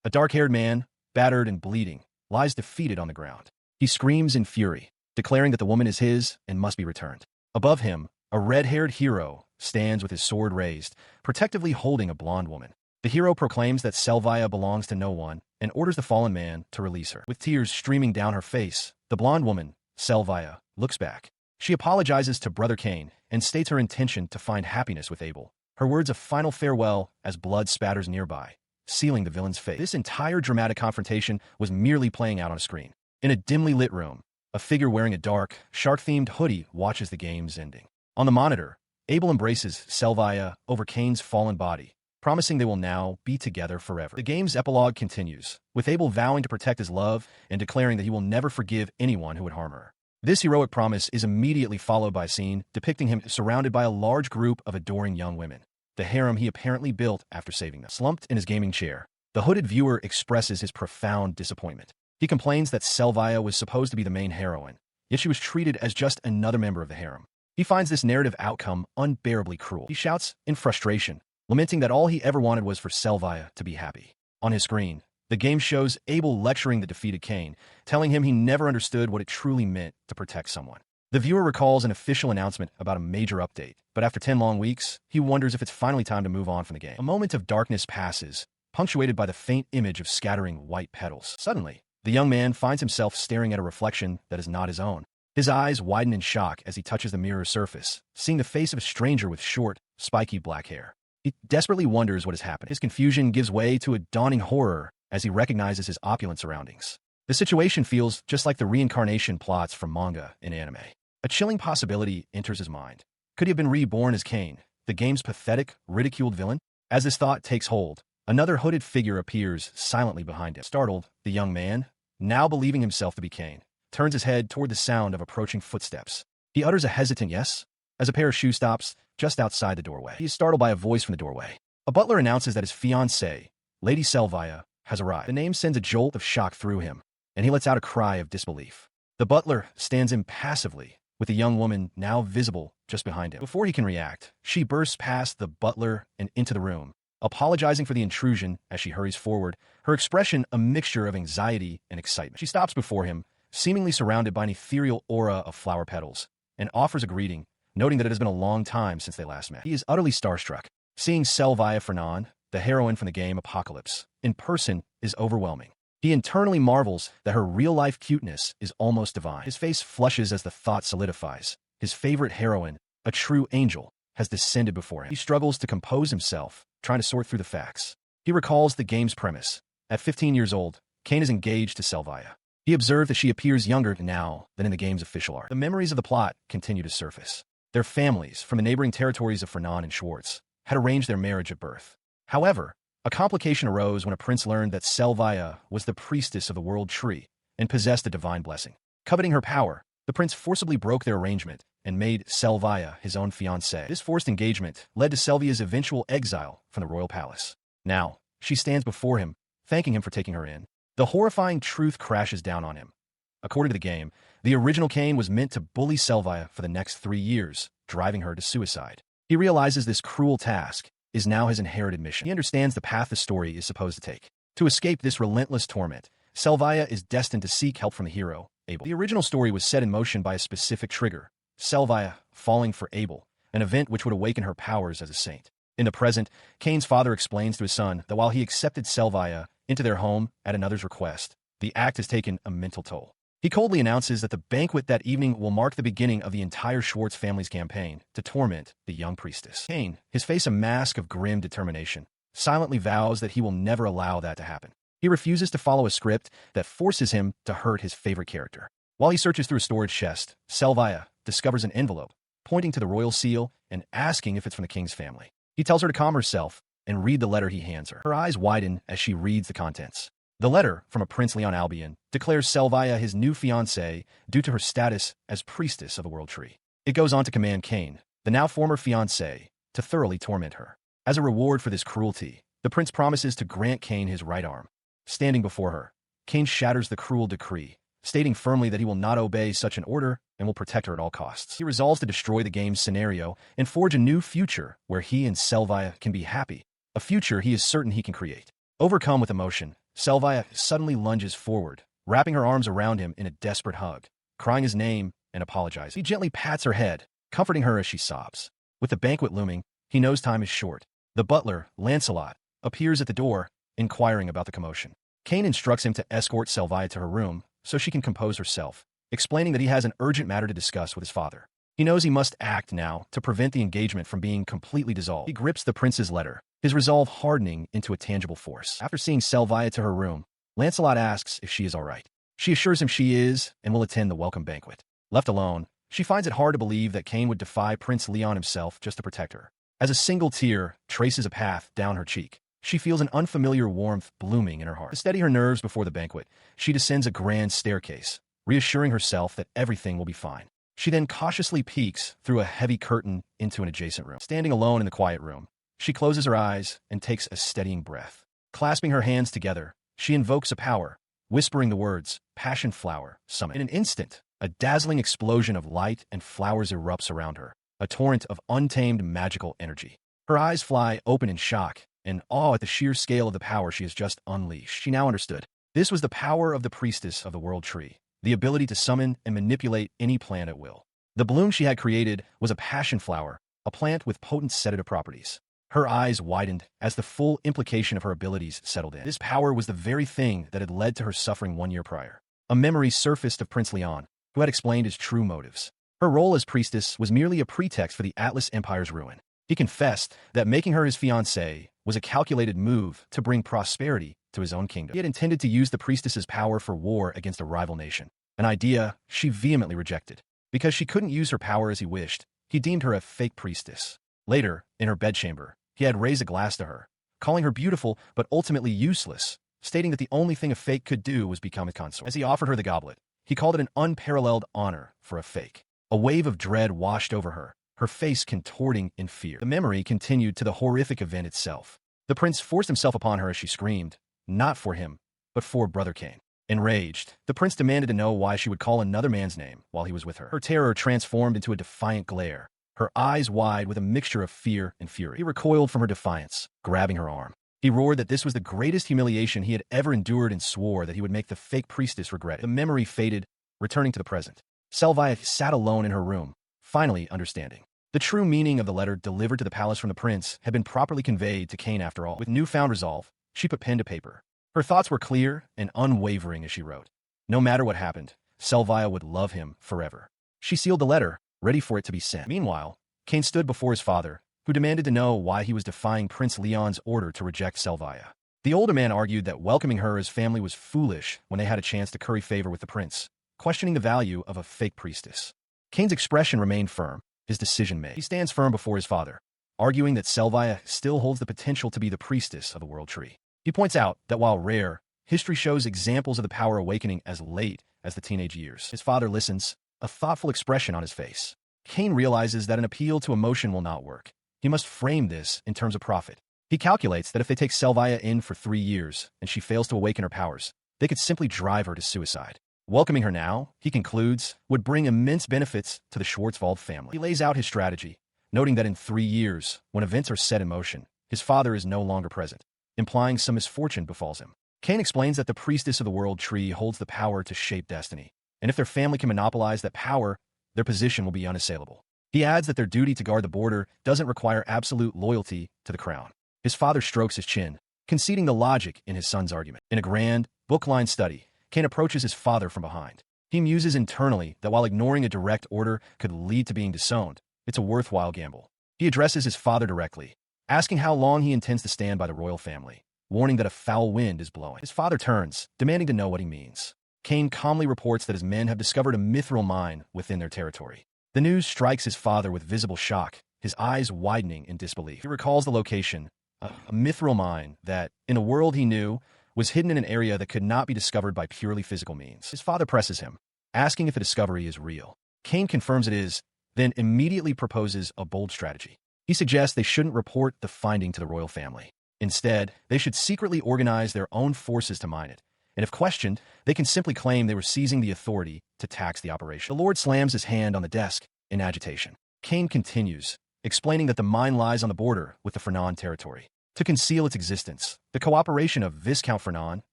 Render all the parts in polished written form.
A dark-haired man, battered and bleeding, lies defeated on the ground. He screams in fury, declaring that the woman is his and must be returned. Above him, a red-haired hero stands with his sword raised, protectively holding a blonde woman. The hero proclaims that Selvia belongs to no one and orders the fallen man to release her. With tears streaming down her face, the blonde woman, Selvia, looks back. She apologizes to Brother Kane and states her intention to find happiness with Abel. Her words of final farewell as blood spatters nearby, sealing the villain's fate. This entire dramatic confrontation was merely playing out on a screen. In a dimly lit room, a figure wearing a dark, shark-themed hoodie watches the game's ending. On the monitor, Abel embraces Selvia over Kane's fallen body, promising they will now be together forever. The game's epilogue continues, with Abel vowing to protect his love and declaring that he will never forgive anyone who would harm her. This heroic promise is immediately followed by a scene depicting him surrounded by a large group of adoring young women, the harem he apparently built after saving them. Slumped in his gaming chair, the hooded viewer expresses his profound disappointment. He complains that Selvia was supposed to be the main heroine, yet she was treated as just another member of the harem. He finds this narrative outcome unbearably cruel. He shouts in frustration, lamenting that all he ever wanted was for Selvia to be happy. On his screen, the game shows Abel lecturing the defeated Kane, telling him he never understood what it truly meant to protect someone. The viewer recalls an official announcement about a major update, but after 10 long weeks, he wonders if it's finally time to move on from the game. A moment of darkness passes, punctuated by the faint image of scattering white petals. Suddenly, the young man finds himself staring at a reflection that is not his own. His eyes widen in shock as he touches the mirror surface, seeing the face of a stranger with short, spiky black hair. He desperately wonders what has happened. His confusion gives way to a dawning horror as he recognizes his opulent surroundings. The situation feels just like the reincarnation plots from manga and anime. A chilling possibility enters his mind. Could he have been reborn as Kane, the game's pathetic, ridiculed villain? As this thought takes hold, another hooded figure appears silently behind him. Startled, the young man, now believing himself to be Kane, turns his head toward the sound of approaching footsteps. He utters a hesitant yes, as a pair of shoes stops just outside the doorway. He is startled by a voice from the doorway. A butler announces that his fiancée, Lady Selvia, has arrived. The name sends a jolt of shock through him, and he lets out a cry of disbelief. The butler stands impassively, with the young woman now visible just behind him. Before he can react, she bursts past the butler and into the room, apologizing for the intrusion as she hurries forward, her expression a mixture of anxiety and excitement. She stops before him, seemingly surrounded by an ethereal aura of flower petals, and offers a greeting, noting that it has been a long time since they last met. He is utterly starstruck. Seeing Selvia Fernan, the heroine from the game Apocalypse, in person is overwhelming. He internally marvels that her real-life cuteness is almost divine. His face flushes as the thought solidifies. His favorite heroine, a true angel, has descended before him. He struggles to compose himself, trying to sort through the facts. He recalls the game's premise. At 15 years old, Kane is engaged to Selvia. He observed that she appears younger now than in the game's official art. The memories of the plot continue to surface. Their families, from the neighboring territories of Fernan and Schwartz, had arranged their marriage at birth. However, a complication arose when a prince learned that Selvia was the priestess of the world tree and possessed a divine blessing. Coveting her power, the prince forcibly broke their arrangement and made Selvia his own fiancée. This forced engagement led to Selvia's eventual exile from the royal palace. Now, she stands before him, thanking him for taking her in. The horrifying truth crashes down on him. According to the game, the original Kane was meant to bully Selvia for the next 3 years, driving her to suicide. He realizes this cruel task is now his inherited mission. He understands the path the story is supposed to take. To escape this relentless torment, Selvia is destined to seek help from the hero, Abel. The original story was set in motion by a specific trigger, Selvia falling for Abel, an event which would awaken her powers as a saint. In the present, Kane's father explains to his son that while he accepted Selvia into their home at another's request, the act has taken a mental toll. He coldly announces that the banquet that evening will mark the beginning of the entire Schwartz family's campaign to torment the young priestess. Kane, his face a mask of grim determination, silently vows that he will never allow that to happen. He refuses to follow a script that forces him to hurt his favorite character. While he searches through a storage chest, Selvia discovers an envelope, pointing to the royal seal and asking if it's from the king's family. He tells her to calm herself and read the letter he hands her. Her eyes widen as she reads the contents. The letter, from a Prince Leon Albion, declares Selvia his new fiancée due to her status as priestess of the World Tree. It goes on to command Kane, the now former fiancé, to thoroughly torment her. As a reward for this cruelty, the prince promises to grant Kane his right arm. Standing before her, Kane shatters the cruel decree, stating firmly that he will not obey such an order and will protect her at all costs. He resolves to destroy the game's scenario and forge a new future where he and Selvia can be happy, a future he is certain he can create. Overcome with emotion, Selvia suddenly lunges forward, wrapping her arms around him in a desperate hug, crying his name and apologizing. He gently pats her head, comforting her as she sobs. With the banquet looming, he knows time is short. The butler, Lancelot, appears at the door, inquiring about the commotion. Kane instructs him to escort Selvia to her room so she can compose herself, explaining that he has an urgent matter to discuss with his father. He knows he must act now to prevent the engagement from being completely dissolved. He grips the prince's letter, his resolve hardening into a tangible force. After seeing Selvia to her room, Lancelot asks if she is all right. She assures him she is and will attend the welcome banquet. Left alone, she finds it hard to believe that Kane would defy Prince Leon himself just to protect her. As a single tear traces a path down her cheek, she feels an unfamiliar warmth blooming in her heart. To steady her nerves before the banquet, she descends a grand staircase, reassuring herself that everything will be fine. She then cautiously peeks through a heavy curtain into an adjacent room. Standing alone in the quiet room, she closes her eyes and takes a steadying breath. Clasping her hands together, she invokes a power, whispering the words, "Passion Flower, Summon." In an instant, a dazzling explosion of light and flowers erupts around her, a torrent of untamed magical energy. Her eyes fly open in shock and awe at the sheer scale of the power she has just unleashed. She now understood. This was the power of the priestess of the world tree, the ability to summon and manipulate any plant at will. The bloom she had created was a passion flower, a plant with potent sedative properties. Her eyes widened as the full implication of her abilities settled in. This power was the very thing that had led to her suffering 1 year prior. A memory surfaced of Prince Leon, who had explained his true motives. Her role as priestess was merely a pretext for the Atlas Empire's ruin. He confessed that making her his fiancée was a calculated move to bring prosperity to his own kingdom. He had intended to use the priestess's power for war against a rival nation, an idea she vehemently rejected. Because she couldn't use her power as he wished, he deemed her a fake priestess. Later, in her bedchamber, he had raised a glass to her, calling her beautiful but ultimately useless, stating that the only thing a fake could do was become a consort. As he offered her the goblet, he called it an unparalleled honor for a fake. A wave of dread washed over her, her face contorting in fear. The memory continued to the horrific event itself. The prince forced himself upon her as she screamed, not for him, but for Brother Kane. Enraged, the prince demanded to know why she would call another man's name while he was with her. Her terror transformed into a defiant glare, her eyes wide with a mixture of fear and fury. He recoiled from her defiance, grabbing her arm. He roared that this was the greatest humiliation he had ever endured and swore that he would make the fake priestess regret it. The memory faded, returning to the present. Selvia sat alone in her room, finally understanding. The true meaning of the letter delivered to the palace from the prince had been properly conveyed to Kane after all. With newfound resolve, she put pen to paper. Her thoughts were clear and unwavering as she wrote. No matter what happened, Selvia would love him forever. She sealed the letter, ready for it to be sent. Meanwhile, Kane stood before his father, who demanded to know why he was defying Prince Leon's order to reject Selvia. The older man argued that welcoming her as family was foolish when they had a chance to curry favor with the prince, questioning the value of a fake priestess. Kane's expression remained firm, his decision made. He stands firm before his father, arguing that Selvia still holds the potential to be the priestess of the world tree. He points out that while rare, history shows examples of the power awakening as late as the teenage years. His father listens, a thoughtful expression on his face. Kane realizes that an appeal to emotion will not work. He must frame this in terms of profit. He calculates that if they take Selvia in for 3 years and she fails to awaken her powers, they could simply drive her to suicide. Welcoming her now, he concludes, would bring immense benefits to the Schwarzwald family. He lays out his strategy, noting that in 3 years, when events are set in motion, his father is no longer present, implying some misfortune befalls him. Kane explains that the priestess of the world tree holds the power to shape destiny, and if their family can monopolize that power, their position will be unassailable. He adds that their duty to guard the border doesn't require absolute loyalty to the crown. His father strokes his chin, conceding the logic in his son's argument. In a grand, book-lined study, Kane approaches his father from behind. He muses internally that while ignoring a direct order could lead to being disowned, it's a worthwhile gamble. He addresses his father directly, asking how long he intends to stand by the royal family, warning that a foul wind is blowing. His father turns, demanding to know what he means. Kane calmly reports that his men have discovered a Mithril mine within their territory. The news strikes his father with visible shock, his eyes widening in disbelief. He recalls the location, a Mithril mine that, in a world he knew, was hidden in an area that could not be discovered by purely physical means. His father presses him, asking if the discovery is real. Kane confirms it is, then immediately proposes a bold strategy. He suggests they shouldn't report the finding to the royal family. Instead, they should secretly organize their own forces to mine it, and if questioned, they can simply claim they were seizing the authority to tax the operation. The Lord slams his hand on the desk in agitation. Kane continues, explaining that the mine lies on the border with the Fernan territory. To conceal its existence, the cooperation of Viscount Fernan,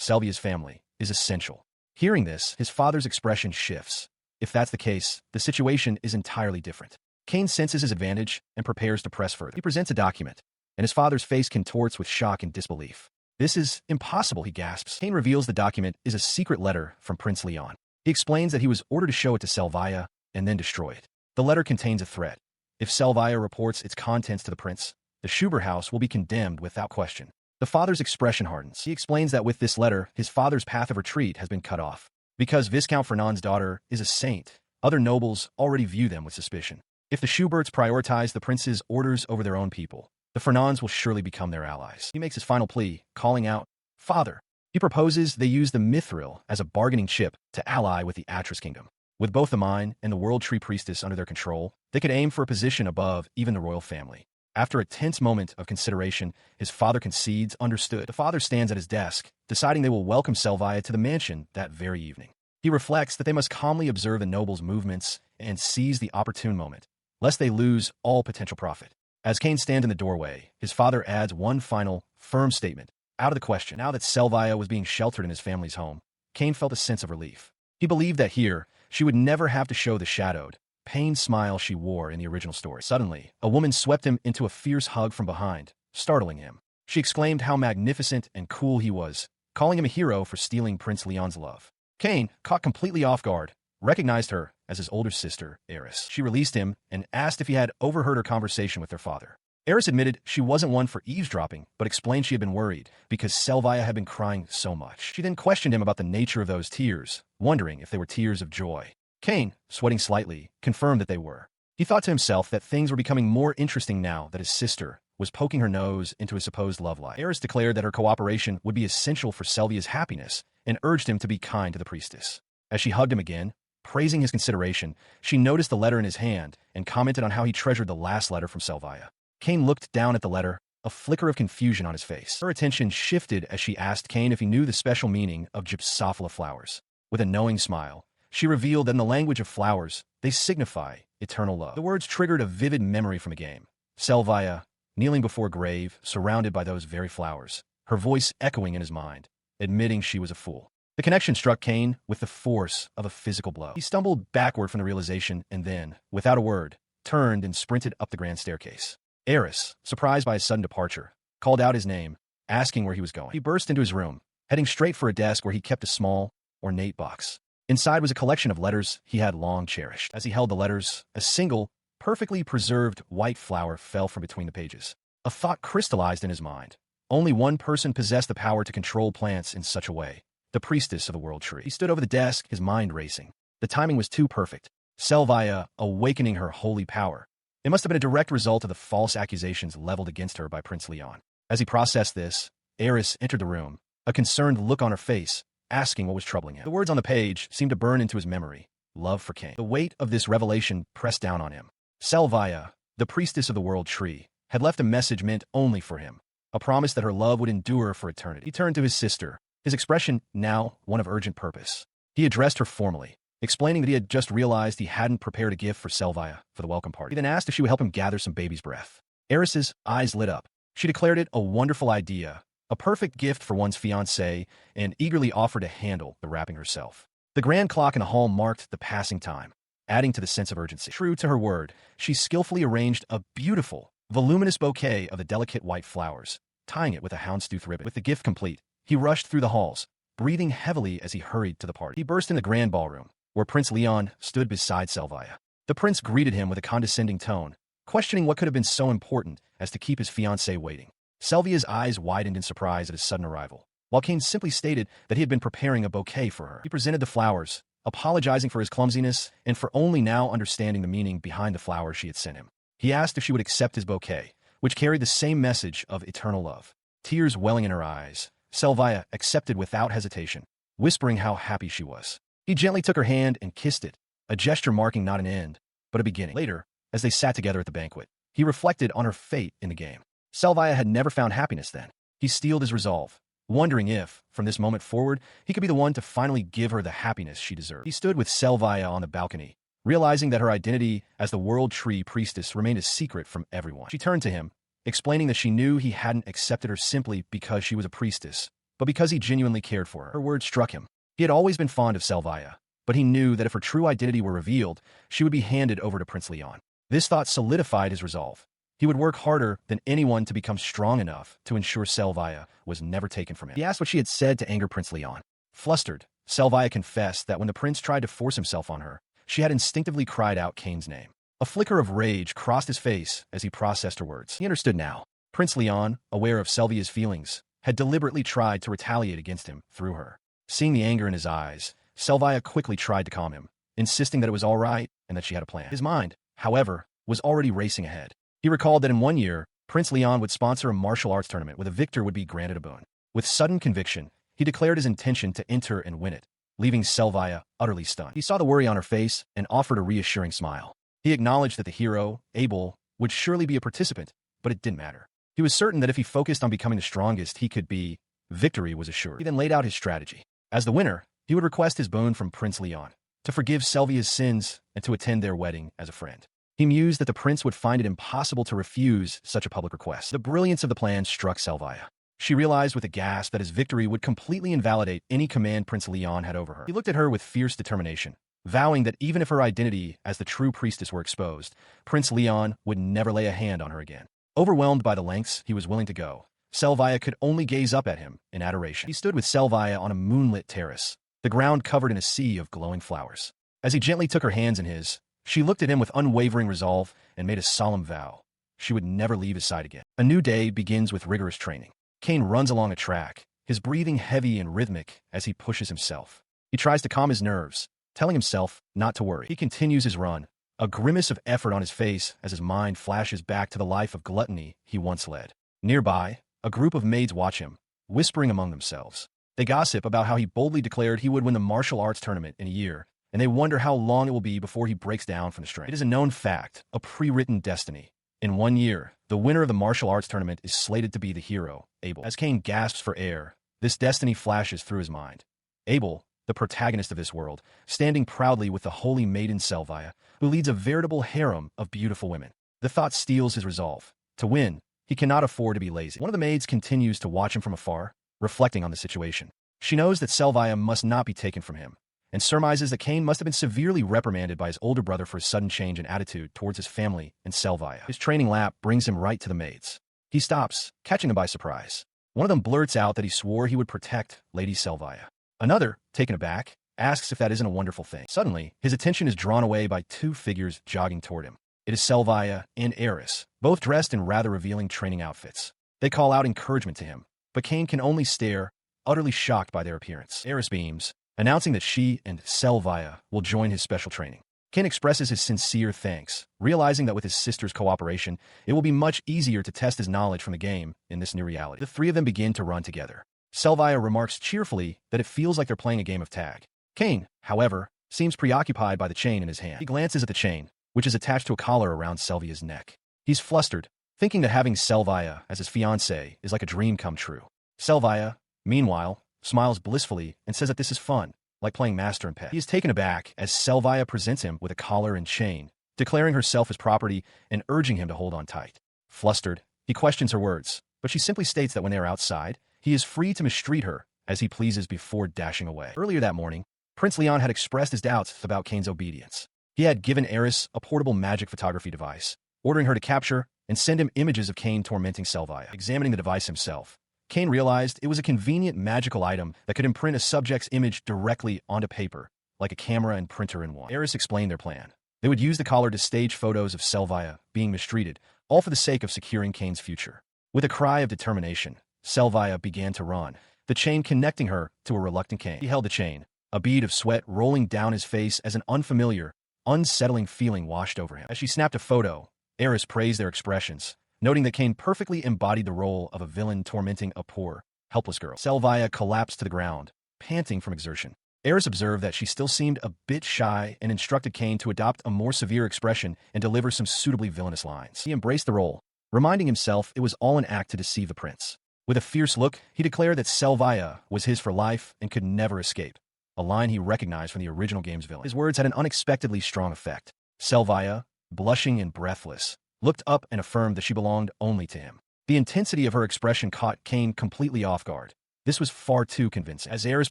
Selvia's family, is essential. Hearing this, his father's expression shifts. If that's the case, the situation is entirely different. Kane senses his advantage and prepares to press further. He presents a document, and his father's face contorts with shock and disbelief. "This is impossible," he gasps. Kane reveals the document is a secret letter from Prince Leon. He explains that he was ordered to show it to Selvia and then destroy it. The letter contains a threat. If Selvia reports its contents to the prince, the Schubert house will be condemned without question. The father's expression hardens. He explains that with this letter, his father's path of retreat has been cut off. Because Viscount Fernand's daughter is a saint, other nobles already view them with suspicion. If the Schuberts prioritize the prince's orders over their own people, the Fernands will surely become their allies. He makes his final plea, calling out, "Father." He proposes they use the Mithril as a bargaining chip to ally with the Aerys kingdom. With both the mine and the World Tree Priestess under their control, they could aim for a position above even the royal family. After a tense moment of consideration, his father concedes, understood. The father stands at his desk, deciding they will welcome Selvia to the mansion that very evening. He reflects that they must calmly observe the nobles' movements and seize the opportune moment, lest they lose all potential profit. As Kane stands in the doorway, his father adds one final, firm statement. Out of the question. Now that Selvia was being sheltered in his family's home, Kane felt a sense of relief. He believed that here, she would never have to show the shadowed, pained smile she wore in the original story. Suddenly, a woman swept him into a fierce hug from behind, startling him. She exclaimed how magnificent and cool he was, calling him a hero for stealing Prince Leon's love. Kane, caught completely off guard, recognized her as his older sister, Aerys. She released him and asked if he had overheard her conversation with their father. Aerys admitted she wasn't one for eavesdropping, but explained she had been worried because Selvia had been crying so much. She then questioned him about the nature of those tears, wondering if they were tears of joy. Kane, sweating slightly, confirmed that they were. He thought to himself that things were becoming more interesting now that his sister was poking her nose into his supposed love life. Aerys declared that her cooperation would be essential for Selvia's happiness and urged him to be kind to the priestess. As she hugged him again, praising his consideration, she noticed the letter in his hand and commented on how he treasured the last letter from Selvia. Kane looked down at the letter, a flicker of confusion on his face. Her attention shifted as she asked Kane if he knew the special meaning of Gypsophila flowers. With a knowing smile, she revealed that in the language of flowers, they signify eternal love. The words triggered a vivid memory from a game. Selvia, kneeling before a grave, surrounded by those very flowers, her voice echoing in his mind, admitting she was a fool. The connection struck Kane with the force of a physical blow. He stumbled backward from the realization and then, without a word, turned and sprinted up the grand staircase. Aerys, surprised by his sudden departure, called out his name, asking where he was going. He burst into his room, heading straight for a desk where he kept a small, ornate box. Inside was a collection of letters he had long cherished. As he held the letters, a single, perfectly preserved white flower fell from between the pages. A thought crystallized in his mind. Only one person possessed the power to control plants in such a way, the priestess of the World Tree. He stood over the desk, his mind racing. The timing was too perfect. Selvia awakening her holy power. It must have been a direct result of the false accusations leveled against her by Prince Leon. As he processed this, Aerys entered the room, a concerned look on her face, asking what was troubling him. The words on the page seemed to burn into his memory. Love for Kane. The weight of this revelation pressed down on him. Selvia, the priestess of the World Tree, had left a message meant only for him, a promise that her love would endure for eternity. He turned to his sister, his expression now one of urgent purpose. He addressed her formally, explaining that he had just realized he hadn't prepared a gift for Selvia for the welcome party. He then asked if she would help him gather some baby's breath. Aerys's eyes lit up. She declared it a wonderful idea, a perfect gift for one's fiancé, and eagerly offered to handle the wrapping herself. The grand clock in the hall marked the passing time, adding to the sense of urgency. True to her word, she skillfully arranged a beautiful, voluminous bouquet of the delicate white flowers, tying it with a houndstooth ribbon. With the gift complete, he rushed through the halls, breathing heavily as he hurried to the party. He burst in the grand ballroom, where Prince Leon stood beside Selvia. The prince greeted him with a condescending tone, questioning what could have been so important as to keep his fiancée waiting. Selvia's eyes widened in surprise at his sudden arrival, while Kane simply stated that he had been preparing a bouquet for her. He presented the flowers, apologizing for his clumsiness and for only now understanding the meaning behind the flowers she had sent him. He asked if she would accept his bouquet, which carried the same message of eternal love. Tears welling in her eyes, Selvia accepted without hesitation, whispering how happy she was. He gently took her hand and kissed it, a gesture marking not an end, but a beginning. Later, as they sat together at the banquet, he reflected on her fate in the game. Selvia had never found happiness then. He steeled his resolve, wondering if, from this moment forward, he could be the one to finally give her the happiness she deserved. He stood with Selvia on the balcony, realizing that her identity as the World Tree Priestess remained a secret from everyone. She turned to him, explaining that she knew he hadn't accepted her simply because she was a priestess, but because he genuinely cared for her. Her words struck him. He had always been fond of Selvia, but he knew that if her true identity were revealed, she would be handed over to Prince Leon. This thought solidified his resolve. He would work harder than anyone to become strong enough to ensure Selvia was never taken from him. He asked what she had said to anger Prince Leon. Flustered, Selvia confessed that when the prince tried to force himself on her, she had instinctively cried out Kane's name. A flicker of rage crossed his face as he processed her words. He understood now. Prince Leon, aware of Selvia's feelings, had deliberately tried to retaliate against him through her. Seeing the anger in his eyes, Selvia quickly tried to calm him, insisting that it was all right and that she had a plan. His mind, however, was already racing ahead. He recalled that in 1 year, Prince Leon would sponsor a martial arts tournament where the victor would be granted a boon. With sudden conviction, he declared his intention to enter and win it, leaving Selvia utterly stunned. He saw the worry on her face and offered a reassuring smile. He acknowledged that the hero, Abel, would surely be a participant, but it didn't matter. He was certain that if he focused on becoming the strongest he could be, victory was assured. He then laid out his strategy. As the winner, he would request his boon from Prince Leon, to forgive Selvia's sins and to attend their wedding as a friend. He mused that the prince would find it impossible to refuse such a public request. The brilliance of the plan struck Selvia. She realized with a gasp that his victory would completely invalidate any command Prince Leon had over her. He looked at her with fierce determination, vowing that even if her identity as the true priestess were exposed, Prince Leon would never lay a hand on her again. Overwhelmed by the lengths he was willing to go, Selvia could only gaze up at him in adoration. He stood with Selvia on a moonlit terrace, the ground covered in a sea of glowing flowers. As he gently took her hands in his, she looked at him with unwavering resolve and made a solemn vow. She would never leave his side again. A new day begins with rigorous training. Kane runs along a track, his breathing heavy and rhythmic as he pushes himself. He tries to calm his nerves, telling himself not to worry. He continues his run, a grimace of effort on his face as his mind flashes back to the life of gluttony he once led. Nearby, a group of maids watch him, whispering among themselves. They gossip about how he boldly declared he would win the martial arts tournament in a year, and they wonder how long it will be before he breaks down from the strain. It is a known fact, a pre-written destiny. In 1 year, the winner of the martial arts tournament is slated to be the hero, Abel. As Kane gasps for air, this destiny flashes through his mind. Abel, the protagonist of this world, standing proudly with the holy maiden Selvia, who leads a veritable harem of beautiful women. The thought steels his resolve. To win, he cannot afford to be lazy. One of the maids continues to watch him from afar, reflecting on the situation. She knows that Selvia must not be taken from him, and surmises that Kane must have been severely reprimanded by his older brother for his sudden change in attitude towards his family and Selvia. His training lap brings him right to the maids. He stops, catching them by surprise. One of them blurts out that he swore he would protect Lady Selvia. Another, taken aback, asks if that isn't a wonderful thing. Suddenly, his attention is drawn away by 2 figures jogging toward him. It is Selvia and Aerys, both dressed in rather revealing training outfits. They call out encouragement to him, but Kane can only stare, utterly shocked by their appearance. Aerys beams, announcing that she and Selvia will join his special training. Kane expresses his sincere thanks, realizing that with his sister's cooperation, it will be much easier to test his knowledge from the game in this new reality. The 3 of them begin to run together. Selvia remarks cheerfully that it feels like they're playing a game of tag. Kane, however, seems preoccupied by the chain in his hand. He glances at the chain, which is attached to a collar around Selvia's neck. He's flustered, thinking that having Selvia as his fiancée is like a dream come true. Selvia, meanwhile, smiles blissfully and says that this is fun, like playing master and pet. He is taken aback as Selvia presents him with a collar and chain, declaring herself his property and urging him to hold on tight. Flustered, he questions her words, but she simply states that when they are outside, he is free to mistreat her as he pleases before dashing away. Earlier that morning, Prince Leon had expressed his doubts about Kane's obedience. He had given Aerys a portable magic photography device, ordering her to capture and send him images of Kane tormenting Selvia. Examining the device himself, Kane realized it was a convenient magical item that could imprint a subject's image directly onto paper, like a camera and printer in one. Aerys explained their plan. They would use the collar to stage photos of Selvia being mistreated, all for the sake of securing Kane's future. With a cry of determination, Selvia began to run, the chain connecting her to a reluctant Kane. He held the chain, a bead of sweat rolling down his face as an unfamiliar, unsettling feeling washed over him. As she snapped a photo, Aerys praised their expressions, noting that Kane perfectly embodied the role of a villain tormenting a poor, helpless girl. Selvia collapsed to the ground, panting from exertion. Aerys observed that she still seemed a bit shy and instructed Kane to adopt a more severe expression and deliver some suitably villainous lines. He embraced the role, reminding himself it was all an act to deceive the prince. With a fierce look, he declared that Selvia was his for life and could never escape, a line he recognized from the original game's villain. His words had an unexpectedly strong effect. Selvia, blushing and breathless, looked up and affirmed that she belonged only to him. The intensity of her expression caught Kane completely off guard. This was far too convincing. As Aerys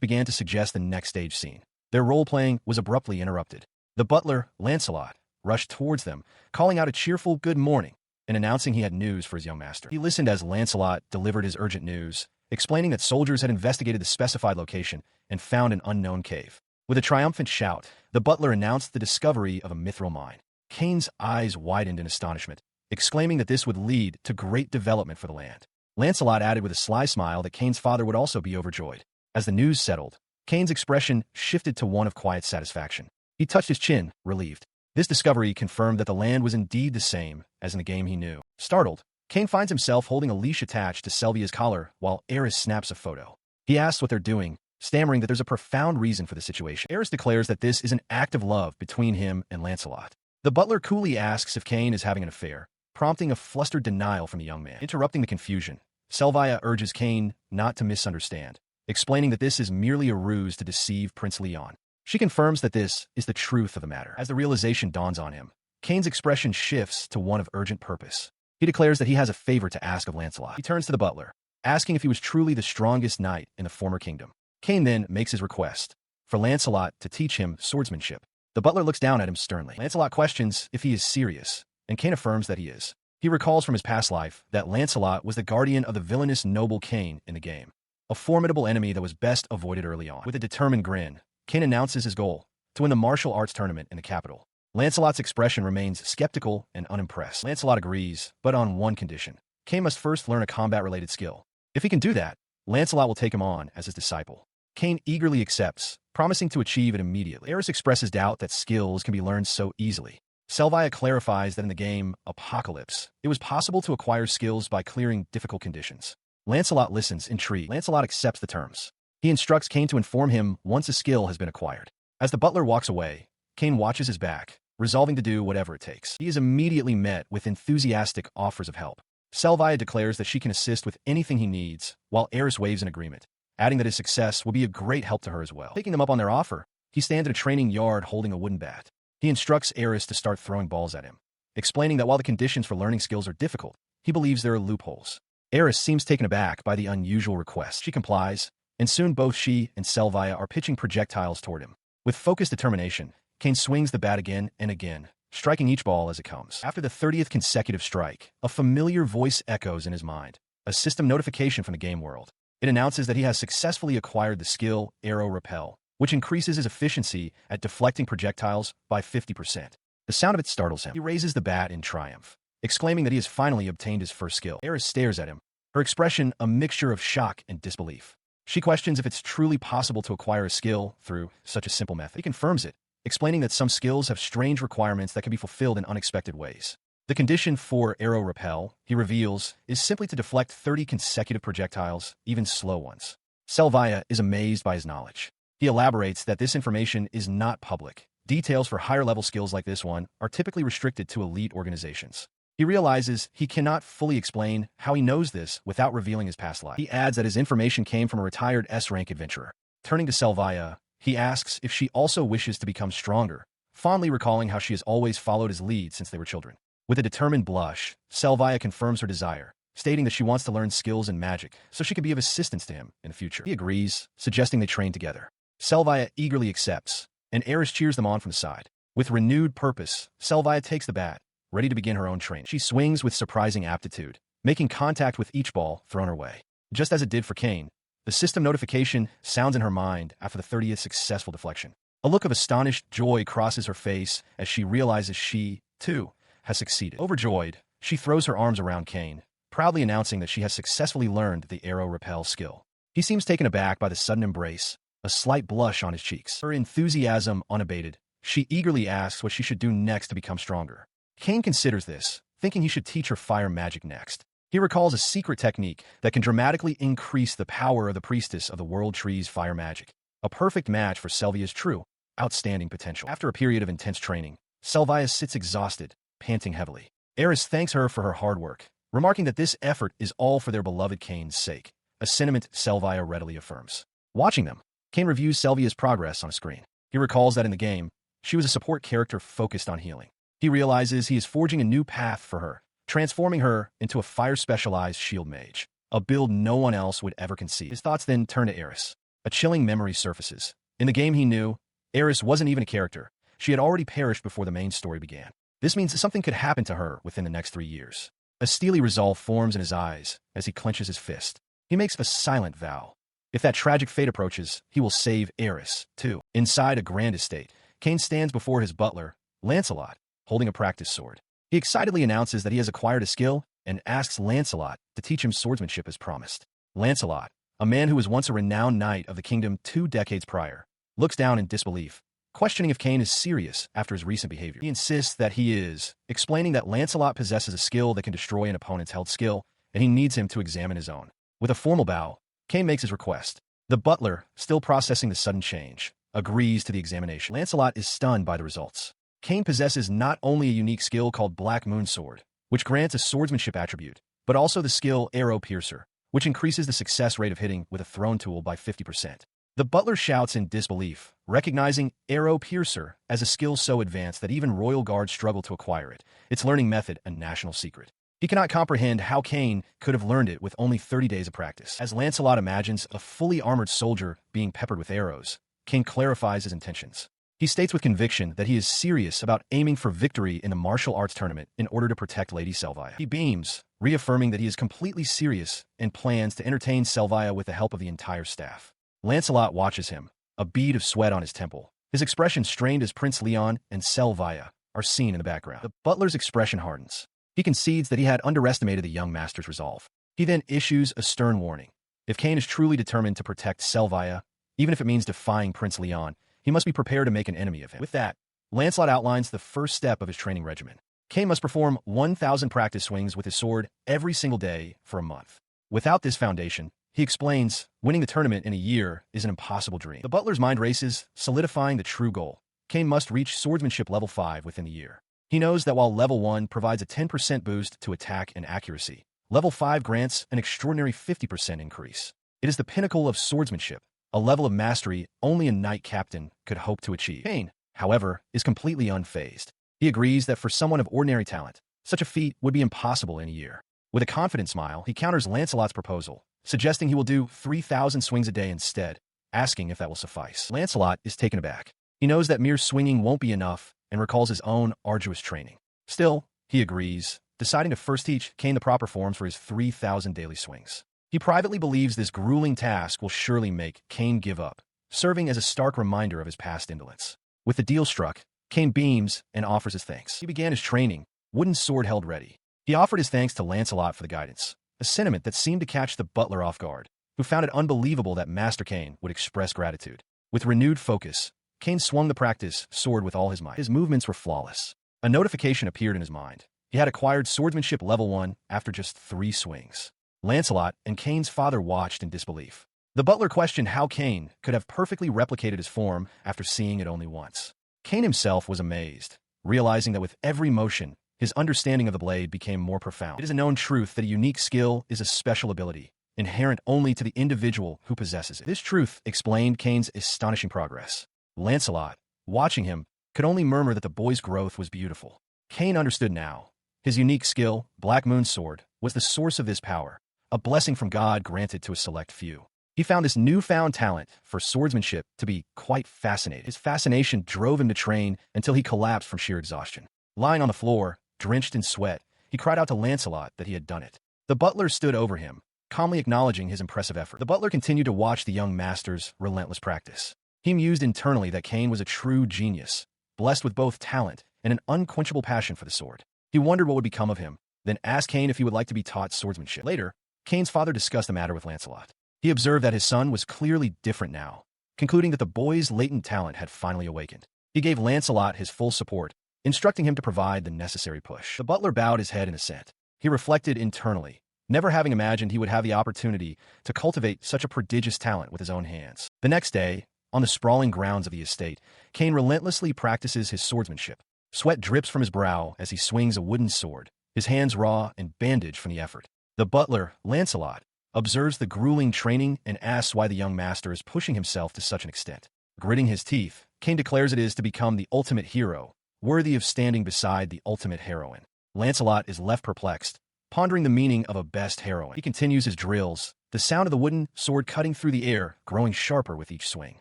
began to suggest the next stage scene, their role-playing was abruptly interrupted. The butler, Lancelot, rushed towards them, calling out a cheerful good morning and announcing he had news for his young master. He listened as Lancelot delivered his urgent news, explaining that soldiers had investigated the specified location and found an unknown cave. With a triumphant shout, the butler announced the discovery of a Mithril mine. Kane's eyes widened in astonishment, exclaiming that this would lead to great development for the land. Lancelot added with a sly smile that Kane's father would also be overjoyed. As the news settled, Kane's expression shifted to one of quiet satisfaction. He touched his chin, relieved. This discovery confirmed that the land was indeed the same as in the game he knew. Startled, Kane finds himself holding a leash attached to Selvia's collar while Aerys snaps a photo. He asks what they're doing, stammering that there's a profound reason for the situation. Aerys declares that this is an act of love between him and Lancelot. The butler coolly asks if Kane is having an affair, prompting a flustered denial from the young man. Interrupting the confusion, Selvia urges Kane not to misunderstand, explaining that this is merely a ruse to deceive Prince Leon. She confirms that this is the truth of the matter. As the realization dawns on him, Kane's expression shifts to one of urgent purpose. He declares that he has a favor to ask of Lancelot. He turns to the butler, asking if he was truly the strongest knight in the former kingdom. Kane then makes his request for Lancelot to teach him swordsmanship. The butler looks down at him sternly. Lancelot questions if he is serious, and Kane affirms that he is. He recalls from his past life that Lancelot was the guardian of the villainous noble Kane in the game, a formidable enemy that was best avoided early on. With a determined grin, Kane announces his goal, to win the martial arts tournament in the capital. Lancelot's expression remains skeptical and unimpressed. Lancelot agrees, but on one condition. Kane must first learn a combat-related skill. If he can do that, Lancelot will take him on as his disciple. Kane eagerly accepts, promising to achieve it immediately. Aerys expresses doubt that skills can be learned so easily. Selvia clarifies that in the game Apocalypse, it was possible to acquire skills by clearing difficult conditions. Lancelot listens, intrigued. Lancelot accepts the terms. He instructs Kane to inform him once a skill has been acquired. As the butler walks away, Kane watches his back, resolving to do whatever it takes. He is immediately met with enthusiastic offers of help. Selvia declares that she can assist with anything he needs, while Aerys waves in agreement, adding that his success will be a great help to her as well. Taking them up on their offer, he stands in a training yard holding a wooden bat. He instructs Aerys to start throwing balls at him, explaining that while the conditions for learning skills are difficult, he believes there are loopholes. Aerys seems taken aback by the unusual request. She complies, and soon both she and Selvia are pitching projectiles toward him. With focused determination, Kane swings the bat again and again, striking each ball as it comes. After the 30th consecutive strike, a familiar voice echoes in his mind, a system notification from the game world. It announces that he has successfully acquired the skill Arrow Repel, which increases his efficiency at deflecting projectiles by 50%. The sound of it startles him. He raises the bat in triumph, exclaiming that he has finally obtained his first skill. Aerys stares at him, her expression a mixture of shock and disbelief. She questions if it's truly possible to acquire a skill through such a simple method. He confirms it, explaining that some skills have strange requirements that can be fulfilled in unexpected ways. The condition for Arrow Repel, he reveals, is simply to deflect 30 consecutive projectiles, even slow ones. Selvia is amazed by his knowledge. He elaborates that this information is not public. Details for higher-level skills like this one are typically restricted to elite organizations. He realizes he cannot fully explain how he knows this without revealing his past life. He adds that his information came from a retired S-rank adventurer. Turning to Selvia, he asks if she also wishes to become stronger, fondly recalling how she has always followed his lead since they were children. With a determined blush, Selvia confirms her desire, stating that she wants to learn skills in magic so she can be of assistance to him in the future. He agrees, suggesting they train together. Selvia eagerly accepts, and Aerys cheers them on from the side. With renewed purpose, Selvia takes the bat, ready to begin her own training. She swings with surprising aptitude, making contact with each ball thrown her way. Just as it did for Kane, the system notification sounds in her mind after the 30th successful deflection. A look of astonished joy crosses her face as she realizes she, too, has succeeded. Overjoyed, she throws her arms around Kane, proudly announcing that she has successfully learned the Arrow Repel skill. He seems taken aback by the sudden embrace, a slight blush on his cheeks. Her enthusiasm unabated, she eagerly asks what she should do next to become stronger. Kane considers this, thinking he should teach her fire magic next. He recalls a secret technique that can dramatically increase the power of the priestess of the World Tree's fire magic, a perfect match for Selvia's true, outstanding potential. After a period of intense training, Selvia sits exhausted, panting heavily. Aerys thanks her for her hard work, remarking that this effort is all for their beloved Kane's sake, a sentiment Selvia readily affirms. Watching them, Kane reviews Selvia's progress on a screen. He recalls that in the game, she was a support character focused on healing. He realizes he is forging a new path for her, transforming her into a fire-specialized shield mage. a build no one else would ever conceive. His thoughts then turn to Aerys. A chilling memory surfaces. In the game he knew, Aerys wasn't even a character. She had already perished before the main story began. This means that something could happen to her within the next 3 years. A steely resolve forms in his eyes as he clenches his fist. He makes a silent vow. If that tragic fate approaches, he will save Aerys, too. Inside a grand estate, Kane stands before his butler, Lancelot, holding a practice sword. He excitedly announces that he has acquired a skill and asks Lancelot to teach him swordsmanship as promised. Lancelot, a man who was once a renowned knight of the kingdom 2 decades prior, looks down in disbelief, questioning if Kane is serious after his recent behavior. He insists that he is, explaining that Lancelot possesses a skill that can destroy an opponent's held skill, and he needs him to examine his own. With a formal bow, Kane makes his request. The butler, still processing the sudden change, agrees to the examination. Lancelot is stunned by the results. Kane possesses not only a unique skill called Black Moon Sword, which grants a swordsmanship attribute, but also the skill Arrow Piercer, which increases the success rate of hitting with a thrown tool by 50%. The butler shouts in disbelief, recognizing Arrow Piercer as a skill so advanced that even royal guards struggle to acquire it, its learning method a national secret. He cannot comprehend how Kane could have learned it with only 30 days of practice. As Lancelot imagines a fully armored soldier being peppered with arrows, Kane clarifies his intentions. He states with conviction that he is serious about aiming for victory in the martial arts tournament in order to protect Lady Selvia. He beams, reaffirming that he is completely serious and plans to entertain Selvia with the help of the entire staff. Lancelot watches him, a bead of sweat on his temple. His expression strained as Prince Leon and Selvia are seen in the background. The butler's expression hardens. He concedes that he had underestimated the young master's resolve. He then issues a stern warning. If Kane is truly determined to protect Selvia, even if it means defying Prince Leon, he must be prepared to make an enemy of him. With that, Lancelot outlines the first step of his training regimen. Kane must perform 1,000 practice swings with his sword every single day for a month. Without this foundation, he explains, winning the tournament in a year is an impossible dream. The butler's mind races, solidifying the true goal. Kane must reach swordsmanship level 5 within the year. He knows that while level 1 provides a 10% boost to attack and accuracy, level 5 grants an extraordinary 50% increase. It is the pinnacle of swordsmanship, a level of mastery only a knight captain could hope to achieve. Kane, however, is completely unfazed. He agrees that for someone of ordinary talent, such a feat would be impossible in a year. With a confident smile, he counters Lancelot's proposal, suggesting he will do 3,000 swings a day instead, asking if that will suffice. Lancelot is taken aback. He knows that mere swinging won't be enough and recalls his own arduous training. Still, he agrees, deciding to first teach Kane the proper forms for his 3,000 daily swings. He privately believes this grueling task will surely make Kane give up, serving as a stark reminder of his past indolence. With the deal struck, Kane beams and offers his thanks. He began his training, wooden sword held ready. He offered his thanks to Lancelot for the guidance, a sentiment that seemed to catch the butler off guard, who found it unbelievable that Master Kane would express gratitude. With renewed focus, Kane swung the practice sword with all his might. His movements were flawless. A notification appeared in his mind. He had acquired swordsmanship level 1 after just 3 swings. Lancelot and Kane's father watched in disbelief. The butler questioned how Kane could have perfectly replicated his form after seeing it only once. Kane himself was amazed, realizing that with every motion, his understanding of the blade became more profound. It is a known truth that a unique skill is a special ability, inherent only to the individual who possesses it. This truth explained Kane's astonishing progress. Lancelot, watching him, could only murmur that the boy's growth was beautiful. Kane understood now. His unique skill, Black Moon Sword, was the source of this power, a blessing from God granted to a select few. He found this newfound talent for swordsmanship to be quite fascinating. His fascination drove him to train until he collapsed from sheer exhaustion. Lying on the floor, drenched in sweat, he cried out to Lancelot that he had done it. The butler stood over him, calmly acknowledging his impressive effort. The butler continued to watch the young master's relentless practice. He mused internally that Kane was a true genius, blessed with both talent and an unquenchable passion for the sword. He wondered what would become of him, then asked Kane if he would like to be taught swordsmanship. Later, Kane's father discussed the matter with Lancelot. He observed that his son was clearly different now, concluding that the boy's latent talent had finally awakened. He gave Lancelot his full support, instructing him to provide the necessary push. The butler bowed his head in assent. He reflected internally, never having imagined he would have the opportunity to cultivate such a prodigious talent with his own hands. The next day, on the sprawling grounds of the estate, Kane relentlessly practices his swordsmanship. Sweat drips from his brow as he swings a wooden sword, his hands raw and bandaged from the effort. The butler, Lancelot, observes the grueling training and asks why the young master is pushing himself to such an extent. Gritting his teeth, Kane declares it is to become the ultimate hero, worthy of standing beside the ultimate heroine. Lancelot is left perplexed, pondering the meaning of a best heroine. He continues his drills, the sound of the wooden sword cutting through the air growing sharper with each swing.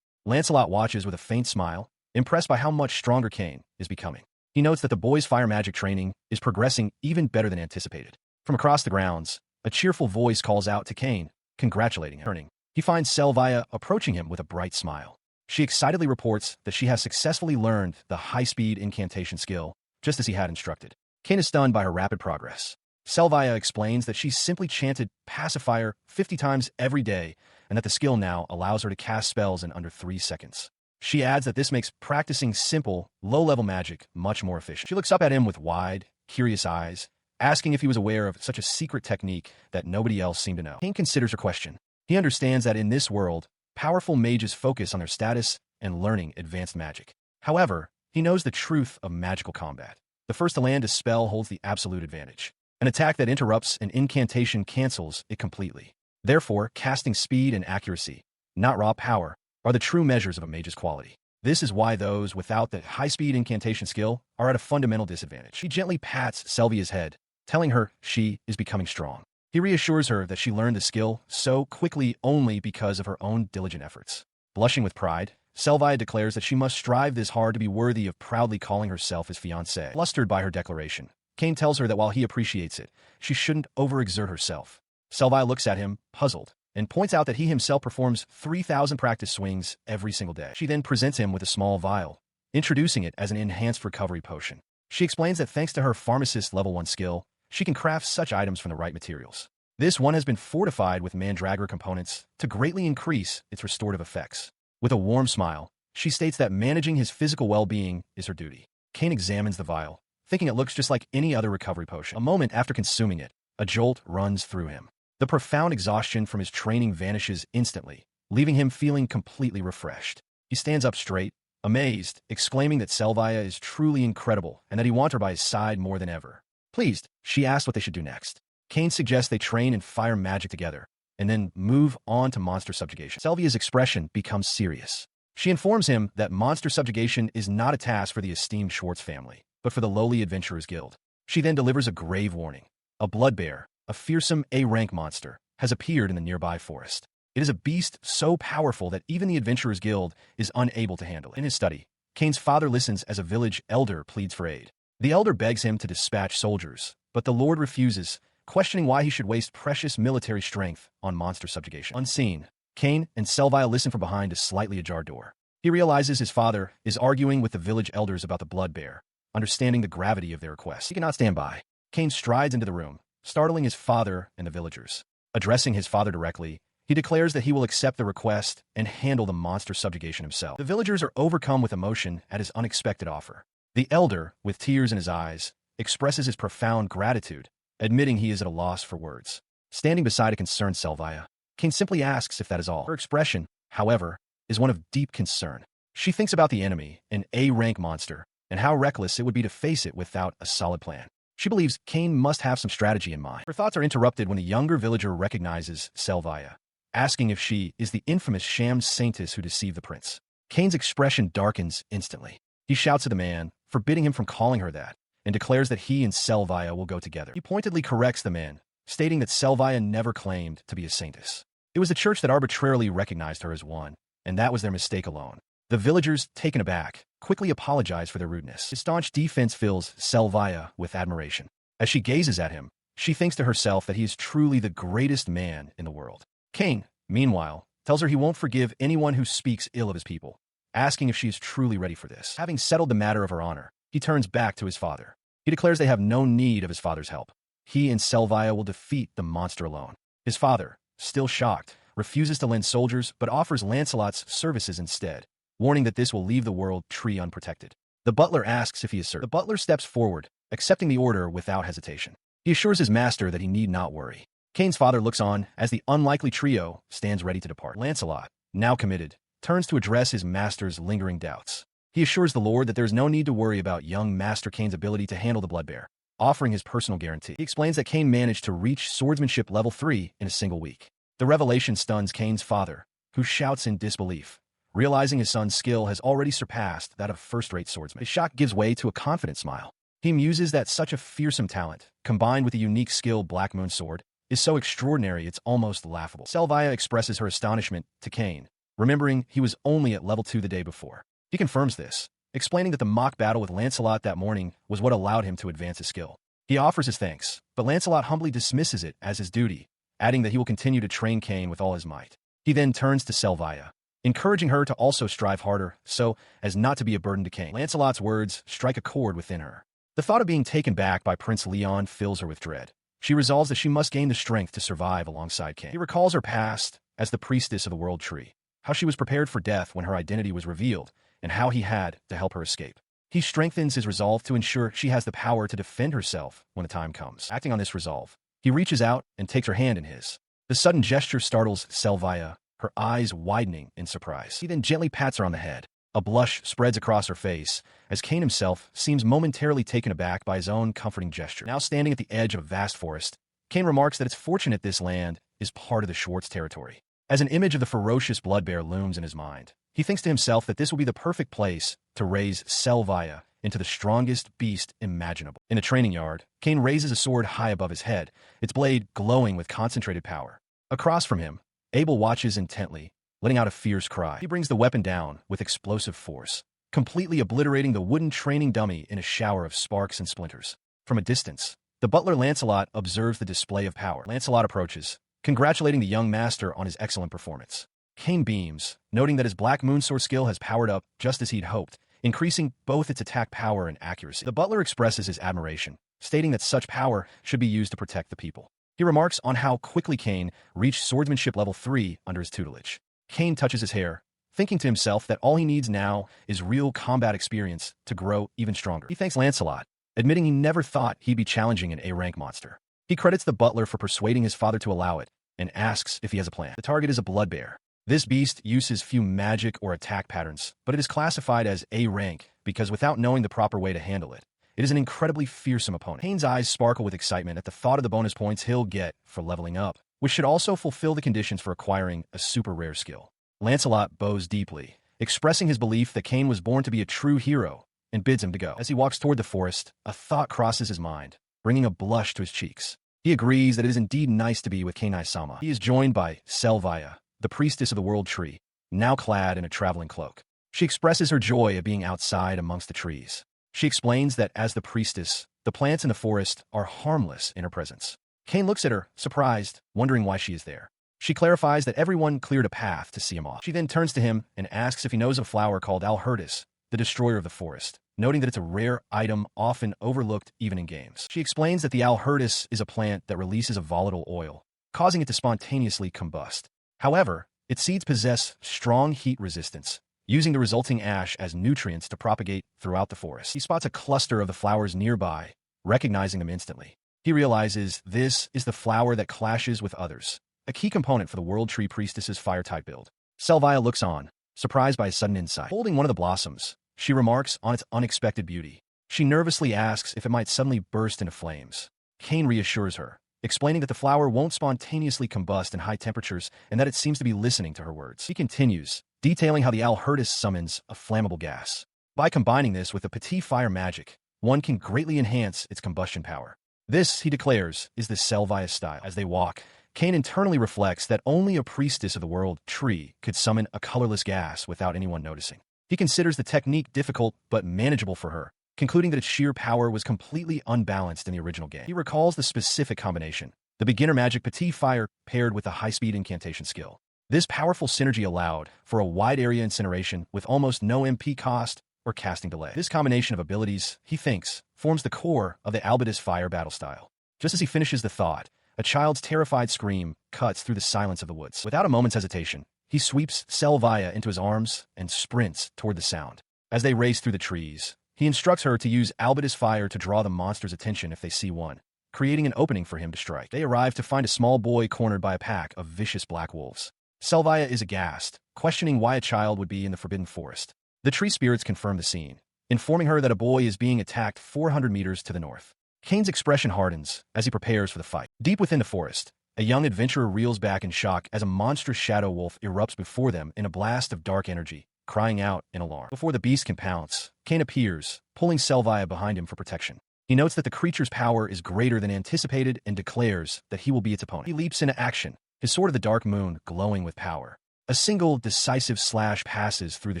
Lancelot watches with a faint smile, impressed by how much stronger Kane is becoming. He notes that the boy's fire magic training is progressing even better than anticipated. From across the grounds, a cheerful voice calls out to Kane, congratulating him. Turning, he finds Selvia approaching him with a bright smile. She excitedly reports that she has successfully learned the high-speed incantation skill, just as he had instructed. Kane is stunned by her rapid progress. Selvia explains that she's simply chanted Pacifier 50 times every day, and that the skill now allows her to cast spells in under 3 seconds. She adds that this makes practicing simple, low-level magic much more efficient. She looks up at him with wide, curious eyes, asking if he was aware of such a secret technique that nobody else seemed to know. Kane considers her question. He understands that in this world, powerful mages focus on their status and learning advanced magic. However, he knows the truth of magical combat. The first to land a spell holds the absolute advantage. An attack that interrupts an incantation cancels it completely. Therefore, casting speed and accuracy, not raw power, are the true measures of a mage's quality. This is why those without the high-speed incantation skill are at a fundamental disadvantage. He gently pats Selvia's head, telling her she is becoming strong. He reassures her that she learned the skill so quickly only because of her own diligent efforts. Blushing with pride, Selvia declares that she must strive this hard to be worthy of proudly calling herself his fiancée. Flustered by her declaration, Kane tells her that while he appreciates it, she shouldn't overexert herself. Selvia looks at him, puzzled, and points out that he himself performs 3,000 practice swings every single day. She then presents him with a small vial, introducing it as an enhanced recovery potion. She explains that thanks to her pharmacist level 1 skill, she can craft such items from the right materials. This one has been fortified with mandragora components to greatly increase its restorative effects. With a warm smile, she states that managing his physical well-being is her duty. Kane examines the vial, thinking it looks just like any other recovery potion. A moment after consuming it, a jolt runs through him. The profound exhaustion from his training vanishes instantly, leaving him feeling completely refreshed. He stands up straight, amazed, exclaiming that Selvia is truly incredible and that he wants her by his side more than ever. Pleased, she asks what they should do next. Kane suggests they train in fire magic together, and then move on to monster subjugation. Selvia's expression becomes serious. She informs him that monster subjugation is not a task for the esteemed Schwartz family, but for the lowly Adventurers Guild. She then delivers a grave warning. A bloodbear, a fearsome A-rank monster, has appeared in the nearby forest. It is a beast so powerful that even the Adventurers Guild is unable to handle it. In his study, Kane's father listens as a village elder pleads for aid. The elder begs him to dispatch soldiers, but the lord refuses, questioning why he should waste precious military strength on monster subjugation. Unseen, Kane and Selvia listen from behind a slightly ajar door. He realizes his father is arguing with the village elders about the blood bear, understanding the gravity of their request. He cannot stand by. Kane strides into the room, startling his father and the villagers. Addressing his father directly, he declares that he will accept the request and handle the monster subjugation himself. The villagers are overcome with emotion at his unexpected offer. The elder, with tears in his eyes, expresses his profound gratitude, admitting he is at a loss for words. Standing beside a concerned Selvia, Kane simply asks if that is all. Her expression, however, is one of deep concern. She thinks about the enemy, an A-rank monster, and how reckless it would be to face it without a solid plan. She believes Kane must have some strategy in mind. Her thoughts are interrupted when the younger villager recognizes Selvia, asking if she is the infamous sham saintess who deceived the prince. Kane's expression darkens instantly. He shouts at the man, forbidding him from calling her that, and declares that he and Selvia will go together. He pointedly corrects the man, stating that Selvia never claimed to be a saintess. It was the church that arbitrarily recognized her as one, and that was their mistake alone. The villagers, taken aback, quickly apologize for their rudeness. His staunch defense fills Selvia with admiration. As she gazes at him, she thinks to herself that he is truly the greatest man in the world. Kane, meanwhile, tells her he won't forgive anyone who speaks ill of his people, asking if she is truly ready for this. Having settled the matter of her honor, he turns back to his father. He declares they have no need of his father's help. He and Selvia will defeat the monster alone. His father, still shocked, refuses to lend soldiers but offers Lancelot's services instead, warning that this will leave the world tree unprotected. The butler asks if he is certain. The butler steps forward, accepting the order without hesitation. He assures his master that he need not worry. Kane's father looks on as the unlikely trio stands ready to depart. Lancelot, now committed, turns to address his master's lingering doubts. He assures the lord that there is no need to worry about young Master Kane's ability to handle the bloodbear, offering his personal guarantee. He explains that Kane managed to reach swordsmanship level 3 in a single week. The revelation stuns Kane's father, who shouts in disbelief, realizing his son's skill has already surpassed that of first-rate swordsman. His shock gives way to a confident smile. He muses that such a fearsome talent, combined with the unique skill Black Moon Sword, is so extraordinary it's almost laughable. Selvia expresses her astonishment to Kane, remembering he was only at level 2 the day before. He confirms this, explaining that the mock battle with Lancelot that morning was what allowed him to advance his skill. He offers his thanks, but Lancelot humbly dismisses it as his duty, adding that he will continue to train Kane with all his might. He then turns to Selvia, encouraging her to also strive harder so as not to be a burden to Kane. Lancelot's words strike a chord within her. The thought of being taken back by Prince Leon fills her with dread. She resolves that she must gain the strength to survive alongside Kane. He recalls her past as the priestess of the World Tree, how she was prepared for death when her identity was revealed, and how he had to help her escape. He strengthens his resolve to ensure she has the power to defend herself when the time comes. Acting on this resolve, he reaches out and takes her hand in his. The sudden gesture startles Selvia, her eyes widening in surprise. He then gently pats her on the head. A blush spreads across her face, as Kane himself seems momentarily taken aback by his own comforting gesture. Now standing at the edge of a vast forest, Kane remarks that it's fortunate this land is part of the Schwartz territory. As an image of the ferocious blood bear looms in his mind, he thinks to himself that this will be the perfect place to raise Selvia into the strongest beast imaginable. In the training yard, Kane raises a sword high above his head, its blade glowing with concentrated power. Across from him, Abel watches intently, letting out a fierce cry. He brings the weapon down with explosive force, completely obliterating the wooden training dummy in a shower of sparks and splinters. From a distance, the butler Lancelot observes the display of power. Lancelot approaches, congratulating the young master on his excellent performance. Kane beams, noting that his Black Moonsword skill has powered up just as he'd hoped, increasing both its attack power and accuracy. The butler expresses his admiration, stating that such power should be used to protect the people. He remarks on how quickly Kane reached swordsmanship level 3 under his tutelage. Kane touches his hair, thinking to himself that all he needs now is real combat experience to grow even stronger. He thanks Lancelot, admitting he never thought he'd be challenging an A-rank monster. He credits the butler for persuading his father to allow it, and asks if he has a plan. The target is a blood bear. This beast uses few magic or attack patterns, but it is classified as A-rank because without knowing the proper way to handle it, it is an incredibly fearsome opponent. Kane's eyes sparkle with excitement at the thought of the bonus points he'll get for leveling up, which should also fulfill the conditions for acquiring a super rare skill. Lancelot bows deeply, expressing his belief that Kane was born to be a true hero, and bids him to go. As he walks toward the forest, a thought crosses his mind, bringing a blush to his cheeks. He agrees that it is indeed nice to be with Kane-sama. He is joined by Selvia, the priestess of the World Tree, now clad in a traveling cloak. She expresses her joy at being outside amongst the trees. She explains that as the priestess, the plants in the forest are harmless in her presence. Kane looks at her, surprised, wondering why she is there. She clarifies that everyone cleared a path to see him off. She then turns to him and asks if he knows a flower called Alhertis, the destroyer of the forest, noting that it's a rare item often overlooked even in games. She explains that the Alhertis is a plant that releases a volatile oil, causing it to spontaneously combust. However, its seeds possess strong heat resistance, using the resulting ash as nutrients to propagate throughout the forest. He spots a cluster of the flowers nearby, recognizing them instantly. He realizes this is the flower that clashes with others, a key component for the World Tree Priestess's fire-type build. Selvia looks on, surprised by his sudden insight. Holding one of the blossoms, she remarks on its unexpected beauty. She nervously asks if it might suddenly burst into flames. Kane reassures her, explaining that the flower won't spontaneously combust in high temperatures and that it seems to be listening to her words. He continues, detailing how the Alhertis summons a flammable gas. By combining this with a petit fire magic, one can greatly enhance its combustion power. This, he declares, is the Selvia style. As they walk, Kane internally reflects that only a priestess of the World Tree could summon a colorless gas without anyone noticing. He considers the technique difficult but manageable for her, concluding that its sheer power was completely unbalanced in the original game. He recalls the specific combination, the beginner magic Petit Fire paired with the high-speed incantation skill. This powerful synergy allowed for a wide area incineration with almost no MP cost or casting delay. This combination of abilities, he thinks, forms the core of the Albedos Fire battle style. Just as he finishes the thought, a child's terrified scream cuts through the silence of the woods. Without a moment's hesitation, he sweeps Selvia into his arms and sprints toward the sound. As they race through the trees, he instructs her to use Albedos Fire to draw the monster's attention if they see one, creating an opening for him to strike. They arrive to find a small boy cornered by a pack of vicious black wolves. Selvia is aghast, questioning why a child would be in the forbidden forest. The tree spirits confirm the scene, informing her that a boy is being attacked 400 meters to the north. Kane's expression hardens as he prepares for the fight. Deep within the forest, a young adventurer reels back in shock as a monstrous shadow wolf erupts before them in a blast of dark energy, crying out in alarm. Before the beast can pounce, Kane appears, pulling Selvia behind him for protection. He notes that the creature's power is greater than anticipated and declares that he will be its opponent. He leaps into action, his sword of the dark moon glowing with power. A single decisive slash passes through the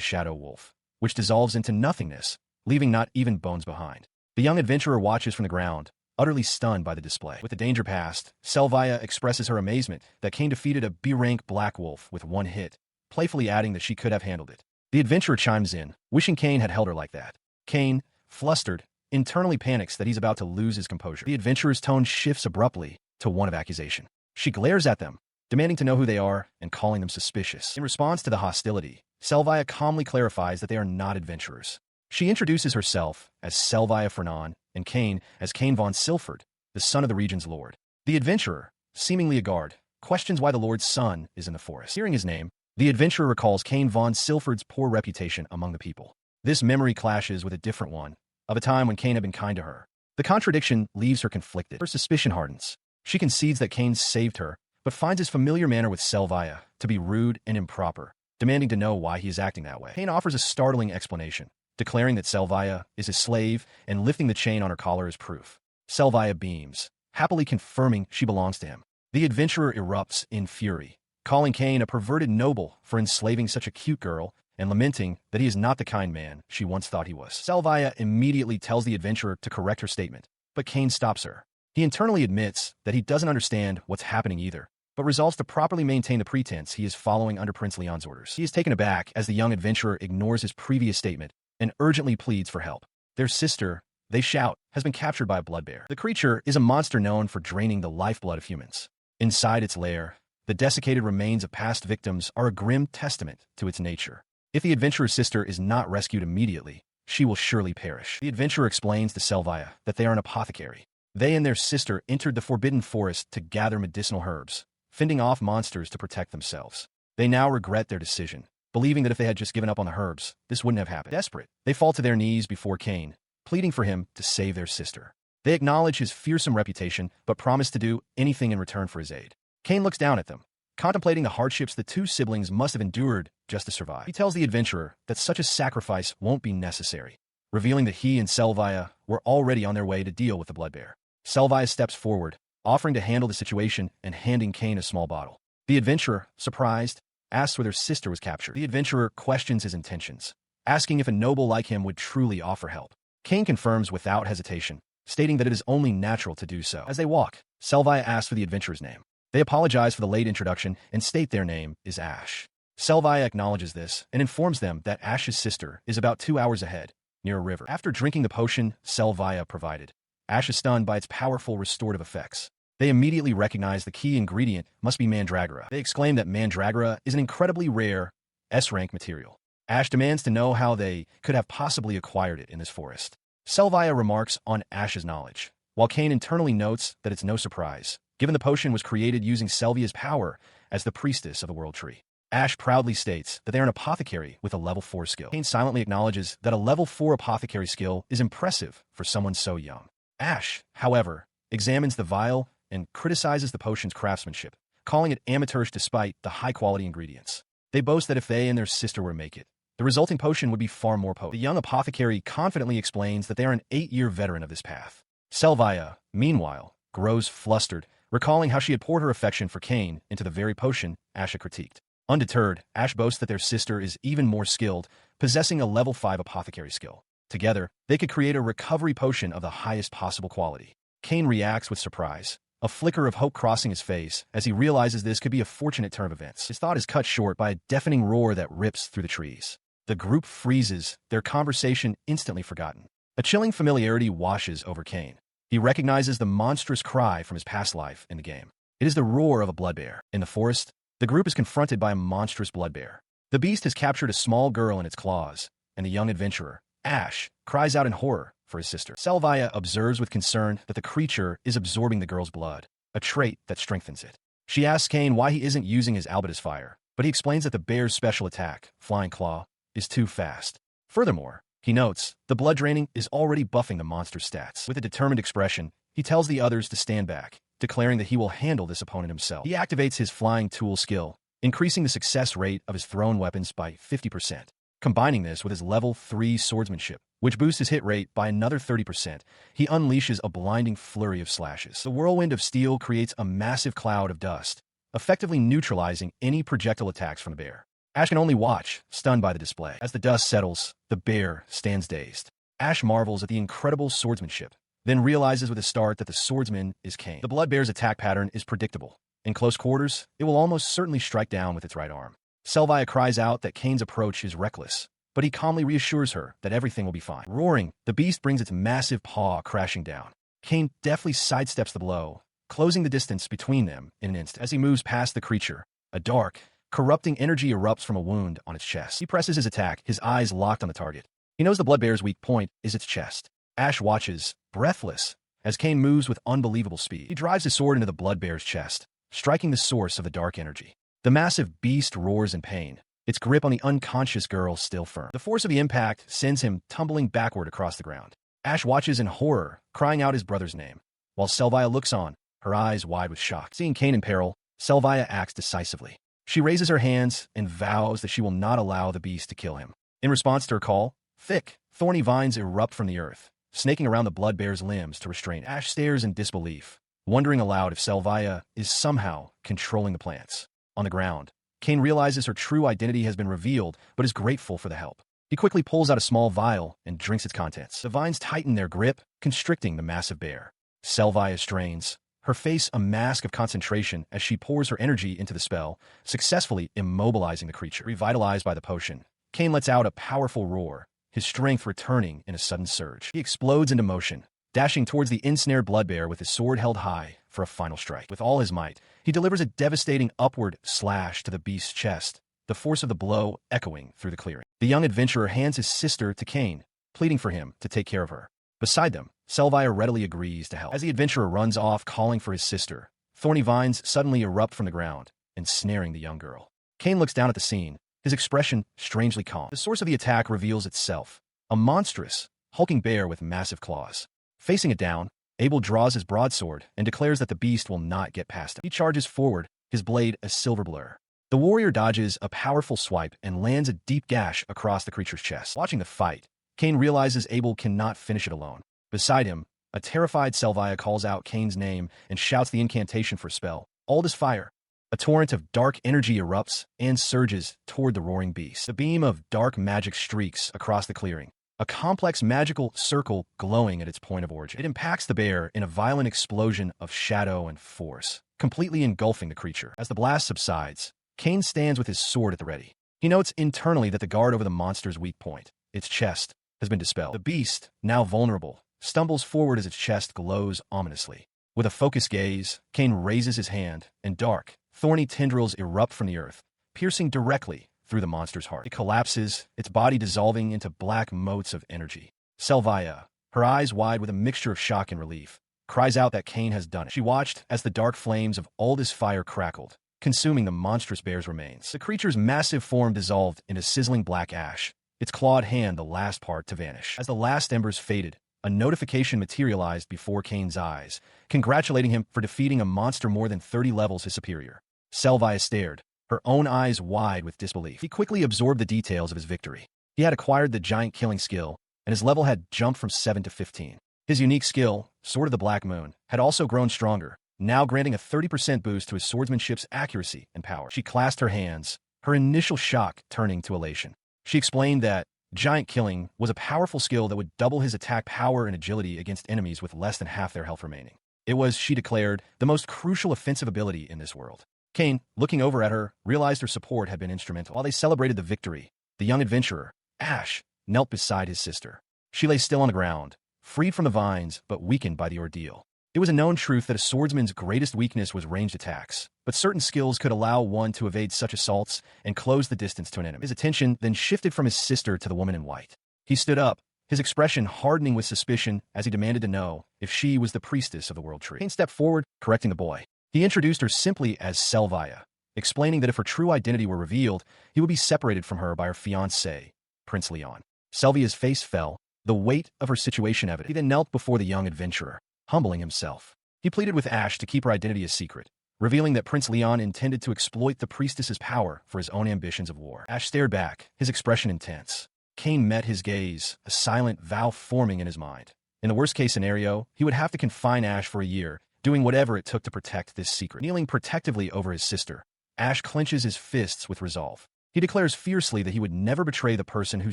shadow wolf, which dissolves into nothingness, leaving not even bones behind. The young adventurer watches from the ground, utterly stunned by the display. With the danger past, Selvia expresses her amazement that Kane defeated a B-rank black wolf with one hit, playfully adding that she could have handled it. The adventurer chimes in, wishing Kane had held her like that. Kane, flustered, internally panics that he's about to lose his composure. The adventurer's tone shifts abruptly to one of accusation. She glares at them, demanding to know who they are and calling them suspicious. In response to the hostility, Selvia calmly clarifies that they are not adventurers. She introduces herself as Selvia Fernan and Kane as Kane von Silford, the son of the region's lord. The adventurer, seemingly a guard, questions why the lord's son is in the forest. Hearing his name, the adventurer recalls Kane von Silford's poor reputation among the people. This memory clashes with a different one, of a time when Kane had been kind to her. The contradiction leaves her conflicted. Her suspicion hardens. She concedes that Kane saved her, but finds his familiar manner with Selvia to be rude and improper, demanding to know why he is acting that way. Kane offers a startling explanation, declaring that Selvia is his slave and lifting the chain on her collar as proof. Selvia beams, happily confirming she belongs to him. The adventurer erupts in fury, calling Kane a perverted noble for enslaving such a cute girl and lamenting that he is not the kind man she once thought he was. Selvia immediately tells the adventurer to correct her statement, but Kane stops her. He internally admits that he doesn't understand what's happening either, but resolves to properly maintain the pretense he is following under Prince Leon's orders. He is taken aback as the young adventurer ignores his previous statement and urgently pleads for help. Their sister, they shout, has been captured by a bloodbear. The creature is a monster known for draining the lifeblood of humans. Inside its lair, the desiccated remains of past victims are a grim testament to its nature. If the adventurer's sister is not rescued immediately, she will surely perish. The adventurer explains to Selvia that they are an apothecary. They and their sister entered the forbidden forest to gather medicinal herbs, fending off monsters to protect themselves. They now regret their decision, believing that if they had just given up on the herbs, this wouldn't have happened. Desperate, they fall to their knees before Kane, pleading for him to save their sister. They acknowledge his fearsome reputation, but promise to do anything in return for his aid. Kane looks down at them, contemplating the hardships the two siblings must have endured just to survive. He tells the adventurer that such a sacrifice won't be necessary, revealing that he and Selvia were already on their way to deal with the bloodbear. Selvia steps forward, offering to handle the situation and handing Kane a small bottle. The adventurer, surprised, asks where their sister was captured. The adventurer questions his intentions, asking if a noble like him would truly offer help. Kane confirms without hesitation, stating that it is only natural to do so. As they walk, Selvia asks for the adventurer's name. They apologize for the late introduction and state their name is Ash. Selvia acknowledges this and informs them that Ash's sister is about 2 hours ahead, near a river. After drinking the potion Selvia provided, Ash is stunned by its powerful restorative effects. They immediately recognize the key ingredient must be mandragora. They exclaim that mandragora is an incredibly rare S-rank material. Ash demands to know how they could have possibly acquired it in this forest. Selvia remarks on Ash's knowledge, while Kane internally notes that it's no surprise, given the potion was created using Selvia's power as the priestess of the World Tree. Ash proudly states that they are an apothecary with a level 4 skill. Kane silently acknowledges that a level 4 apothecary skill is impressive for someone so young. Ash, however, examines the vial and criticizes the potion's craftsmanship, calling it amateurish despite the high-quality ingredients. They boast that if they and their sister were to make it, the resulting potion would be far more potent. The young apothecary confidently explains that they are an 8-year veteran of this path. Selvia, meanwhile, grows flustered, recalling how she had poured her affection for Kane into the very potion Ash had critiqued. Undeterred, Ash boasts that their sister is even more skilled, possessing a level 5 apothecary skill. Together, they could create a recovery potion of the highest possible quality. Kane reacts with surprise, a flicker of hope crossing his face as he realizes this could be a fortunate turn of events. His thought is cut short by a deafening roar that rips through the trees. The group freezes, their conversation instantly forgotten. A chilling familiarity washes over Kane. He recognizes the monstrous cry from his past life in the game. It is the roar of a bloodbear. In the forest, the group is confronted by a monstrous bloodbear. The beast has captured a small girl in its claws, and the young adventurer, Ash, cries out in horror for his sister. Selvia observes with concern that the creature is absorbing the girl's blood, a trait that strengthens it. She asks Kane why he isn't using his albatus fire, but he explains that the bear's special attack, Flying Claw, is too fast. Furthermore, he notes, the blood draining is already buffing the monster's stats. With a determined expression, he tells the others to stand back, declaring that he will handle this opponent himself. He activates his flying tool skill, increasing the success rate of his thrown weapons by 50%. Combining this with his level 3 swordsmanship, which boosts his hit rate by another 30%. He unleashes a blinding flurry of slashes. The whirlwind of steel creates a massive cloud of dust, effectively neutralizing any projectile attacks from the bear. Ash can only watch, stunned by the display. As the dust settles, the bear stands dazed. Ash marvels at the incredible swordsmanship, then realizes with a start that the swordsman is Kane. The blood bear's attack pattern is predictable. In close quarters, it will almost certainly strike down with its right arm. Selvia cries out that Kane's approach is reckless, but he calmly reassures her that everything will be fine. Roaring, the beast brings its massive paw crashing down. Kane deftly sidesteps the blow, closing the distance between them in an instant. As he moves past the creature, a dark, corrupting energy erupts from a wound on its chest. He presses his attack, his eyes locked on the target. He knows the blood bear's weak point is its chest. Ash watches, breathless, as Kane moves with unbelievable speed. He drives his sword into the blood bear's chest, striking the source of the dark energy. The massive beast roars in pain, its grip on the unconscious girl still firm. The force of the impact sends him tumbling backward across the ground. Ash watches in horror, crying out his brother's name, while Selvia looks on, her eyes wide with shock. Seeing Kane in peril, Selvia acts decisively. She raises her hands and vows that she will not allow the beast to kill him. In response to her call, thick, thorny vines erupt from the earth, snaking around the blood bear's limbs to restrain it. Ash stares in disbelief, wondering aloud if Selvia is somehow controlling the plants. On the ground, Kane realizes her true identity has been revealed, but is grateful for the help. He quickly pulls out a small vial and drinks its contents. The vines tighten their grip, constricting the massive bear. Selvia strains, her face a mask of concentration as she pours her energy into the spell, successfully immobilizing the creature. Revitalized by the potion, Kane lets out a powerful roar, his strength returning in a sudden surge. He explodes into motion, dashing towards the ensnared blood bear with his sword held high for a final strike. With all his might, he delivers a devastating upward slash to the beast's chest, the force of the blow echoing through the clearing. The young adventurer hands his sister to Kane, pleading for him to take care of her. Beside them, Selvia readily agrees to help. As the adventurer runs off calling for his sister, thorny vines suddenly erupt from the ground, ensnaring the young girl. Kane looks down at the scene, his expression strangely calm. The source of the attack reveals itself, a monstrous, hulking bear with massive claws. Facing it down, Abel draws his broadsword and declares that the beast will not get past him. He charges forward, his blade a silver blur. The warrior dodges a powerful swipe and lands a deep gash across the creature's chest. Watching the fight, Kane realizes Abel cannot finish it alone. Beside him, a terrified Selvia calls out Kane's name and shouts the incantation for a spell. All is fire. A torrent of dark energy erupts and surges toward the roaring beast. The beam of dark magic streaks across the clearing, a complex magical circle glowing at its point of origin. It impacts the bear in a violent explosion of shadow and force, completely engulfing the creature. As the blast subsides, Kane stands with his sword at the ready. He notes internally that the guard over the monster's weak point, its chest, has been dispelled. The beast, now vulnerable, stumbles forward as its chest glows ominously. With a focused gaze, Kane raises his hand, and dark, thorny tendrils erupt from the earth, piercing directly through the monster's heart. It collapses, its body dissolving into black motes of energy. Selvia, her eyes wide with a mixture of shock and relief, cries out that Kane has done it. She watched as the dark flames of all this fire crackled, consuming the monstrous bear's remains. The creature's massive form dissolved into sizzling black ash, its clawed hand the last part to vanish. As the last embers faded, a notification materialized before Kane's eyes, congratulating him for defeating a monster more than 30 levels his superior. Selvia stared, her own eyes wide with disbelief. He quickly absorbed the details of his victory. He had acquired the giant killing skill, and his level had jumped from 7 to 15. His unique skill, Sword of the Black Moon, had also grown stronger, now granting a 30% boost to his swordsmanship's accuracy and power. She clasped her hands, her initial shock turning to elation. She explained that giant killing was a powerful skill that would double his attack power and agility against enemies with less than half their health remaining. It was, she declared, the most crucial offensive ability in this world. Kane, looking over at her, realized her support had been instrumental. While they celebrated the victory, the young adventurer, Ash, knelt beside his sister. She lay still on the ground, freed from the vines but weakened by the ordeal. It was a known truth that a swordsman's greatest weakness was ranged attacks, but certain skills could allow one to evade such assaults and close the distance to an enemy. His attention then shifted from his sister to the woman in white. He stood up, his expression hardening with suspicion as he demanded to know if she was the priestess of the World Tree. Kane stepped forward, correcting the boy. He introduced her simply as Selvia, explaining that if her true identity were revealed, he would be separated from her by her fiancé, Prince Leon. Selvia's face fell, the weight of her situation evident. He then knelt before the young adventurer, humbling himself. He pleaded with Ash to keep her identity a secret, revealing that Prince Leon intended to exploit the priestess's power for his own ambitions of war. Ash stared back, his expression intense. Kane met his gaze, a silent vow forming in his mind. In the worst-case scenario, he would have to confine Ash for a year, doing whatever it took to protect this secret. Kneeling protectively over his sister, Ash clenches his fists with resolve. He declares fiercely that he would never betray the person who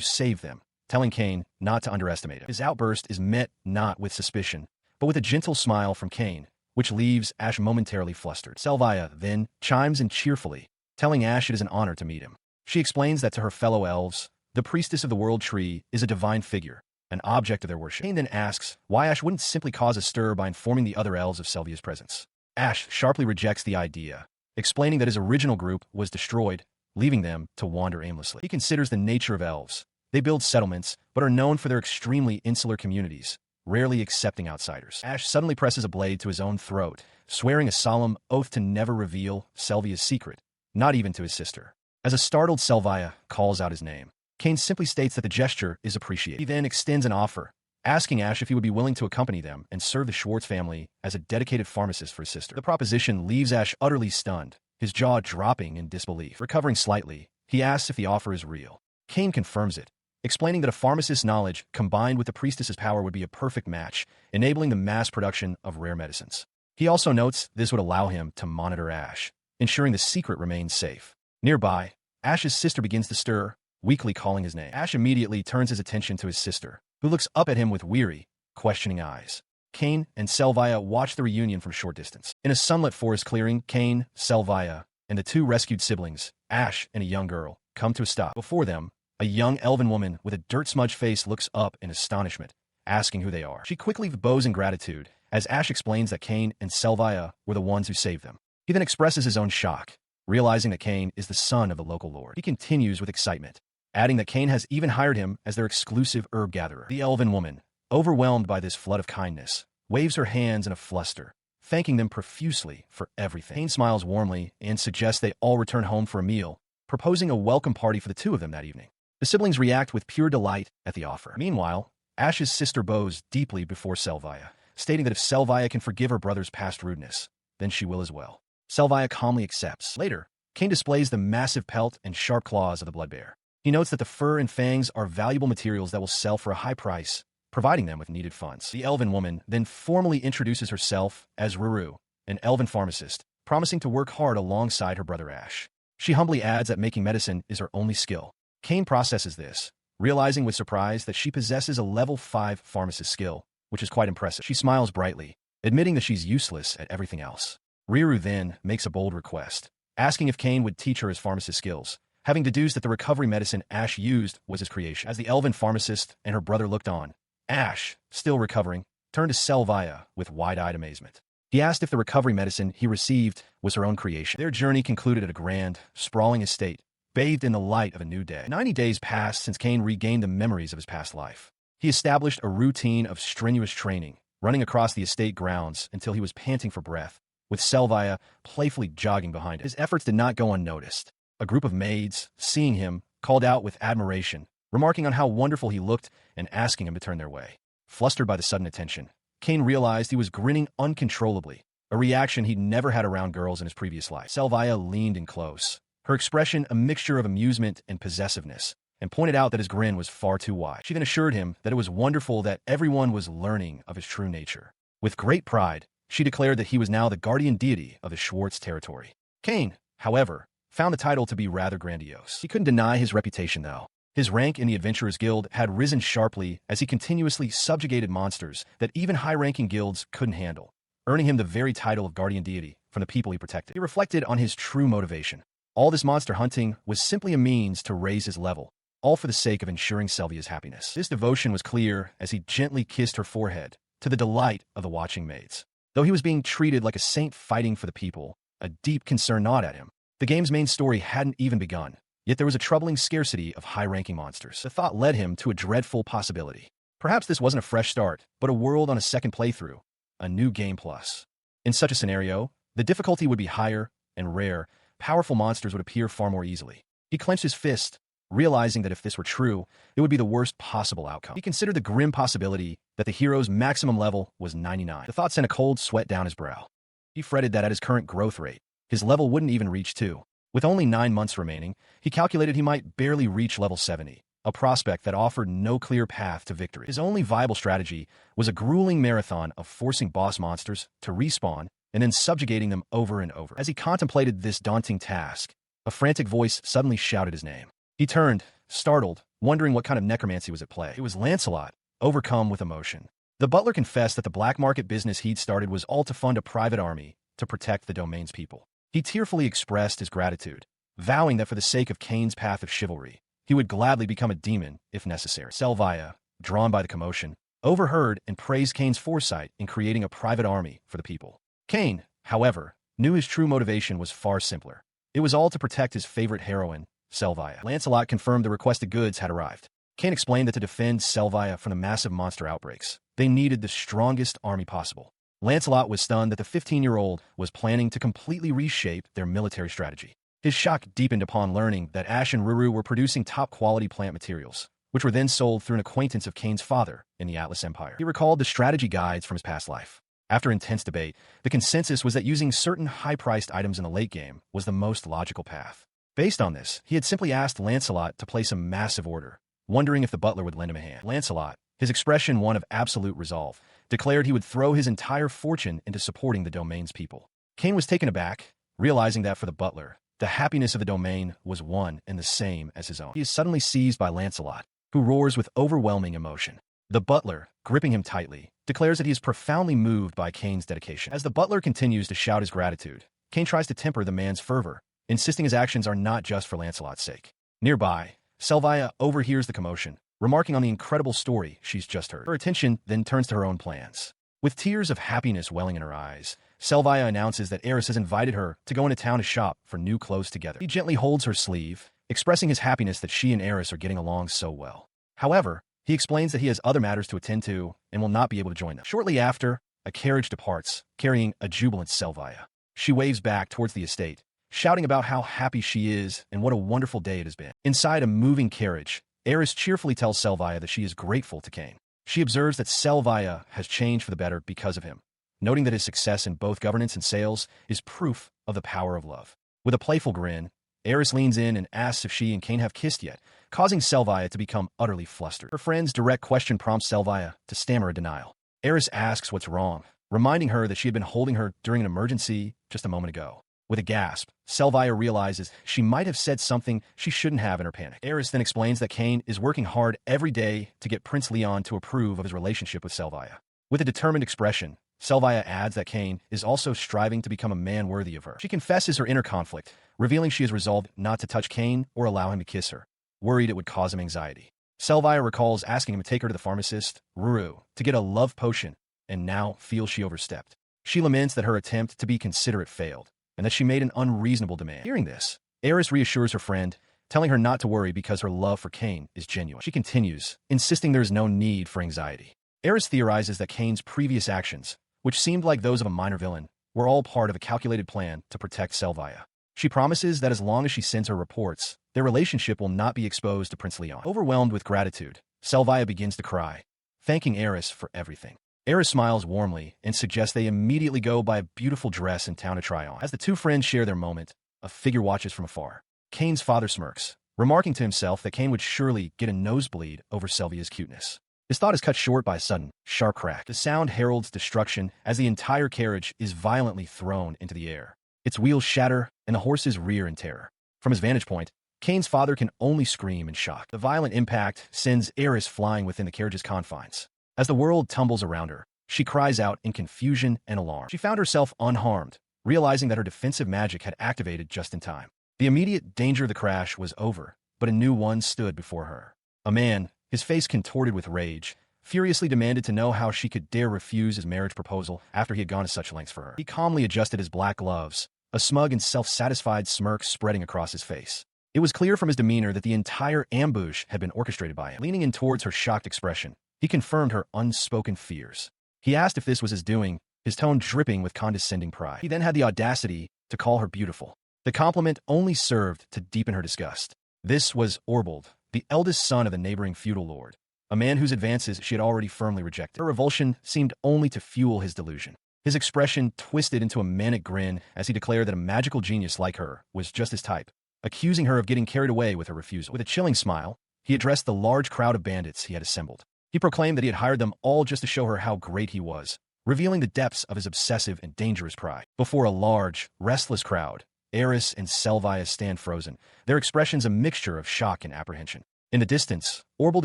saved them, telling Kane not to underestimate him. His outburst is met not with suspicion, but with a gentle smile from Kane, which leaves Ash momentarily flustered. Selvia then chimes in cheerfully, telling Ash it is an honor to meet him. She explains that to her fellow elves, the priestess of the world tree is a divine figure, an object of their worship. Kane then asks why Ash wouldn't simply cause a stir by informing the other elves of Selvia's presence. Ash sharply rejects the idea, explaining that his original group was destroyed, leaving them to wander aimlessly. He considers the nature of elves. They build settlements, but are known for their extremely insular communities, rarely accepting outsiders. Ash suddenly presses a blade to his own throat, swearing a solemn oath to never reveal Selvia's secret, not even to his sister. As a startled Selvia calls out his name, Kane simply states that the gesture is appreciated. He then extends an offer, asking Ash if he would be willing to accompany them and serve the Schwartz family as a dedicated pharmacist for his sister. The proposition leaves Ash utterly stunned, his jaw dropping in disbelief. Recovering slightly, he asks if the offer is real. Kane confirms it, explaining that a pharmacist's knowledge combined with the priestess's power would be a perfect match, enabling the mass production of rare medicines. He also notes this would allow him to monitor Ash, ensuring the secret remains safe. Nearby, Ash's sister begins to stir, weakly calling his name. Ash immediately turns his attention to his sister, who looks up at him with weary, questioning eyes. Kane and Selvia watch the reunion from a short distance. In a sunlit forest clearing, Kane, Selvia, and the two rescued siblings, Ash and a young girl, come to a stop. Before them, a young elven woman with a dirt-smudged face looks up in astonishment, asking who they are. She quickly bows in gratitude, as Ash explains that Kane and Selvia were the ones who saved them. He then expresses his own shock, realizing that Kane is the son of the local lord. He continues with excitement, adding that Kane has even hired him as their exclusive herb gatherer. The elven woman, overwhelmed by this flood of kindness, waves her hands in a fluster, thanking them profusely for everything. Kane smiles warmly and suggests they all return home for a meal, proposing a welcome party for the two of them that evening. The siblings react with pure delight at the offer. Meanwhile, Ash's sister bows deeply before Selvia, stating that if Selvia can forgive her brother's past rudeness, then she will as well. Selvia calmly accepts. Later, Kane displays the massive pelt and sharp claws of the blood bear. He notes that the fur and fangs are valuable materials that will sell for a high price, providing them with needed funds. The elven woman then formally introduces herself as Ruru, an elven pharmacist, promising to work hard alongside her brother Ash. She humbly adds that making medicine is her only skill. Kane processes this, realizing with surprise that she possesses a level 5 pharmacist skill, which is quite impressive. She smiles brightly, admitting that she's useless at everything else. Ruru then makes a bold request, asking if Kane would teach her his pharmacist skills, having deduced that the recovery medicine Ash used was his creation. As the elven pharmacist and her brother looked on, Ash, still recovering, turned to Selvia with wide-eyed amazement. He asked if the recovery medicine he received was her own creation. Their journey concluded at a grand, sprawling estate, bathed in the light of a new day. 90 days passed since Kane regained the memories of his past life. He established a routine of strenuous training, running across the estate grounds until he was panting for breath, with Selvia playfully jogging behind him. His efforts did not go unnoticed. A group of maids, seeing him, called out with admiration, remarking on how wonderful he looked and asking him to turn their way. Flustered by the sudden attention, Kane realized he was grinning uncontrollably, a reaction he'd never had around girls in his previous life. Selvia leaned in close, her expression a mixture of amusement and possessiveness, and pointed out that his grin was far too wide. She then assured him that it was wonderful that everyone was learning of his true nature. With great pride, she declared that he was now the guardian deity of the Schwartz territory. Kane, however, found the title to be rather grandiose. He couldn't deny his reputation, though. His rank in the Adventurers Guild had risen sharply as he continuously subjugated monsters that even high-ranking guilds couldn't handle, earning him the very title of guardian deity from the people he protected. He reflected on his true motivation. All this monster hunting was simply a means to raise his level, all for the sake of ensuring Selvia's happiness. This devotion was clear as he gently kissed her forehead, to the delight of the watching maids. Though he was being treated like a saint fighting for the people, a deep concern gnawed at him. The game's main story hadn't even begun, yet there was a troubling scarcity of high-ranking monsters. The thought led him to a dreadful possibility. Perhaps this wasn't a fresh start, but a world on a second playthrough, a new game plus. In such a scenario, the difficulty would be higher, and rare, powerful monsters would appear far more easily. He clenched his fist, realizing that if this were true, it would be the worst possible outcome. He considered the grim possibility that the hero's maximum level was 99. The thought sent a cold sweat down his brow. He fretted that at his current growth rate, his level wouldn't even reach 2. With only 9 months remaining, he calculated he might barely reach level 70, a prospect that offered no clear path to victory. His only viable strategy was a grueling marathon of forcing boss monsters to respawn and then subjugating them over and over. As he contemplated this daunting task, a frantic voice suddenly shouted his name. He turned, startled, wondering what kind of necromancy was at play. It was Lancelot, overcome with emotion. The butler confessed that the black market business he'd started was all to fund a private army to protect the domain's people. He tearfully expressed his gratitude, vowing that for the sake of Kane's path of chivalry, he would gladly become a demon if necessary. Selvia, drawn by the commotion, overheard and praised Kane's foresight in creating a private army for the people. Kane, however, knew his true motivation was far simpler. It was all to protect his favorite heroine, Selvia. Lancelot confirmed the requested goods had arrived. Kane explained that to defend Selvia from the massive monster outbreaks, they needed the strongest army possible. Lancelot was stunned that the 15-year-old was planning to completely reshape their military strategy. His shock deepened upon learning that Ash and Ruru were producing top-quality plant materials, which were then sold through an acquaintance of Kane's father in the Atlas Empire. He recalled the strategy guides from his past life. After intense debate, the consensus was that using certain high-priced items in the late game was the most logical path. Based on this, he had simply asked Lancelot to place a massive order, wondering if the butler would lend him a hand. Lancelot, his expression one of absolute resolve, declared he would throw his entire fortune into supporting the domain's people. Kane was taken aback, realizing that for the butler, the happiness of the domain was one and the same as his own. He is suddenly seized by Lancelot, who roars with overwhelming emotion. The butler, gripping him tightly, declares that he is profoundly moved by Kane's dedication. As the butler continues to shout his gratitude, Kane tries to temper the man's fervor, insisting his actions are not just for Lancelot's sake. Nearby, Selvia overhears the commotion, remarking on the incredible story she's just heard. Her attention then turns to her own plans. With tears of happiness welling in her eyes, Selvia announces that Aerys has invited her to go into town to shop for new clothes together. He gently holds her sleeve, expressing his happiness that she and Aerys are getting along so well. However, he explains that he has other matters to attend to and will not be able to join them. Shortly after, a carriage departs, carrying a jubilant Selvia. She waves back towards the estate, shouting about how happy she is and what a wonderful day it has been. Inside a moving carriage, Aerys cheerfully tells Selvia that she is grateful to Kane. She observes that Selvia has changed for the better because of him, noting that his success in both governance and sales is proof of the power of love. With a playful grin, Aerys leans in and asks if she and Kane have kissed yet, causing Selvia to become utterly flustered. Her friend's direct question prompts Selvia to stammer a denial. Aerys asks what's wrong, reminding her that she had been holding her during an emergency just a moment ago. With a gasp, Selvia realizes she might have said something she shouldn't have in her panic. Aerys then explains that Kane is working hard every day to get Prince Leon to approve of his relationship with Selvia. With a determined expression, Selvia adds that Kane is also striving to become a man worthy of her. She confesses her inner conflict, revealing she has resolved not to touch Kane or allow him to kiss her, worried it would cause him anxiety. Selvia recalls asking him to take her to the pharmacist, Ruru, to get a love potion, and now feels she overstepped. She laments that her attempt to be considerate failed, and that she made an unreasonable demand. Hearing this, Aerys reassures her friend, telling her not to worry because her love for Kane is genuine. She continues, insisting there is no need for anxiety. Aerys theorizes that Kane's previous actions, which seemed like those of a minor villain, were all part of a calculated plan to protect Selvia. She promises that as long as she sends her reports, their relationship will not be exposed to Prince Leon. Overwhelmed with gratitude, Selvia begins to cry, thanking Aerys for everything. Aerys smiles warmly and suggests they immediately go buy a beautiful dress in town to try on. As the two friends share their moment, a figure watches from afar. Kane's father smirks, remarking to himself that Kane would surely get a nosebleed over Selvia's cuteness. His thought is cut short by a sudden, sharp crack. The sound heralds destruction as the entire carriage is violently thrown into the air. Its wheels shatter, and the horses rear in terror. From his vantage point, Kane's father can only scream in shock. The violent impact sends Aerys flying within the carriage's confines. As the world tumbles around her, she cries out in confusion and alarm. She found herself unharmed, realizing that her defensive magic had activated just in time. The immediate danger of the crash was over, but a new one stood before her. A man, his face contorted with rage, furiously demanded to know how she could dare refuse his marriage proposal after he had gone to such lengths for her. He calmly adjusted his black gloves, a smug and self-satisfied smirk spreading across his face. It was clear from his demeanor that the entire ambush had been orchestrated by him. Leaning in towards her shocked expression, he confirmed her unspoken fears. He asked if this was his doing, his tone dripping with condescending pride. He then had the audacity to call her beautiful. The compliment only served to deepen her disgust. This was Orbald, the eldest son of the neighboring feudal lord, a man whose advances she had already firmly rejected. Her revulsion seemed only to fuel his delusion. His expression twisted into a manic grin as he declared that a magical genius like her was just his type, accusing her of getting carried away with her refusal. With a chilling smile, he addressed the large crowd of bandits he had assembled. He proclaimed that he had hired them all just to show her how great he was, revealing the depths of his obsessive and dangerous pride. Before a large, restless crowd, Aerys and Selvia stand frozen, their expressions a mixture of shock and apprehension. In the distance, Orbald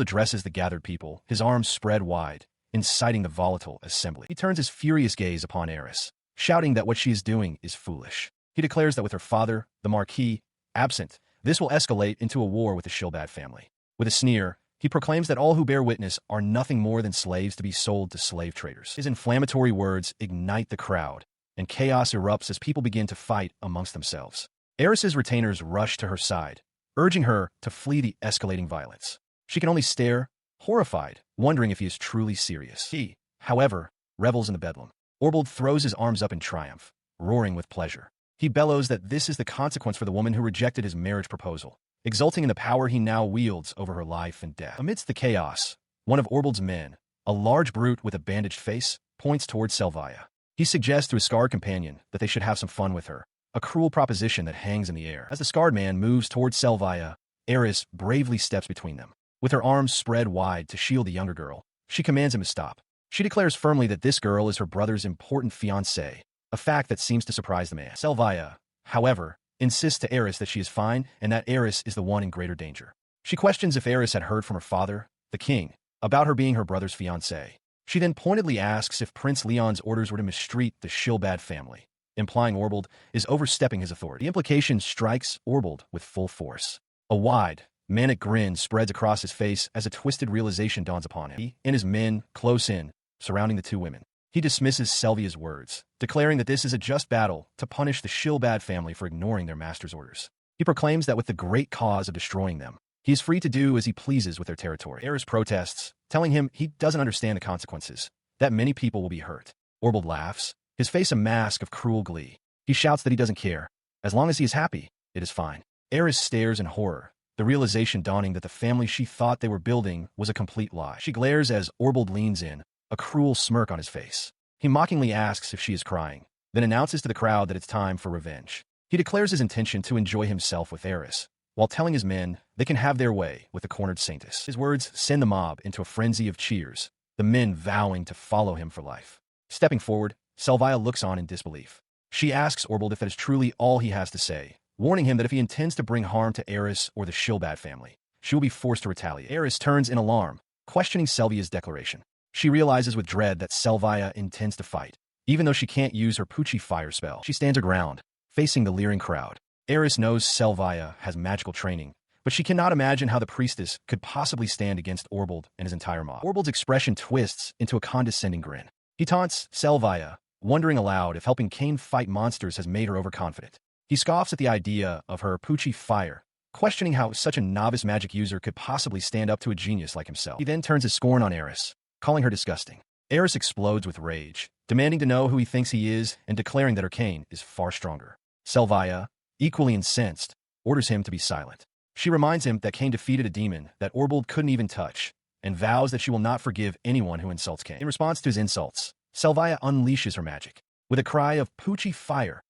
addresses the gathered people, his arms spread wide, inciting the volatile assembly. He turns his furious gaze upon Aerys, shouting that what she is doing is foolish. He declares that with her father, the Marquis, absent, this will escalate into a war with the Shilbad family. With a sneer, he proclaims that all who bear witness are nothing more than slaves to be sold to slave traders. His inflammatory words ignite the crowd, and chaos erupts as people begin to fight amongst themselves. Aerys's retainers rush to her side, urging her to flee the escalating violence. She can only stare, horrified, wondering if he is truly serious. He, however, revels in the bedlam. Orbald throws his arms up in triumph, roaring with pleasure. He bellows that this is the consequence for the woman who rejected his marriage proposal, exulting in the power he now wields over her life and death. Amidst the chaos, one of Orbald's men, a large brute with a bandaged face, points towards Selvia. He suggests to his scarred companion that they should have some fun with her, a cruel proposition that hangs in the air. As the scarred man moves towards Selvia, Aerys bravely steps between them. With her arms spread wide to shield the younger girl, she commands him to stop. She declares firmly that this girl is her brother's important fiancée, a fact that seems to surprise the man. Selvia, however, insists to Aerys that she is fine and that Aerys is the one in greater danger. She questions if Aerys had heard from her father, the king, about her being her brother's fiancée. She then pointedly asks if Prince Leon's orders were to mistreat the Shilbad family, implying Orbald is overstepping his authority. The implication strikes Orbald with full force. A wide, manic grin spreads across his face as a twisted realization dawns upon him. He and his men close in, surrounding the two women. He dismisses Selvia's words, declaring that this is a just battle to punish the Shilbad family for ignoring their master's orders. He proclaims that with the great cause of destroying them, he is free to do as he pleases with their territory. Aerys protests, telling him he doesn't understand the consequences, that many people will be hurt. Orbald laughs, his face a mask of cruel glee. He shouts that he doesn't care. As long as he is happy, it is fine. Aerys stares in horror, the realization dawning that the family she thought they were building was a complete lie. She glares as Orbald leans in, a cruel smirk on his face. He mockingly asks if she is crying, then announces to the crowd that it's time for revenge. He declares his intention to enjoy himself with Aerys, while telling his men they can have their way with the cornered saintess. His words send the mob into a frenzy of cheers, the men vowing to follow him for life. Stepping forward, Selvia looks on in disbelief. She asks Orbald if that is truly all he has to say, warning him that if he intends to bring harm to Aerys or the Shilbad family, she will be forced to retaliate. Aerys turns in alarm, questioning Selvia's declaration. She realizes with dread that Selvia intends to fight, even though she can't use her Pucci fire spell. She stands her ground, facing the leering crowd. Aerys knows Selvia has magical training, but she cannot imagine how the priestess could possibly stand against Orbald and his entire mob. Orbald's expression twists into a condescending grin. He taunts Selvia, wondering aloud if helping Kane fight monsters has made her overconfident. He scoffs at the idea of her Pucci fire, questioning how such a novice magic user could possibly stand up to a genius like himself. He then turns his scorn on Aerys, calling her disgusting. Aerys explodes with rage, demanding to know who he thinks he is and declaring that her Kane is far stronger. Selvia, equally incensed, orders him to be silent. She reminds him that Kane defeated a demon that Orbald couldn't even touch, and vows that she will not forgive anyone who insults Kane. In response to his insults, Selvia unleashes her magic. With a cry of Pucci fire,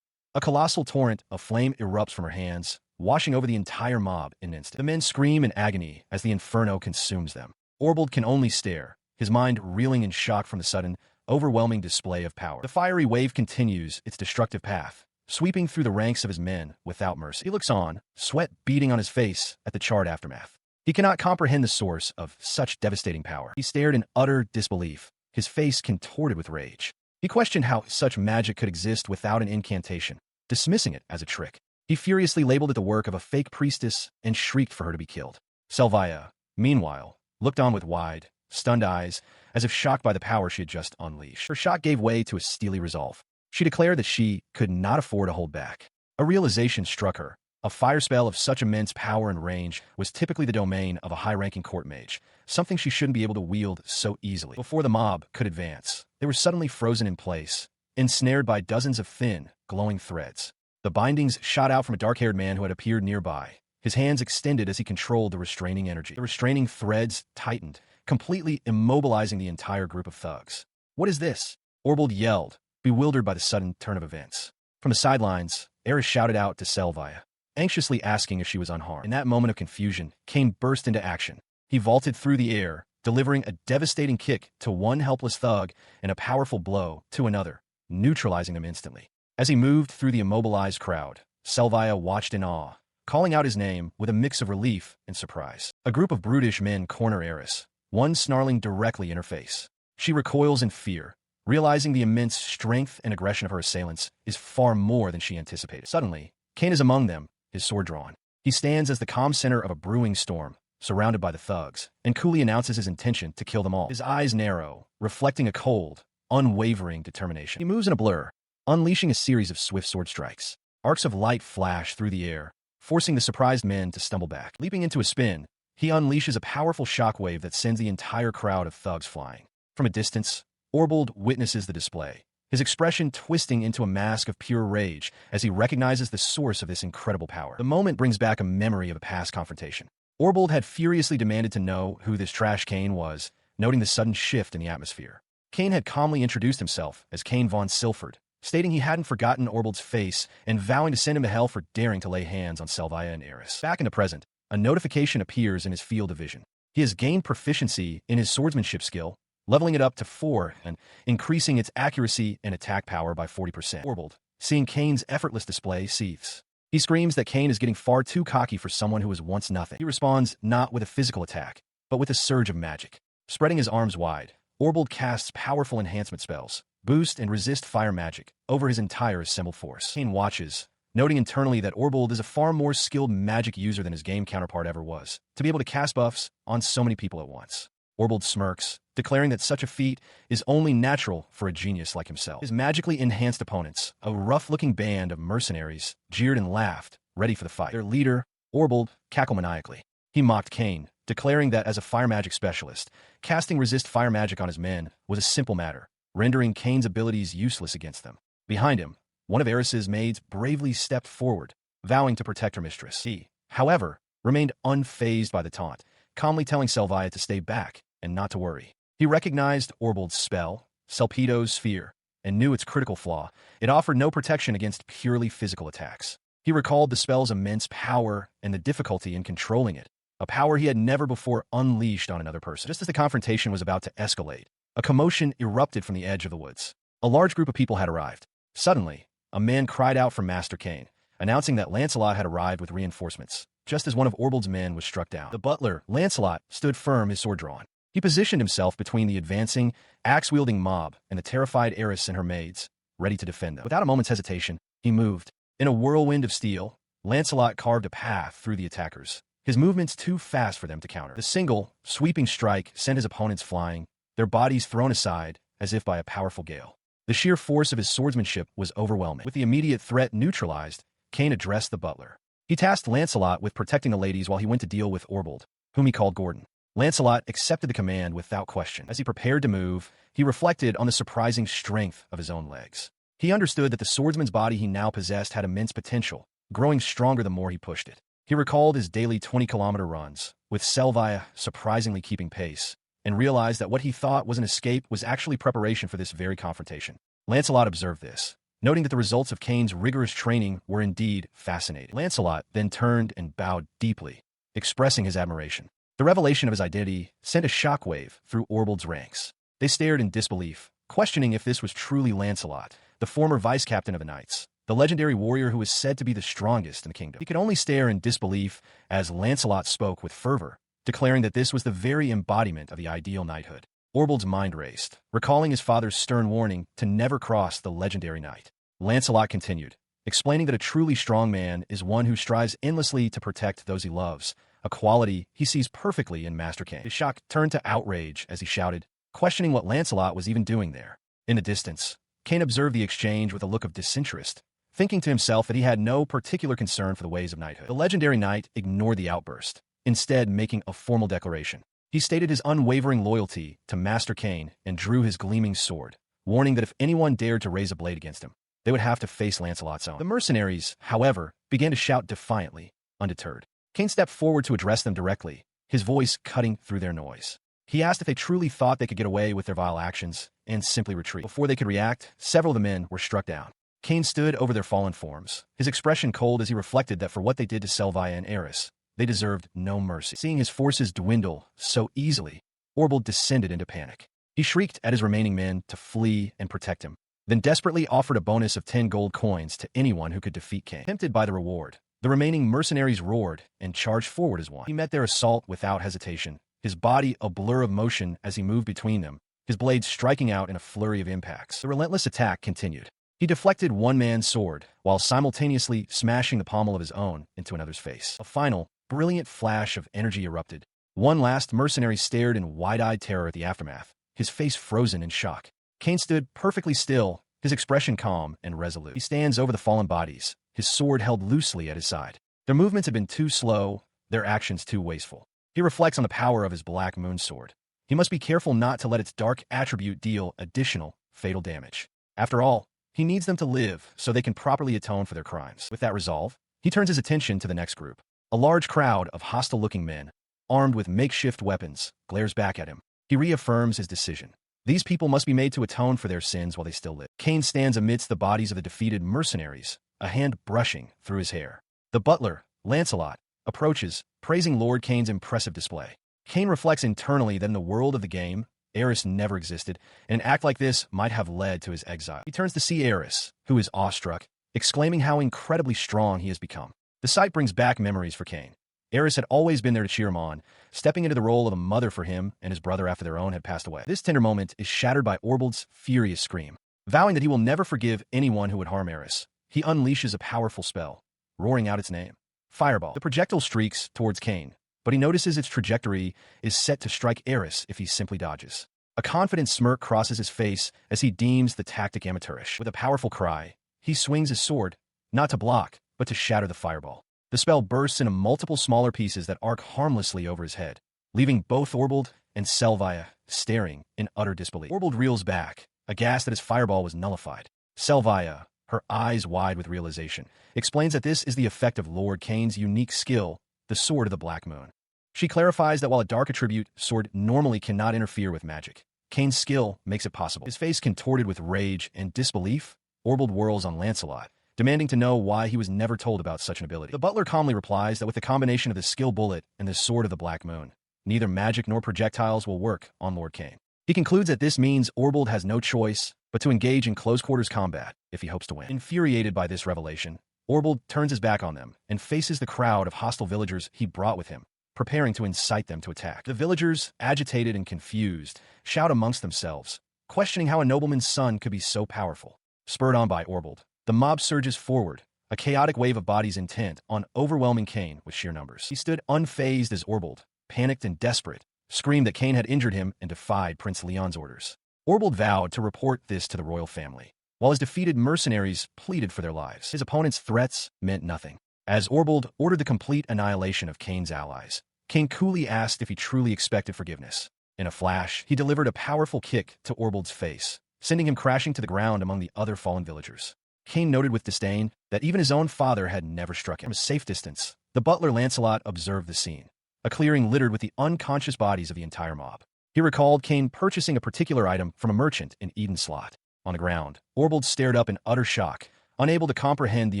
a colossal torrent of flame erupts from her hands, washing over the entire mob in an instant. The men scream in agony as the inferno consumes them. Orbald can only stare, his mind reeling in shock from the sudden, overwhelming display of power. The fiery wave continues its destructive path, sweeping through the ranks of his men without mercy. He looks on, sweat beading on his face at the charred aftermath. He cannot comprehend the source of such devastating power. He stared in utter disbelief, his face contorted with rage. He questioned how such magic could exist without an incantation, dismissing it as a trick. He furiously labeled it the work of a fake priestess and shrieked for her to be killed. Selvia, meanwhile, looked on with wide, stunned eyes, as if shocked by the power she had just unleashed. Her shock gave way to a steely resolve. She declared that she could not afford to hold back. A realization struck her. A fire spell of such immense power and range was typically the domain of a high-ranking court mage, something she shouldn't be able to wield so easily. Before the mob could advance, they were suddenly frozen in place, ensnared by dozens of thin, glowing threads. The bindings shot out from a dark-haired man who had appeared nearby, his hands extended as he controlled the restraining energy. The restraining threads tightened, completely immobilizing the entire group of thugs. "What is this?" Orbald yelled, bewildered by the sudden turn of events. From the sidelines, Aerys shouted out to Selvia, anxiously asking if she was unharmed. In that moment of confusion, Kane burst into action. He vaulted through the air, delivering a devastating kick to one helpless thug and a powerful blow to another, neutralizing them instantly. As he moved through the immobilized crowd, Selvia watched in awe, calling out his name with a mix of relief and surprise. A group of brutish men corner Aerys, one snarling directly in her face. She recoils in fear, realizing the immense strength and aggression of her assailants is far more than she anticipated. Suddenly, Kane is among them, his sword drawn. He stands as the calm center of a brewing storm, surrounded by the thugs, and coolly announces his intention to kill them all. His eyes narrow, reflecting a cold, unwavering determination. He moves in a blur, unleashing a series of swift sword strikes. Arcs of light flash through the air, forcing the surprised men to stumble back. Leaping into a spin, he unleashes a powerful shockwave that sends the entire crowd of thugs flying. From a distance, Orbald witnesses the display, his expression twisting into a mask of pure rage as he recognizes the source of this incredible power. The moment brings back a memory of a past confrontation. Orbald had furiously demanded to know who this trash Kane was, noting the sudden shift in the atmosphere. Kane had calmly introduced himself as Kane von Silford, stating he hadn't forgotten Orbald's face and vowing to send him to hell for daring to lay hands on Selvia and Aerys. Back in the present, a notification appears in his field of vision. He has gained proficiency in his swordsmanship skill, leveling it up to 4 and increasing its accuracy and attack power by 40%. Orbald, seeing Kane's effortless display, seethes. He screams that Kane is getting far too cocky for someone who was once nothing. He responds not with a physical attack, but with a surge of magic. Spreading his arms wide, Orbald casts powerful enhancement spells, boost and resist fire magic, over his entire assembled force. Kane watches, noting internally that Orbald is a far more skilled magic user than his game counterpart ever was, to be able to cast buffs on so many people at once. Orbald smirks, declaring that such a feat is only natural for a genius like himself. His magically enhanced opponents, a rough-looking band of mercenaries, jeered and laughed, ready for the fight. Their leader, Orbald, cackled maniacally. He mocked Kane, declaring that as a fire magic specialist, casting resist fire magic on his men was a simple matter, rendering Kane's abilities useless against them. Behind him, one of Aerys' maids bravely stepped forward, vowing to protect her mistress. He, however, remained unfazed by the taunt, calmly telling Selvia to stay back and not to worry. He recognized Orbald's spell, Selpedo's sphere, and knew its critical flaw. It offered no protection against purely physical attacks. He recalled the spell's immense power and the difficulty in controlling it, a power he had never before unleashed on another person. Just as the confrontation was about to escalate, a commotion erupted from the edge of the woods. A large group of people had arrived. Suddenly, a man cried out for Master Kane, announcing that Lancelot had arrived with reinforcements, just as one of Orbald's men was struck down. The butler, Lancelot, stood firm, his sword drawn. He positioned himself between the advancing, axe-wielding mob and the terrified Aerys and her maids, ready to defend them. Without a moment's hesitation, he moved. In a whirlwind of steel, Lancelot carved a path through the attackers, his movements too fast for them to counter. The single, sweeping strike sent his opponents flying, their bodies thrown aside as if by a powerful gale. The sheer force of his swordsmanship was overwhelming. With the immediate threat neutralized, Kane addressed the butler. He tasked Lancelot with protecting the ladies while he went to deal with Orbald, whom he called Gordon. Lancelot accepted the command without question. As he prepared to move, he reflected on the surprising strength of his own legs. He understood that the swordsman's body he now possessed had immense potential, growing stronger the more he pushed it. He recalled his daily 20-kilometer runs, with Selvia surprisingly keeping pace, and realized that what he thought was an escape was actually preparation for this very confrontation. Lancelot observed this, noting that the results of Kane's rigorous training were indeed fascinating. Lancelot then turned and bowed deeply, expressing his admiration. The revelation of his identity sent a shockwave through Orbald's ranks. They stared in disbelief, questioning if this was truly Lancelot, the former vice-captain of the Knights, the legendary warrior who was said to be the strongest in the kingdom. He could only stare in disbelief as Lancelot spoke with fervor, declaring that this was the very embodiment of the ideal knighthood. Orbald's mind raced, recalling his father's stern warning to never cross the legendary knight. Lancelot continued, explaining that a truly strong man is one who strives endlessly to protect those he loves, a quality he sees perfectly in Master Kane. His shock turned to outrage as he shouted, questioning what Lancelot was even doing there. In the distance, Kane observed the exchange with a look of disinterest, thinking to himself that he had no particular concern for the ways of knighthood. The legendary knight ignored the outburst, instead making a formal declaration. He stated his unwavering loyalty to Master Kane and drew his gleaming sword, warning that if anyone dared to raise a blade against him, they would have to face Lancelot's own. The mercenaries, however, began to shout defiantly, undeterred. Kane stepped forward to address them directly, his voice cutting through their noise. He asked if they truly thought they could get away with their vile actions and simply retreat. Before they could react, several of the men were struck down. Kane stood over their fallen forms, his expression cold as he reflected that for what they did to Selvia and Aerys, they deserved no mercy. Seeing his forces dwindle so easily, Orbald descended into panic. He shrieked at his remaining men to flee and protect him, then desperately offered a bonus of 10 gold coins to anyone who could defeat Kane. Tempted by the reward, the remaining mercenaries roared and charged forward as one. He met their assault without hesitation, his body a blur of motion as he moved between them, his blades striking out in a flurry of impacts. The relentless attack continued. He deflected one man's sword, while simultaneously smashing the pommel of his own into another's face. A final, brilliant flash of energy erupted. One last mercenary stared in wide-eyed terror at the aftermath, his face frozen in shock. Kane stood perfectly still, his expression calm and resolute. He stands over the fallen bodies, his sword held loosely at his side. Their movements had been too slow, their actions too wasteful. He reflects on the power of his Black Moon sword. He must be careful not to let its dark attribute deal additional, fatal damage. After all, he needs them to live so they can properly atone for their crimes. With that resolve, he turns his attention to the next group. A large crowd of hostile-looking men, armed with makeshift weapons, glares back at him. He reaffirms his decision. These people must be made to atone for their sins while they still live. Kane stands amidst the bodies of the defeated mercenaries, a hand brushing through his hair. The butler, Lancelot, approaches, praising Lord Kane's impressive display. Kane reflects internally that in the world of the game, Aerys never existed, and an act like this might have led to his exile. He turns to see Aerys, who is awestruck, exclaiming how incredibly strong he has become. The sight brings back memories for Kane. Aerys had always been there to cheer him on, stepping into the role of a mother for him and his brother after their own had passed away. This tender moment is shattered by Orbald's furious scream. Vowing that he will never forgive anyone who would harm Aerys, he unleashes a powerful spell, roaring out its name. Fireball. The projectile streaks towards Kane, but he notices its trajectory is set to strike Aerys if he simply dodges. A confident smirk crosses his face as he deems the tactic amateurish. With a powerful cry, he swings his sword, not to block, but to shatter the fireball. The spell bursts into multiple smaller pieces that arc harmlessly over his head, leaving both Orbald and Selvia staring in utter disbelief. Orbald reels back, aghast that his fireball was nullified. Selvia, her eyes wide with realization, explains that this is the effect of Lord Kane's unique skill, the Sword of the Black Moon. She clarifies that while a dark attribute sword normally cannot interfere with magic, Kane's skill makes it possible. His face contorted with rage and disbelief, Orbald whirls on Lancelot, demanding to know why he was never told about such an ability. The butler calmly replies that with the combination of the skill bullet and the Sword of the Black Moon, neither magic nor projectiles will work on Lord Kane. He concludes that this means Orbald has no choice but to engage in close-quarters combat if he hopes to win. Infuriated by this revelation, Orbald turns his back on them and faces the crowd of hostile villagers he brought with him, preparing to incite them to attack. The villagers, agitated and confused, shout amongst themselves, questioning how a nobleman's son could be so powerful. Spurred on by Orbald, the mob surges forward, a chaotic wave of bodies intent on overwhelming Kane with sheer numbers. He stood unfazed as Orbald, panicked and desperate, screamed that Kane had injured him and defied Prince Leon's orders. Orbald vowed to report this to the royal family, while his defeated mercenaries pleaded for their lives. His opponent's threats meant nothing. As Orbald ordered the complete annihilation of Kane's allies, Kane coolly asked if he truly expected forgiveness. In a flash, he delivered a powerful kick to Orbald's face, sending him crashing to the ground among the other fallen villagers. Kane noted with disdain that even his own father had never struck him. From a safe distance, the butler Lancelot observed the scene, a clearing littered with the unconscious bodies of the entire mob. He recalled Kane purchasing a particular item from a merchant in Eden Slot. On the ground, Orbald stared up in utter shock, unable to comprehend the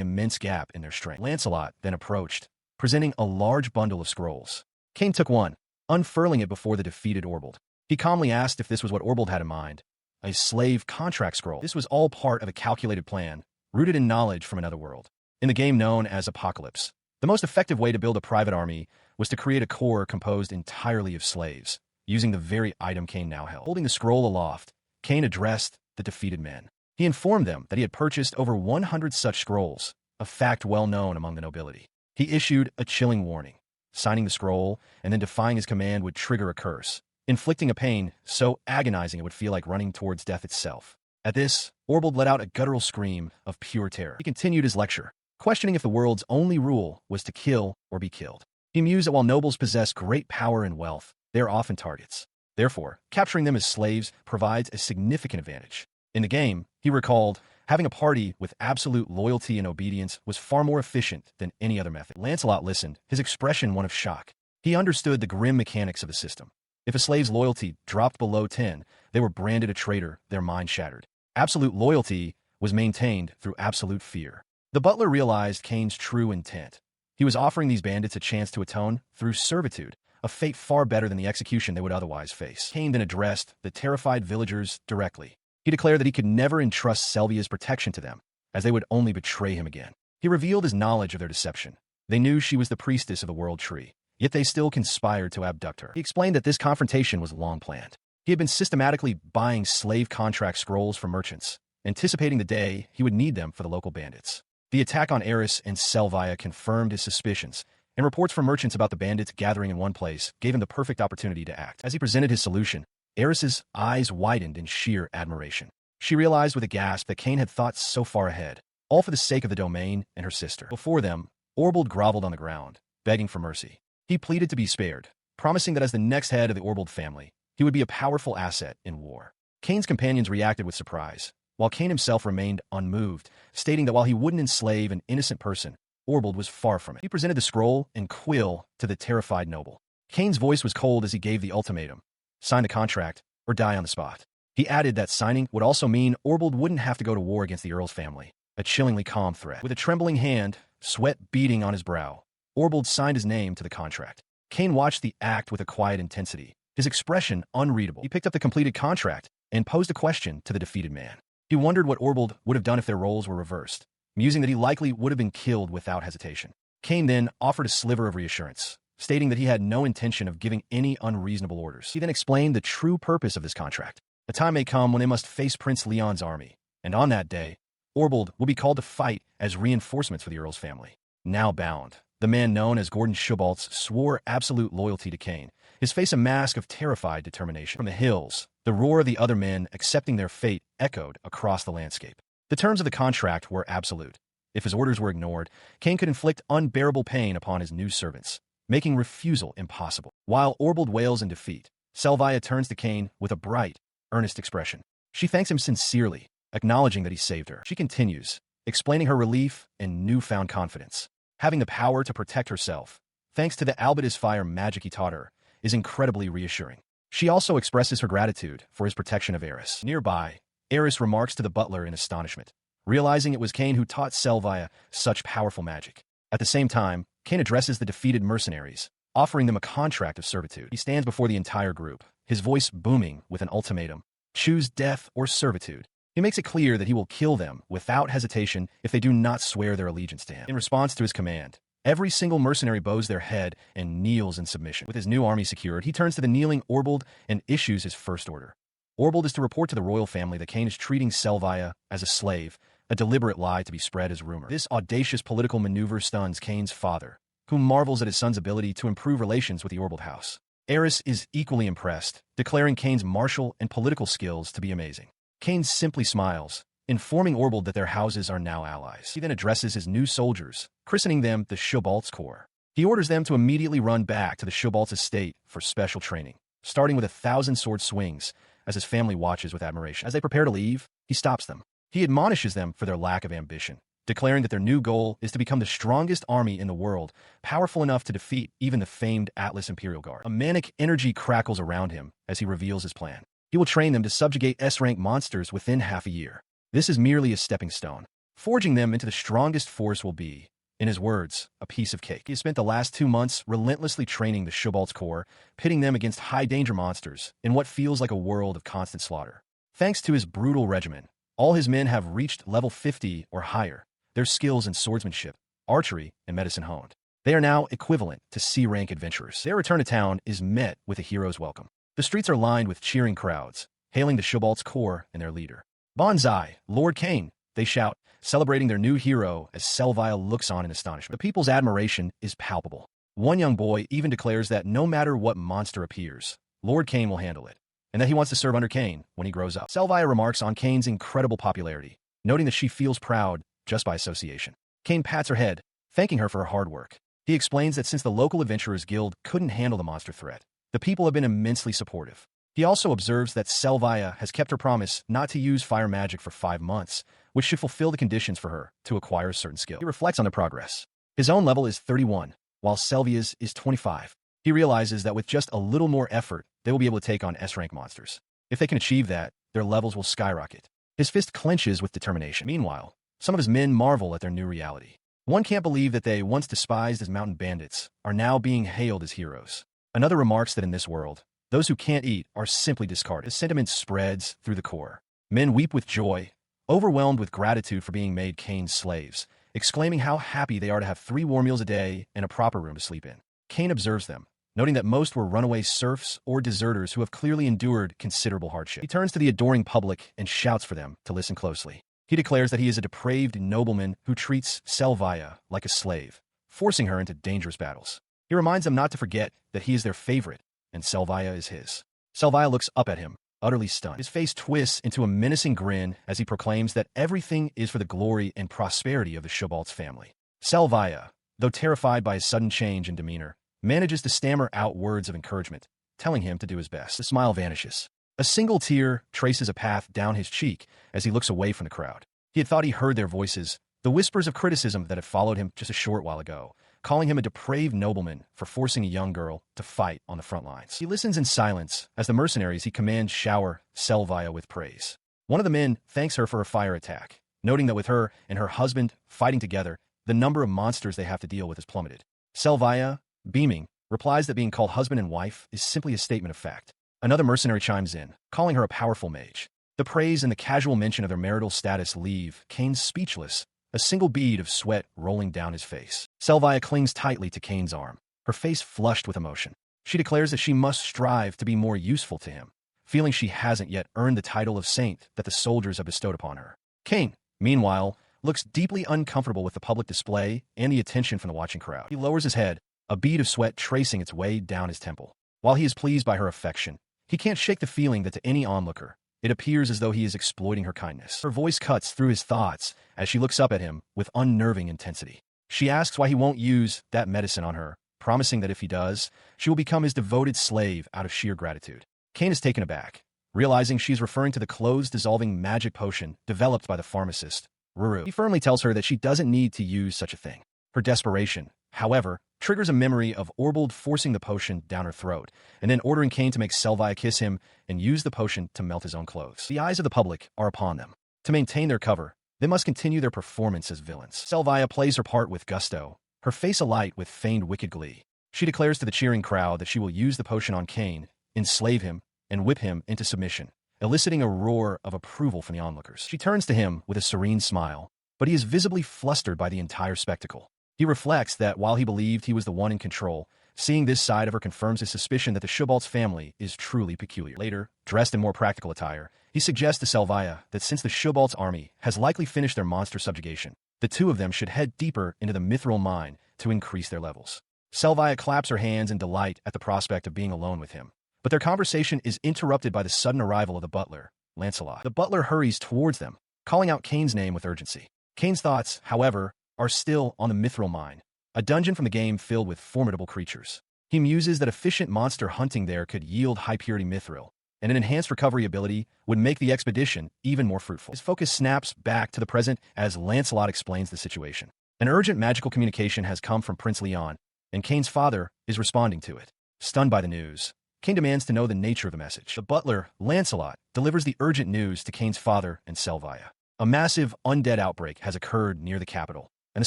immense gap in their strength. Lancelot then approached, presenting a large bundle of scrolls. Kane took one, unfurling it before the defeated Orbald. He calmly asked if this was what Orbald had in mind. A slave contract scroll. This was all part of a calculated plan, rooted in knowledge from another world. In the game known as Apocalypse, the most effective way to build a private army was to create a core composed entirely of slaves, using the very item Kane now held. Holding the scroll aloft, Kane addressed the defeated men. He informed them that he had purchased over 100 such scrolls, a fact well known among the nobility. He issued a chilling warning. Signing the scroll and then defying his command would trigger a curse, inflicting a pain so agonizing it would feel like running towards death itself. At this, Orbald let out a guttural scream of pure terror. He continued his lecture, questioning if the world's only rule was to kill or be killed. He mused that while nobles possess great power and wealth, they are often targets. Therefore, capturing them as slaves provides a significant advantage. In the game, he recalled, having a party with absolute loyalty and obedience was far more efficient than any other method. Lancelot listened, his expression one of shock. He understood the grim mechanics of the system. If a slave's loyalty dropped below 10, they were branded a traitor, their mind shattered. Absolute loyalty was maintained through absolute fear. The butler realized Kane's true intent. He was offering these bandits a chance to atone through servitude, a fate far better than the execution they would otherwise face. Kane then addressed the terrified villagers directly. He declared that he could never entrust Selvia's protection to them, as they would only betray him again. He revealed his knowledge of their deception. They knew she was the priestess of the world tree, yet they still conspired to abduct her. He explained that this confrontation was long planned. He had been systematically buying slave contract scrolls from merchants, anticipating the day he would need them for the local bandits. The attack on Aerys and Selvia confirmed his suspicions, and reports from merchants about the bandits gathering in one place gave him the perfect opportunity to act. As he presented his solution, Aerys's eyes widened in sheer admiration. She realized with a gasp that Kane had thought so far ahead, all for the sake of the domain and her sister. Before them, Orbald groveled on the ground, begging for mercy. He pleaded to be spared, promising that as the next head of the Orbald family, he would be a powerful asset in war. Kane's companions reacted with surprise, while Kane himself remained unmoved, stating that while he wouldn't enslave an innocent person, Orbald was far from it. He presented the scroll and quill to the terrified noble. Kane's voice was cold as he gave the ultimatum: sign the contract or die on the spot. He added that signing would also mean Orbald wouldn't have to go to war against the Earl's family, a chillingly calm threat. With a trembling hand, sweat beading on his brow, Orbald signed his name to the contract. Kane watched the act with a quiet intensity, his expression unreadable. He picked up the completed contract and posed a question to the defeated man. He wondered what Orbald would have done if their roles were reversed, musing that he likely would have been killed without hesitation. Kane then offered a sliver of reassurance, stating that he had no intention of giving any unreasonable orders. He then explained the true purpose of this contract. A time may come when they must face Prince Leon's army, and on that day, Orbald will be called to fight as reinforcements for the Earl's family. Now bound, the man known as Gordon Schubaltz swore absolute loyalty to Kane, his face a mask of terrified determination. From the hills, the roar of the other men accepting their fate echoed across the landscape. The terms of the contract were absolute. If his orders were ignored, Kane could inflict unbearable pain upon his new servants, making refusal impossible. While Orbald wails in defeat, Selvia turns to Kane with a bright, earnest expression. She thanks him sincerely, acknowledging that he saved her. She continues, explaining her relief and newfound confidence. Having the power to protect herself, thanks to the Albedos fire magic he taught her, is incredibly reassuring. She also expresses her gratitude for his protection of Aerys. Nearby, Aerys remarks to the butler in astonishment, realizing it was Kane who taught Selvia such powerful magic. At the same time, Kane addresses the defeated mercenaries, offering them a contract of servitude. He stands before the entire group, his voice booming with an ultimatum: choose death or servitude. He makes it clear that he will kill them without hesitation if they do not swear their allegiance to him. In response to his command, every single mercenary bows their head and kneels in submission. With his new army secured, he turns to the kneeling Orbald and issues his first order. Orbald is to report to the royal family that Kane is treating Selvia as a slave, a deliberate lie to be spread as rumor. This audacious political maneuver stuns Kane's father, who marvels at his son's ability to improve relations with the Orbald house. Aerys is equally impressed, declaring Kane's martial and political skills to be amazing. Kane simply smiles, informing Orbald that their houses are now allies. He then addresses his new soldiers, christening them the Schubaltz Corps. He orders them to immediately run back to the Schubaltz estate for special training, starting with 1,000 sword swings, as his family watches with admiration. As they prepare to leave, he stops them. He admonishes them for their lack of ambition, declaring that their new goal is to become the strongest army in the world, powerful enough to defeat even the famed Atlas Imperial Guard. A manic energy crackles around him as he reveals his plan. He will train them to subjugate S-rank monsters within half a year. This is merely a stepping stone. Forging them into the strongest force will be, in his words, a piece of cake. He has spent the last 2 months relentlessly training the Schubaltz Corps, pitting them against high-danger monsters in what feels like a world of constant slaughter. Thanks to his brutal regimen, all his men have reached level 50 or higher, their skills in swordsmanship, archery, and medicine honed. They are now equivalent to C-rank adventurers. Their return to town is met with a hero's welcome. The streets are lined with cheering crowds, hailing the Schubaltz Corps and their leader. "Bonsai, Lord Kane," they shout, celebrating their new hero as Selvia looks on in astonishment. The people's admiration is palpable. One young boy even declares that no matter what monster appears, Lord Kane will handle it, and that he wants to serve under Kane when he grows up. Selvia remarks on Kane's incredible popularity, noting that she feels proud just by association. Kane pats her head, thanking her for her hard work. He explains that since the local Adventurers Guild couldn't handle the monster threat, the people have been immensely supportive. He also observes that Selvia has kept her promise not to use fire magic for 5 months, which should fulfill the conditions for her to acquire a certain skill. He reflects on their progress. His own level is 31, while Selvia's is 25. He realizes that with just a little more effort, they will be able to take on S-rank monsters. If they can achieve that, their levels will skyrocket. His fist clenches with determination. Meanwhile, some of his men marvel at their new reality. One can't believe that they, once despised as mountain bandits, are now being hailed as heroes. Another remarks that in this world, those who can't eat are simply discarded. This sentiment spreads through the core. Men weep with joy, overwhelmed with gratitude for being made Kane's slaves, exclaiming how happy they are to have 3 warm meals a day and a proper room to sleep in. Kane observes them, noting that most were runaway serfs or deserters who have clearly endured considerable hardship. He turns to the adoring public and shouts for them to listen closely. He declares that he is a depraved nobleman who treats Selvia like a slave, forcing her into dangerous battles. He reminds them not to forget that he is their favorite, and Selvia is his. Selvia looks up at him, utterly stunned. His face twists into a menacing grin as he proclaims that everything is for the glory and prosperity of the Shobalt's family. Selvia, though terrified by his sudden change in demeanor, manages to stammer out words of encouragement, telling him to do his best. The smile vanishes. A single tear traces a path down his cheek as he looks away from the crowd. He had thought he heard their voices, the whispers of criticism that had followed him just a short while ago, calling him a depraved nobleman for forcing a young girl to fight on the front lines. He listens in silence as the mercenaries he commands shower Selvia with praise. One of the men thanks her for a fire attack, noting that with her and her husband fighting together, the number of monsters they have to deal with has plummeted. Selvia, beaming, replies that being called husband and wife is simply a statement of fact. Another mercenary chimes in, calling her a powerful mage. The praise and the casual mention of their marital status leave Kane speechless, a single bead of sweat rolling down his face. Selvia clings tightly to Kane's arm, her face flushed with emotion. She declares that she must strive to be more useful to him, feeling she hasn't yet earned the title of saint that the soldiers have bestowed upon her. Kane, meanwhile, looks deeply uncomfortable with the public display and the attention from the watching crowd. He lowers his head, a bead of sweat tracing its way down his temple. While he is pleased by her affection, he can't shake the feeling that to any onlooker, it appears as though he is exploiting her kindness. Her voice cuts through his thoughts as she looks up at him with unnerving intensity. She asks why he won't use that medicine on her, promising that if he does, she will become his devoted slave out of sheer gratitude. Kane is taken aback, realizing she is referring to the clothes-dissolving magic potion developed by the pharmacist, Ruru. He firmly tells her that she doesn't need to use such a thing. Her desperation, however, triggers a memory of Orbald forcing the potion down her throat, and then ordering Kane to make Selvia kiss him and use the potion to melt his own clothes. The eyes of the public are upon them. To maintain their cover, they must continue their performance as villains. Selvia plays her part with gusto, her face alight with feigned wicked glee. She declares to the cheering crowd that she will use the potion on Kane, enslave him, and whip him into submission, eliciting a roar of approval from the onlookers. She turns to him with a serene smile, but he is visibly flustered by the entire spectacle. He reflects that while he believed he was the one in control, seeing this side of her confirms his suspicion that the Shobalt's family is truly peculiar. Later, dressed in more practical attire, he suggests to Selvia that since the Shobalt's army has likely finished their monster subjugation, the two of them should head deeper into the Mithril mine to increase their levels. Selvia claps her hands in delight at the prospect of being alone with him, but their conversation is interrupted by the sudden arrival of the butler, Lancelot. The butler hurries towards them, calling out Kane's name with urgency. Kane's thoughts, however, are still on the Mithril mine, a dungeon from the game filled with formidable creatures. He muses that efficient monster hunting there could yield high-purity Mithril, and an enhanced recovery ability would make the expedition even more fruitful. His focus snaps back to the present as Lancelot explains the situation. An urgent magical communication has come from Prince Leon, and Kane's father is responding to it. Stunned by the news, Kane demands to know the nature of the message. The butler, Lancelot, delivers the urgent news to Kane's father and Selvia. A massive undead outbreak has occurred near the capital, and a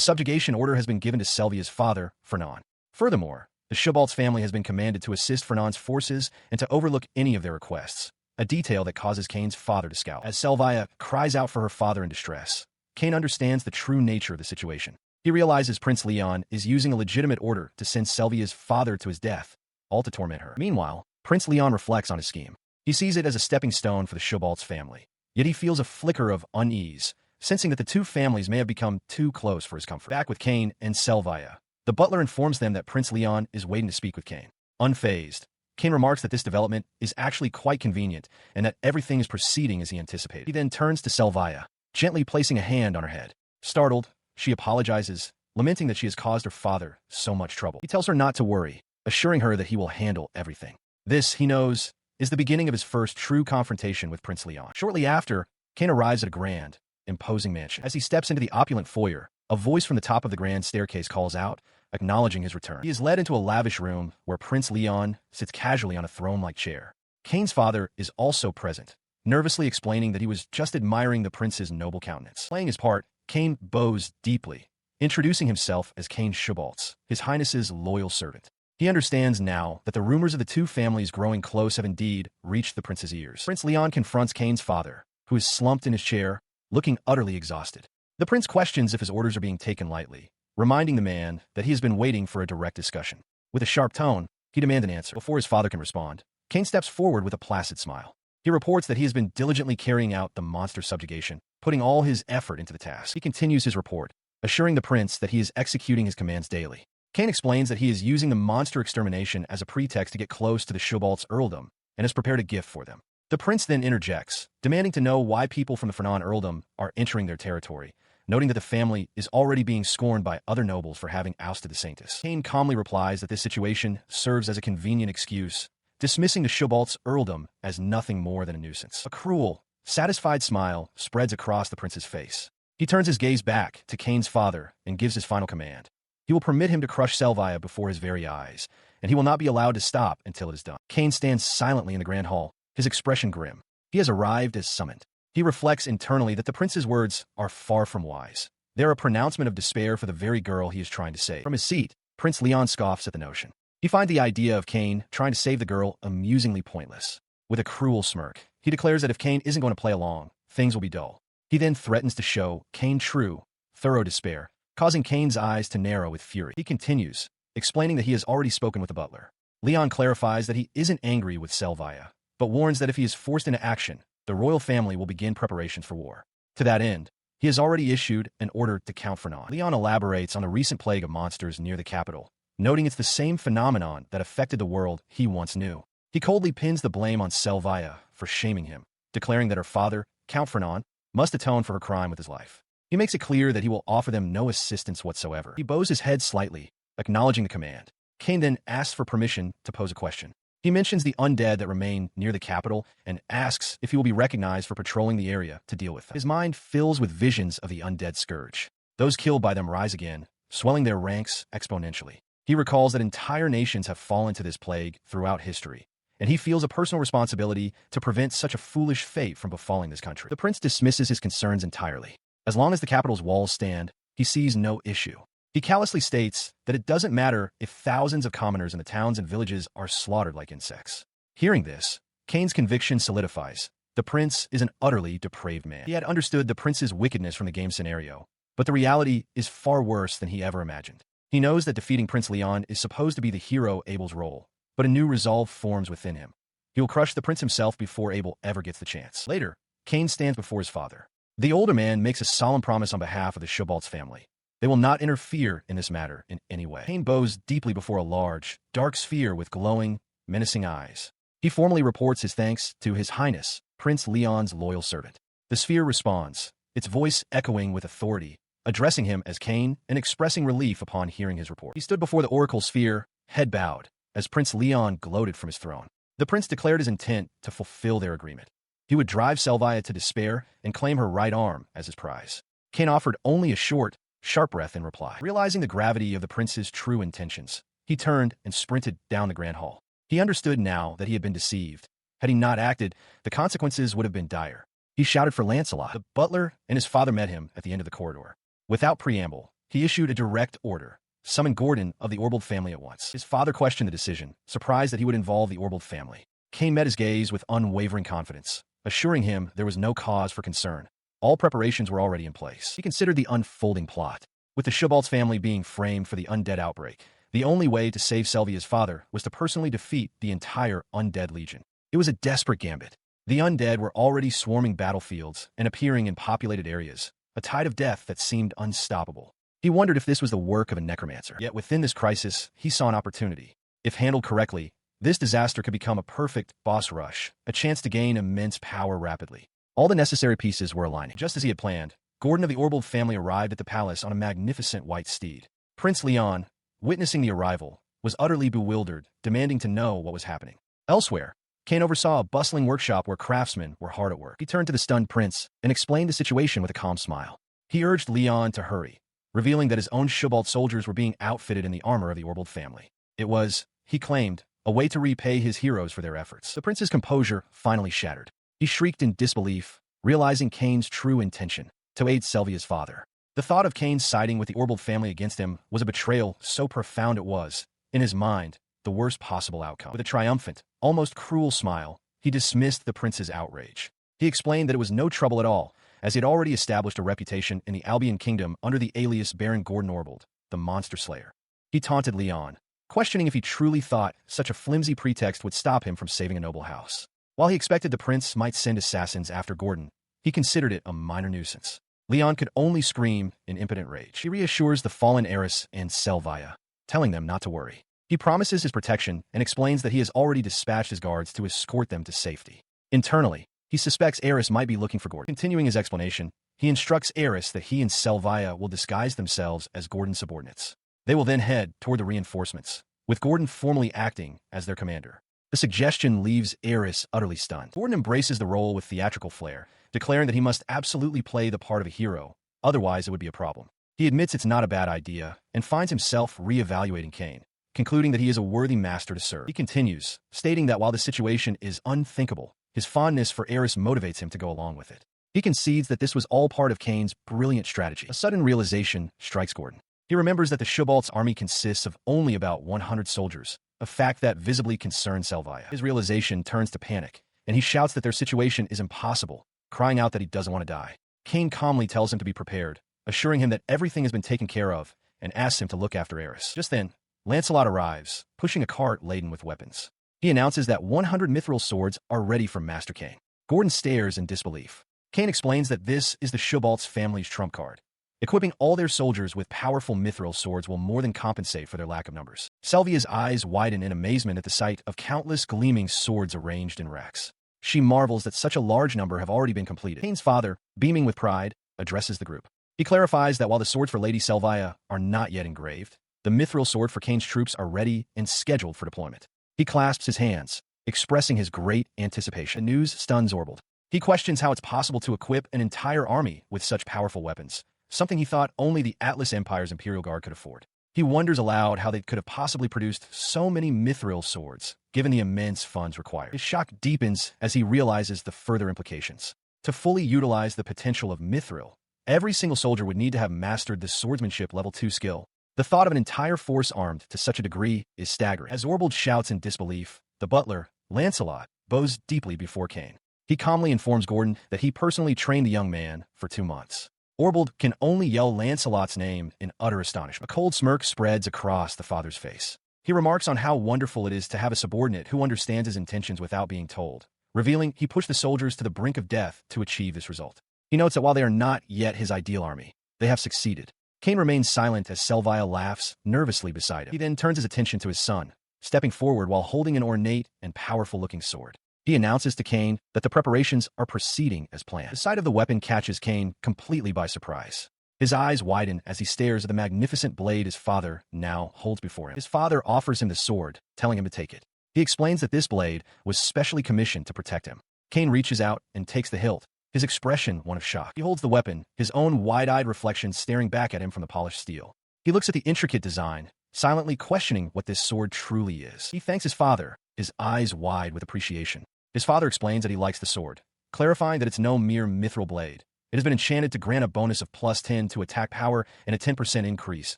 subjugation order has been given to Selvia's father, Fernand. Furthermore, the Shobalt's family has been commanded to assist Fernand's forces and to overlook any of their requests, a detail that causes Kane's father to scowl. As Selvia cries out for her father in distress, Kane understands the true nature of the situation. He realizes Prince Leon is using a legitimate order to send Selvia's father to his death, all to torment her. Meanwhile, Prince Leon reflects on his scheme. He sees it as a stepping stone for the Shobalt's family, yet he feels a flicker of unease, sensing that the two families may have become too close for his comfort. Back with Kane and Selvia, the butler informs them that Prince Leon is waiting to speak with Kane. Unfazed, Kane remarks that this development is actually quite convenient and that everything is proceeding as he anticipated. He then turns to Selvia, gently placing a hand on her head. Startled, she apologizes, lamenting that she has caused her father so much trouble. He tells her not to worry, assuring her that he will handle everything. This, he knows, is the beginning of his first true confrontation with Prince Leon. Shortly after, Kane arrives at a grand, imposing mansion. As he steps into the opulent foyer, a voice from the top of the grand staircase calls out, acknowledging his return. He is led into a lavish room where Prince Leon sits casually on a throne-like chair. Kane's father is also present, nervously explaining that he was just admiring the prince's noble countenance. Playing his part, Kane bows deeply, introducing himself as Kane Shubaltz, His Highness's loyal servant. He understands now that the rumors of the two families growing close have indeed reached the prince's ears. Prince Leon confronts Kane's father, who is slumped in his chair, looking utterly exhausted. The prince questions if his orders are being taken lightly, reminding the man that he has been waiting for a direct discussion. With a sharp tone, he demands an answer. Before his father can respond, Kane steps forward with a placid smile. He reports that he has been diligently carrying out the monster subjugation, putting all his effort into the task. He continues his report, assuring the prince that he is executing his commands daily. Kane explains that he is using the monster extermination as a pretext to get close to the Shubalt's earldom and has prepared a gift for them. The prince then interjects, demanding to know why people from the Fernan earldom are entering their territory, noting that the family is already being scorned by other nobles for having ousted the Saintess. Kane calmly replies that this situation serves as a convenient excuse, dismissing the Shubalt's earldom as nothing more than a nuisance. A cruel, satisfied smile spreads across the prince's face. He turns his gaze back to Kane's father and gives his final command. He will permit him to crush Selvia before his very eyes, and he will not be allowed to stop until it is done. Kane stands silently in the grand hall, his expression grim. He has arrived as summoned. He reflects internally that the prince's words are far from wise. They are a pronouncement of despair for the very girl he is trying to save. From his seat, Prince Leon scoffs at the notion. He finds the idea of Kane trying to save the girl amusingly pointless. With a cruel smirk, he declares that if Kane isn't going to play along, things will be dull. He then threatens to show Kane true, thorough despair, causing Kane's eyes to narrow with fury. He continues, explaining that he has already spoken with the butler. Leon clarifies that he isn't angry with Selvia, but warns that if he is forced into action, the royal family will begin preparations for war. To that end, he has already issued an order to Confrontation. Leon elaborates on the recent plague of monsters near the capital, noting it's the same phenomenon that affected the world he once knew. He coldly pins the blame on Selvia for shaming him, declaring that her father, Count Fernan, must atone for her crime with his life. He makes it clear that he will offer them no assistance whatsoever. He bows his head slightly, acknowledging the command. Kane then asks for permission to pose a question. He mentions the undead that remain near the capital and asks if he will be recognized for patrolling the area to deal with them. His mind fills with visions of the undead scourge. Those killed by them rise again, swelling their ranks exponentially. He recalls that entire nations have fallen to this plague throughout history, and he feels a personal responsibility to prevent such a foolish fate from befalling this country. The prince dismisses his concerns entirely. As long as the capital's walls stand, he sees no issue. He callously states that it doesn't matter if thousands of commoners in the towns and villages are slaughtered like insects. Hearing this, Kane's conviction solidifies. The prince is an utterly depraved man. He had understood the prince's wickedness from the game scenario, but the reality is far worse than he ever imagined. He knows that defeating Prince Leon is supposed to be the hero Abel's role, but a new resolve forms within him. He will crush the prince himself before Abel ever gets the chance. Later, Kane stands before his father. The older man makes a solemn promise on behalf of the Shubalt's family. They will not interfere in this matter in any way. Kane bows deeply before a large, dark sphere with glowing, menacing eyes. He formally reports his thanks to His Highness, Prince Leon's loyal servant. The sphere responds, its voice echoing with authority, addressing him as Kane and expressing relief upon hearing his report. He stood before the oracle sphere, head bowed, as Prince Leon gloated from his throne. The prince declared his intent to fulfill their agreement. He would drive Selvia to despair and claim her right arm as his prize. Kane offered only a short, sharp breath in reply. Realizing the gravity of the prince's true intentions, he turned and sprinted down the grand hall. He understood now that he had been deceived. Had he not acted, the consequences would have been dire. He shouted for Lancelot. The butler and his father met him at the end of the corridor. Without preamble, he issued a direct order. Summon Gordon of the Orbald family at once. His father questioned the decision, surprised that he would involve the Orbald family. Kane met his gaze with unwavering confidence, assuring him there was no cause for concern. All preparations were already in place. He considered the unfolding plot. With the Shubalt's family being framed for the Undead outbreak, the only way to save Selvia's father was to personally defeat the entire Undead Legion. It was a desperate gambit. The Undead were already swarming battlefields and appearing in populated areas, a tide of death that seemed unstoppable. He wondered if this was the work of a necromancer. Yet within this crisis, he saw an opportunity. If handled correctly, this disaster could become a perfect boss rush, a chance to gain immense power rapidly. All the necessary pieces were aligning. Just as he had planned, Gordon of the Orbald family arrived at the palace on a magnificent white steed. Prince Leon, witnessing the arrival, was utterly bewildered, demanding to know what was happening. Elsewhere, Kane oversaw a bustling workshop where craftsmen were hard at work. He turned to the stunned prince and explained the situation with a calm smile. He urged Leon to hurry, revealing that his own Shubalt soldiers were being outfitted in the armor of the Orbald family. It was, he claimed, a way to repay his heroes for their efforts. The prince's composure finally shattered. He shrieked in disbelief, realizing Kane's true intention, to aid Selvia's father. The thought of Kane siding with the Orbald family against him was a betrayal so profound it was, in his mind, the worst possible outcome. With a triumphant, almost cruel smile, he dismissed the prince's outrage. He explained that it was no trouble at all, as he had already established a reputation in the Albion kingdom under the alias Baron Gordon Orbald, the monster slayer. He taunted Leon, questioning if he truly thought such a flimsy pretext would stop him from saving a noble house. While he expected the prince might send assassins after Gordon, he considered it a minor nuisance. Leon could only scream in impotent rage. He reassures the fallen Aerys and Selvia, telling them not to worry. He promises his protection and explains that he has already dispatched his guards to escort them to safety. Internally, he suspects Aerys might be looking for Gordon. Continuing his explanation, he instructs Aerys that he and Selvia will disguise themselves as Gordon's subordinates. They will then head toward the reinforcements, with Gordon formally acting as their commander. The suggestion leaves Aerys utterly stunned. Gordon embraces the role with theatrical flair, declaring that he must absolutely play the part of a hero, otherwise it would be a problem. He admits it's not a bad idea, and finds himself re-evaluating Kane, concluding that he is a worthy master to serve. He continues, stating that while the situation is unthinkable, his fondness for Aerys motivates him to go along with it. He concedes that this was all part of Kane's brilliant strategy. A sudden realization strikes Gordon. He remembers that the Shubalt's army consists of only about 100 soldiers, a fact that visibly concerns Selvia. His realization turns to panic, and he shouts that their situation is impossible, crying out that he doesn't want to die. Kane calmly tells him to be prepared, assuring him that everything has been taken care of, and asks him to look after Aerys. Just then, Lancelot arrives, pushing a cart laden with weapons. He announces that 100 Mithril swords are ready from Master Kane. Gordon stares in disbelief. Kane explains that this is the Shubalt's family's trump card. Equipping all their soldiers with powerful Mithril swords will more than compensate for their lack of numbers. Selvia's eyes widen in amazement at the sight of countless gleaming swords arranged in racks. She marvels that such a large number have already been completed. Kane's father, beaming with pride, addresses the group. He clarifies that while the swords for Lady Selvia are not yet engraved, the Mithril sword for Kane's troops are ready and scheduled for deployment. He clasps his hands, expressing his great anticipation. The news stuns Orbald. He questions how it's possible to equip an entire army with such powerful weapons, something he thought only the Atlas Empire's Imperial Guard could afford. He wonders aloud how they could have possibly produced so many Mithril swords, given the immense funds required. His shock deepens as he realizes the further implications. To fully utilize the potential of Mithril, every single soldier would need to have mastered the swordsmanship level 2 skill. The thought of an entire force armed to such a degree is staggering. As Orbald shouts in disbelief, the butler, Lancelot, bows deeply before Kane. He calmly informs Gordon that he personally trained the young man for 2 months. Orbald can only yell Lancelot's name in utter astonishment. A cold smirk spreads across the father's face. He remarks on how wonderful it is to have a subordinate who understands his intentions without being told, revealing he pushed the soldiers to the brink of death to achieve this result. He notes that while they are not yet his ideal army, they have succeeded. Kane remains silent as Selvia laughs nervously beside him. He then turns his attention to his son, stepping forward while holding an ornate and powerful-looking sword. He announces to Kane that the preparations are proceeding as planned. The sight of the weapon catches Kane completely by surprise. His eyes widen as he stares at the magnificent blade his father now holds before him. His father offers him the sword, telling him to take it. He explains that this blade was specially commissioned to protect him. Kane reaches out and takes the hilt, his expression one of shock. He holds the weapon, his own wide-eyed reflection staring back at him from the polished steel. He looks at the intricate design, silently questioning what this sword truly is. He thanks his father, his eyes wide with appreciation. His father explains that he likes the sword, clarifying that it's no mere mithril blade. It has been enchanted to grant a bonus of +10 to attack power and a 10% increase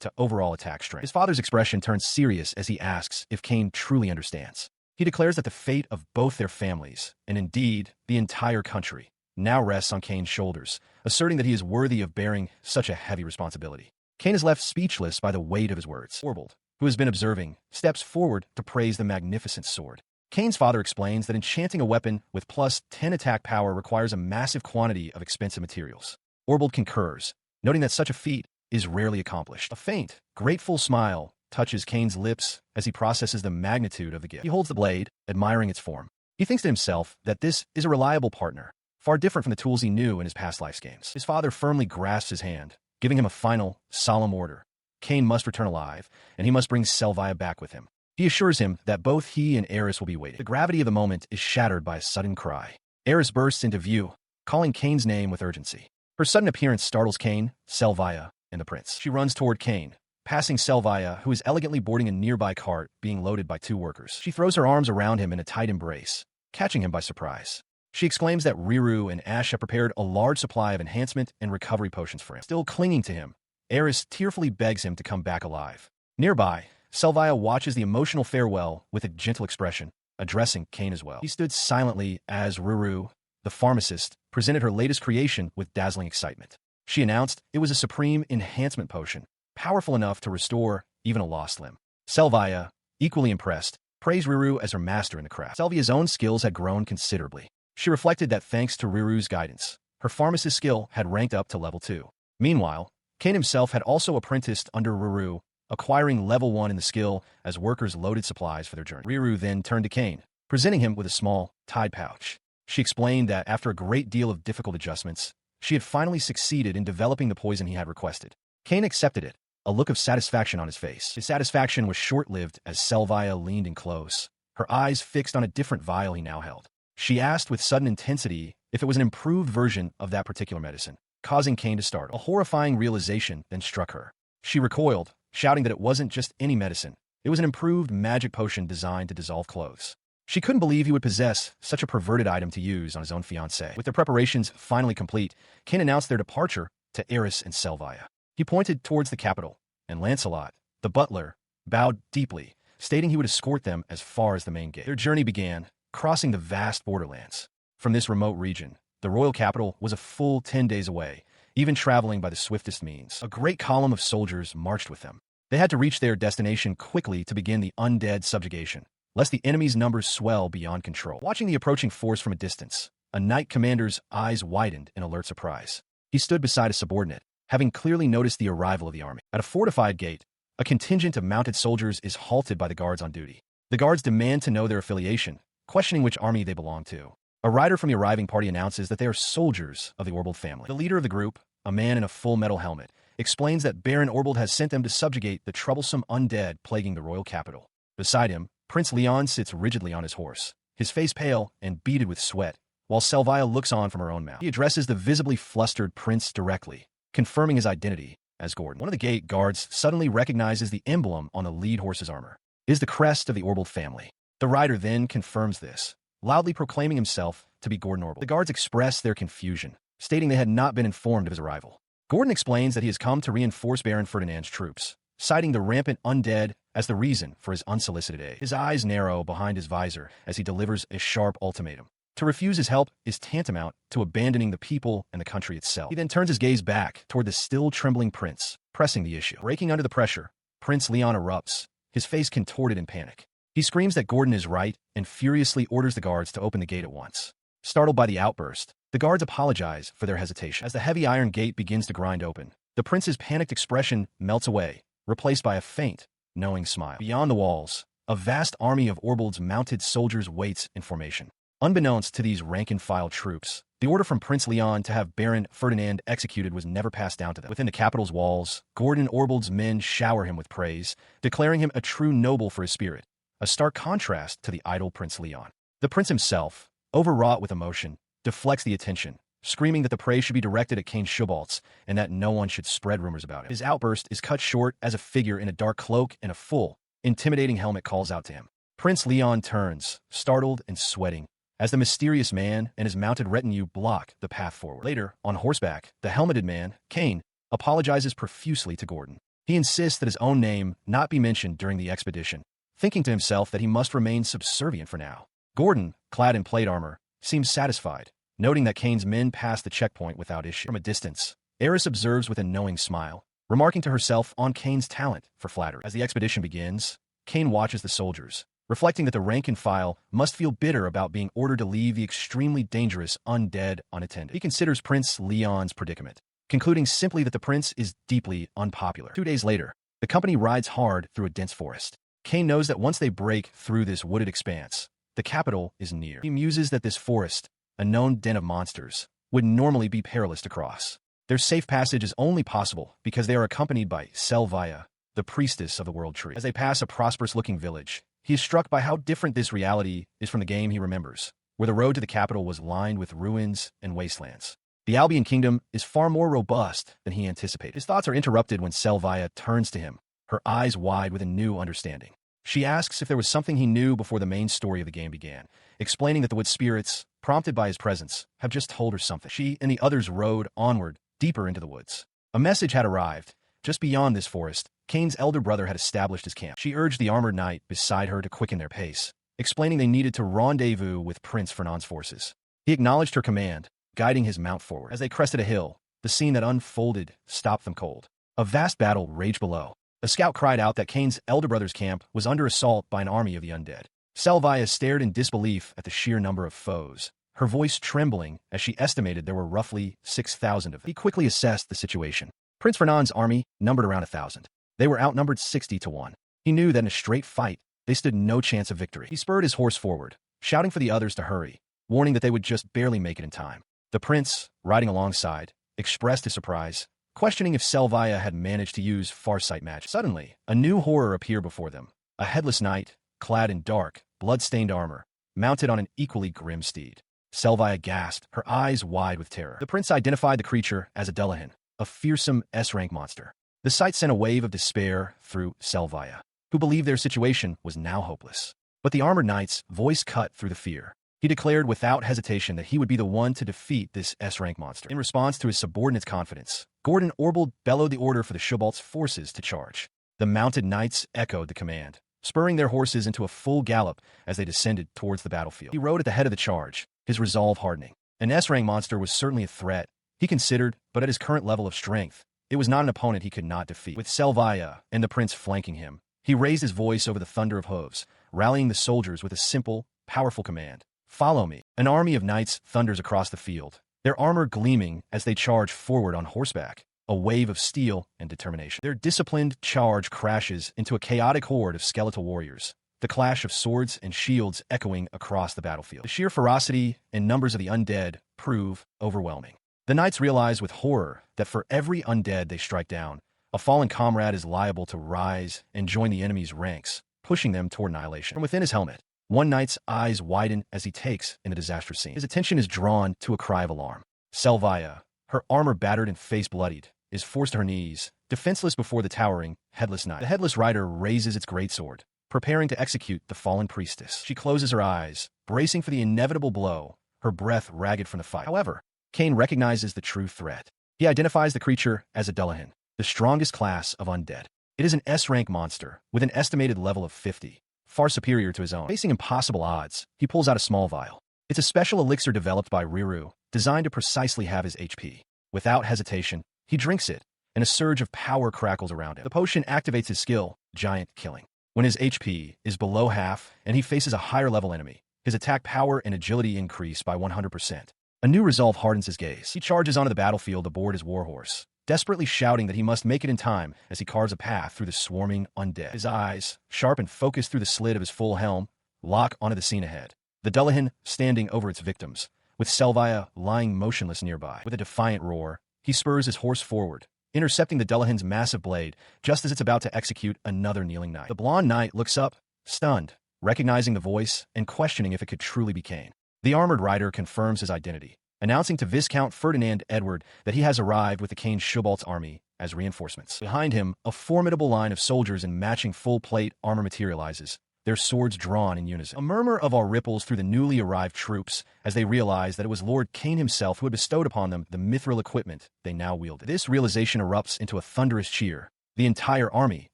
to overall attack strength. His father's expression turns serious as he asks if Kane truly understands. He declares that the fate of both their families, and indeed the entire country, now rests on Kane's shoulders, asserting that he is worthy of bearing such a heavy responsibility. Kane is left speechless by the weight of his words. Orbald, who has been observing, steps forward to praise the magnificent sword. Kane's father explains that enchanting a weapon with +10 attack power requires a massive quantity of expensive materials. Orbald concurs, noting that such a feat is rarely accomplished. A faint, grateful smile touches Kane's lips as he processes the magnitude of the gift. He holds the blade, admiring its form. He thinks to himself that this is a reliable partner, far different from the tools he knew in his past life's games. His father firmly grasps his hand, giving him a final, solemn order. Kane must return alive, and he must bring Selvia back with him. He assures him that both he and Aerys will be waiting. The gravity of the moment is shattered by a sudden cry. Aerys bursts into view, calling Kane's name with urgency. Her sudden appearance startles Kane, Selvia, and the prince. She runs toward Kane, passing Selvia, who is elegantly boarding a nearby cart being loaded by 2 workers. She throws her arms around him in a tight embrace, catching him by surprise. She exclaims that Riru and Ash have prepared a large supply of enhancement and recovery potions for him. Still clinging to him, Aerys tearfully begs him to come back alive. Nearby, Selvia watches the emotional farewell with a gentle expression, addressing Kane as well. He stood silently as Riru, the pharmacist, presented her latest creation with dazzling excitement. She announced it was a supreme enhancement potion, powerful enough to restore even a lost limb. Selvia, equally impressed, praised Riru as her master in the craft. Selvia's own skills had grown considerably. She reflected that thanks to Riru's guidance, her pharmacist skill had ranked up to level 2. Meanwhile, Kane himself had also apprenticed under Riru, acquiring level 1 in the skill as workers loaded supplies for their journey. Riru then turned to Kane, presenting him with a small, tied pouch. She explained that after a great deal of difficult adjustments, she had finally succeeded in developing the poison he had requested. Kane accepted it, a look of satisfaction on his face. His satisfaction was short-lived as Selvia leaned in close, her eyes fixed on a different vial he now held. She asked with sudden intensity if it was an improved version of that particular medicine, causing Kane to startle. A horrifying realization then struck her. She recoiled, shouting that it wasn't just any medicine. It was an improved magic potion designed to dissolve clothes. She couldn't believe he would possess such a perverted item to use on his own fiancée. With their preparations finally complete, Kane announced their departure to Aerys and Selvia. He pointed towards the capital, and Lancelot, the butler, bowed deeply, stating he would escort them as far as the main gate. Their journey began, crossing the vast borderlands. From this remote region, the royal capital was a full 10 days away, even traveling by the swiftest means. A great column of soldiers marched with them. They had to reach their destination quickly to begin the Undead subjugation, lest the enemy's numbers swell beyond control. Watching the approaching force from a distance, a knight commander's eyes widened in alert surprise. He stood beside a subordinate, having clearly noticed the arrival of the army. At a fortified gate, a contingent of mounted soldiers is halted by the guards on duty. The guards demand to know their affiliation, questioning which army they belong to. A rider from the arriving party announces that they are soldiers of the Orbald family. The leader of the group, a man in a full metal helmet, explains that Baron Orbald has sent them to subjugate the troublesome undead plaguing the royal capital. Beside him, Prince Leon sits rigidly on his horse, his face pale and beaded with sweat, while Selvia looks on from her own mouth. He addresses the visibly flustered prince directly, confirming his identity as Gordon. One of the gate guards suddenly recognizes the emblem on the lead horse's armor. It is the crest of the Orbald family. The rider then confirms this, loudly proclaiming himself to be Gordon Orbald. The guards express their confusion, stating they had not been informed of his arrival. Gordon explains that he has come to reinforce Baron Ferdinand's troops, citing the rampant undead as the reason for his unsolicited aid. His eyes narrow behind his visor as he delivers a sharp ultimatum. To refuse his help is tantamount to abandoning the people and the country itself. He then turns his gaze back toward the still trembling prince, pressing the issue. Breaking under the pressure, Prince Leon erupts, his face contorted in panic. He screams that Gordon is right and furiously orders the guards to open the gate at once. Startled by the outburst, the guards apologize for their hesitation. As the heavy iron gate begins to grind open, the prince's panicked expression melts away, replaced by a faint, knowing smile. Beyond the walls, a vast army of Orbald's mounted soldiers waits in formation. Unbeknownst to these rank-and-file troops, the order from Prince Leon to have Baron Ferdinand executed was never passed down to them. Within the capital's walls, Gordon Orbald's men shower him with praise, declaring him a true noble for his spirit, a stark contrast to the idle Prince Leon. The prince himself, overwrought with emotion, deflects the attention, screaming that the praise should be directed at Kane Shubaltz and that no one should spread rumors about him. His outburst is cut short as a figure in a dark cloak and a full, intimidating helmet calls out to him. Prince Leon turns, startled and sweating, as the mysterious man and his mounted retinue block the path forward. Later, on horseback, the helmeted man, Kane, apologizes profusely to Gordon. He insists that his own name not be mentioned during the expedition, thinking to himself that he must remain subservient for now. Gordon, clad in plate armor, seems satisfied, noting that Kane's men pass the checkpoint without issue. From a distance, Aerys observes with a knowing smile, remarking to herself on Kane's talent for flattery. As the expedition begins, Kane watches the soldiers, reflecting that the rank and file must feel bitter about being ordered to leave the extremely dangerous undead unattended. He considers Prince Leon's predicament, concluding simply that the prince is deeply unpopular. 2 days later, the company rides hard through a dense forest. Kane knows that once they break through this wooded expanse, the capital is near. He muses that this forest, a known den of monsters, would normally be perilous to cross. Their safe passage is only possible because they are accompanied by Selvia, the priestess of the World Tree. As they pass a prosperous-looking village, he is struck by how different this reality is from the game he remembers, where the road to the capital was lined with ruins and wastelands. The Albion Kingdom is far more robust than he anticipated. His thoughts are interrupted when Selvia turns to him, her eyes wide with a new understanding. She asks if there was something he knew before the main story of the game began, explaining that the wood spirits, prompted by his presence, have just told her something. She and the others rode onward, deeper into the woods. A message had arrived. Just beyond this forest, Kane's elder brother had established his camp. She urged the armored knight beside her to quicken their pace, explaining they needed to rendezvous with Prince Fernand's forces. He acknowledged her command, guiding his mount forward. As they crested a hill, the scene that unfolded stopped them cold. A vast battle raged below. A scout cried out that Kane's elder brother's camp was under assault by an army of the undead. Selvia stared in disbelief at the sheer number of foes, her voice trembling as she estimated there were roughly 6,000 of them. He quickly assessed the situation. Prince Fernand's army numbered around 1,000. They were outnumbered 60-1. He knew that in a straight fight, they stood no chance of victory. He spurred his horse forward, shouting for the others to hurry, warning that they would just barely make it in time. The prince, riding alongside, expressed his surprise, questioning if Selvia had managed to use farsight magic. Suddenly, a new horror appeared before them. A headless knight, clad in dark, blood-stained armor, mounted on an equally grim steed. Selvia gasped, her eyes wide with terror. The prince identified the creature as a Dullahin, a fearsome S-rank monster. The sight sent a wave of despair through Selvia, who believed their situation was now hopeless. But the armored knight's voice cut through the fear. He declared without hesitation that he would be the one to defeat this S-rank monster. In response to his subordinate's confidence, Confronting Orbald bellowed the order for the Shubalt's forces to charge. The mounted knights echoed the command, spurring their horses into a full gallop as they descended towards the battlefield. He rode at the head of the charge, his resolve hardening. An S-rank monster was certainly a threat, he considered, but at his current level of strength, it was not an opponent he could not defeat. With Selvia and the prince flanking him, he raised his voice over the thunder of hooves, rallying the soldiers with a simple, powerful command. Follow me. An army of knights thunders across the field, their armor gleaming as they charge forward on horseback, a wave of steel and determination. Their disciplined charge crashes into a chaotic horde of skeletal warriors, the clash of swords and shields echoing across the battlefield. The sheer ferocity and numbers of the undead prove overwhelming. The knights realize with horror that for every undead they strike down, a fallen comrade is liable to rise and join the enemy's ranks, pushing them toward annihilation. From within his helmet, one knight's eyes widen as he takes in the disastrous scene. His attention is drawn to a cry of alarm. Selvia, her armor battered and face bloodied, is forced to her knees, defenseless before the towering, headless knight. The headless rider raises its greatsword, preparing to execute the fallen priestess. She closes her eyes, bracing for the inevitable blow, her breath ragged from the fight. However, Kane recognizes the true threat. He identifies the creature as a Dullahin, the strongest class of undead. It is an S-rank monster, with an estimated level of 50, far superior to his own. Facing impossible odds, he pulls out a small vial. It's a special elixir developed by Riru, designed to precisely have his HP. Without hesitation, he drinks it, and a surge of power crackles around him. The potion activates his skill, Giant Killing. When his HP is below half and he faces a higher-level enemy, his attack power and agility increase by 100%. A new resolve hardens his gaze. He charges onto the battlefield aboard his warhorse, desperately shouting that he must make it in time as he carves a path through the swarming undead. His eyes, sharp and focused through the slit of his full helm, lock onto the scene ahead. The Dullahin standing over its victims, with Selvia lying motionless nearby. With a defiant roar, he spurs his horse forward, intercepting the Dullahin's massive blade just as it's about to execute another kneeling knight. The blonde knight looks up, stunned, recognizing the voice and questioning if it could truly be Kane. The armored rider confirms his identity, announcing to Viscount Ferdinand Edward that he has arrived with the Kane Shubalt's army as reinforcements. Behind him, a formidable line of soldiers in matching full-plate armor materializes, their swords drawn in unison. A murmur of awe ripples through the newly arrived troops as they realize that it was Lord Kane himself who had bestowed upon them the Mithril equipment they now wielded. This realization erupts into a thunderous cheer, the entire army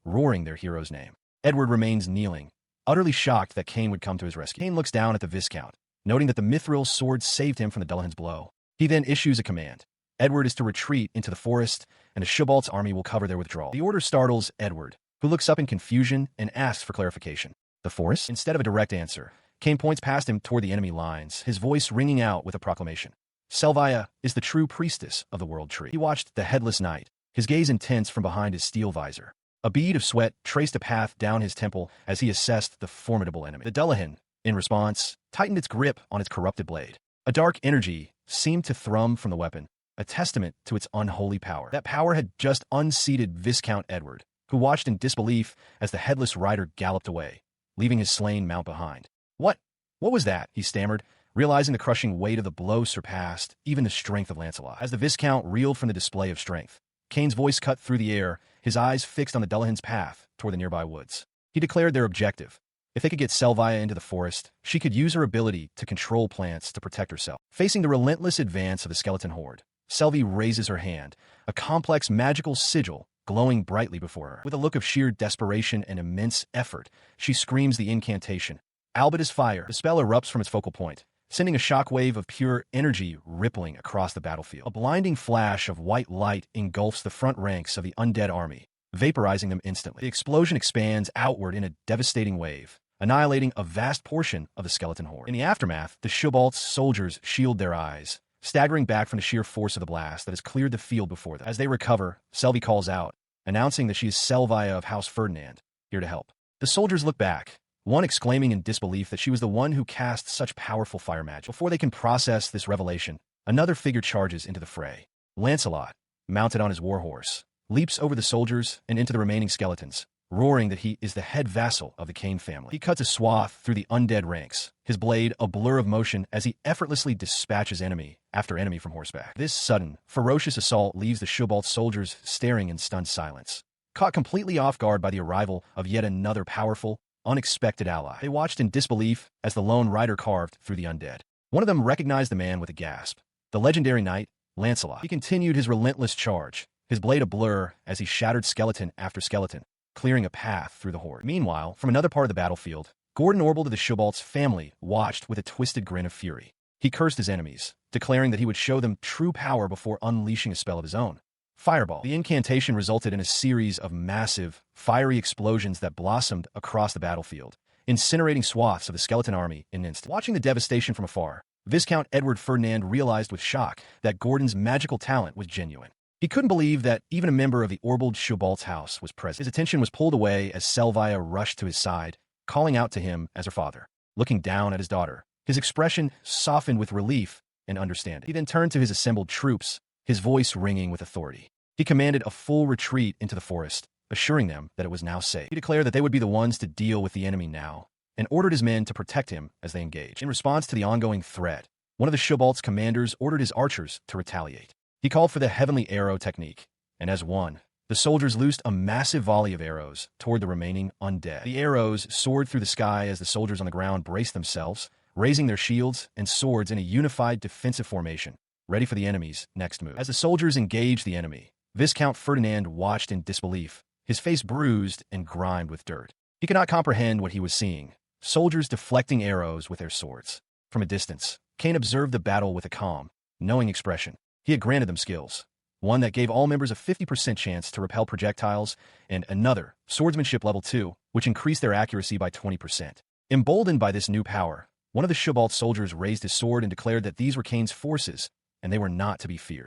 roaring their hero's name. Edward remains kneeling, utterly shocked that Kane would come to his rescue. Kane looks down at the Viscount, noting that the Mithril sword saved him from the Dullahin's blow. He then issues a command. Edward is to retreat into the forest, and the Shubalt's army will cover their withdrawal. The order startles Edward, who looks up in confusion and asks for clarification. The forest? Instead of a direct answer, Kane points past him toward the enemy lines, his voice ringing out with a proclamation. Selvia is the true priestess of the World Tree. He watched the headless knight, his gaze intense from behind his steel visor. A bead of sweat traced a path down his temple as he assessed the formidable enemy. The Dullahin, in response, tightened its grip on its corrupted blade. A dark energy seemed to thrum from the weapon, a testament to its unholy power. That power had just unseated Viscount Edward, who watched in disbelief as the headless rider galloped away, leaving his slain mount behind. What was that?" he stammered, realizing the crushing weight of the blow surpassed even the strength of Lancelot. As the Viscount reeled from the display of strength, Kane's voice cut through the air, his eyes fixed on the Dullahin's path toward the nearby woods. He declared their objective: If they could get Selvia into the forest, she could use her ability to control plants to protect herself. Facing the relentless advance of the skeleton horde, Selvia raises her hand, a complex magical sigil glowing brightly before her. With a look of sheer desperation and immense effort, she screams the incantation. Albert is fire. The spell erupts from its focal point, sending a shockwave of pure energy rippling across the battlefield. A blinding flash of white light engulfs the front ranks of the undead army, vaporizing them instantly. The explosion expands outward in a devastating wave, annihilating a vast portion of the skeleton horde. In the aftermath, the Shubalt's soldiers shield their eyes, staggering back from the sheer force of the blast that has cleared the field before them. As they recover, Selvia calls out, announcing that she is Selvia of House Ferdinand, here to help. The soldiers look back, one exclaiming in disbelief that she was the one who cast such powerful fire magic. Before they can process this revelation, another figure charges into the fray. Lancelot, mounted on his warhorse, leaps over the soldiers and into the remaining skeletons, roaring that he is the head vassal of the Kane family. He cuts a swath through the undead ranks, his blade a blur of motion as he effortlessly dispatches enemy after enemy from horseback. This sudden, ferocious assault leaves the Shubalt soldiers staring in stunned silence, caught completely off guard by the arrival of yet another powerful, unexpected ally. They watched in disbelief as the lone rider carved through the undead. One of them recognized the man with a gasp. The legendary knight, Lancelot. He continued his relentless charge, his blade a blur as he shattered skeleton after skeleton, clearing a path through the horde. Meanwhile, from another part of the battlefield, Confronting Orbald of the Shubalt's family watched with a twisted grin of fury. He cursed his enemies, declaring that he would show them true power before unleashing a spell of his own. Fireball. The incantation resulted in a series of massive, fiery explosions that blossomed across the battlefield, incinerating swaths of the skeleton army in an instant. Watching the devastation from afar, Viscount Edward Ferdinand realized with shock that Gordon's magical talent was genuine. He couldn't believe that even a member of the Orbald Shubalt's house was present. His attention was pulled away as Selvia rushed to his side, calling out to him as her father. Looking down at his daughter, his expression softened with relief and understanding. He then turned to his assembled troops, his voice ringing with authority. He commanded a full retreat into the forest, assuring them that it was now safe. He declared that they would be the ones to deal with the enemy now, and ordered his men to protect him as they engaged. In response to the ongoing threat, one of the Shubalt's commanders ordered his archers to retaliate. He called for the heavenly arrow technique, and as one, the soldiers loosed a massive volley of arrows toward the remaining undead. The arrows soared through the sky as the soldiers on the ground braced themselves, raising their shields and swords in a unified defensive formation, ready for the enemy's next move. As the soldiers engaged the enemy, Viscount Ferdinand watched in disbelief, his face bruised and grimed with dirt. He could not comprehend what he was seeing, soldiers deflecting arrows with their swords. From a distance, Kane observed the battle with a calm, knowing expression. He had granted them skills, one that gave all members a 50% chance to repel projectiles, and another, swordsmanship level 2, which increased their accuracy by 20%. Emboldened by this new power, one of the Shubalt soldiers raised his sword and declared that these were Kane's forces, and they were not to be feared.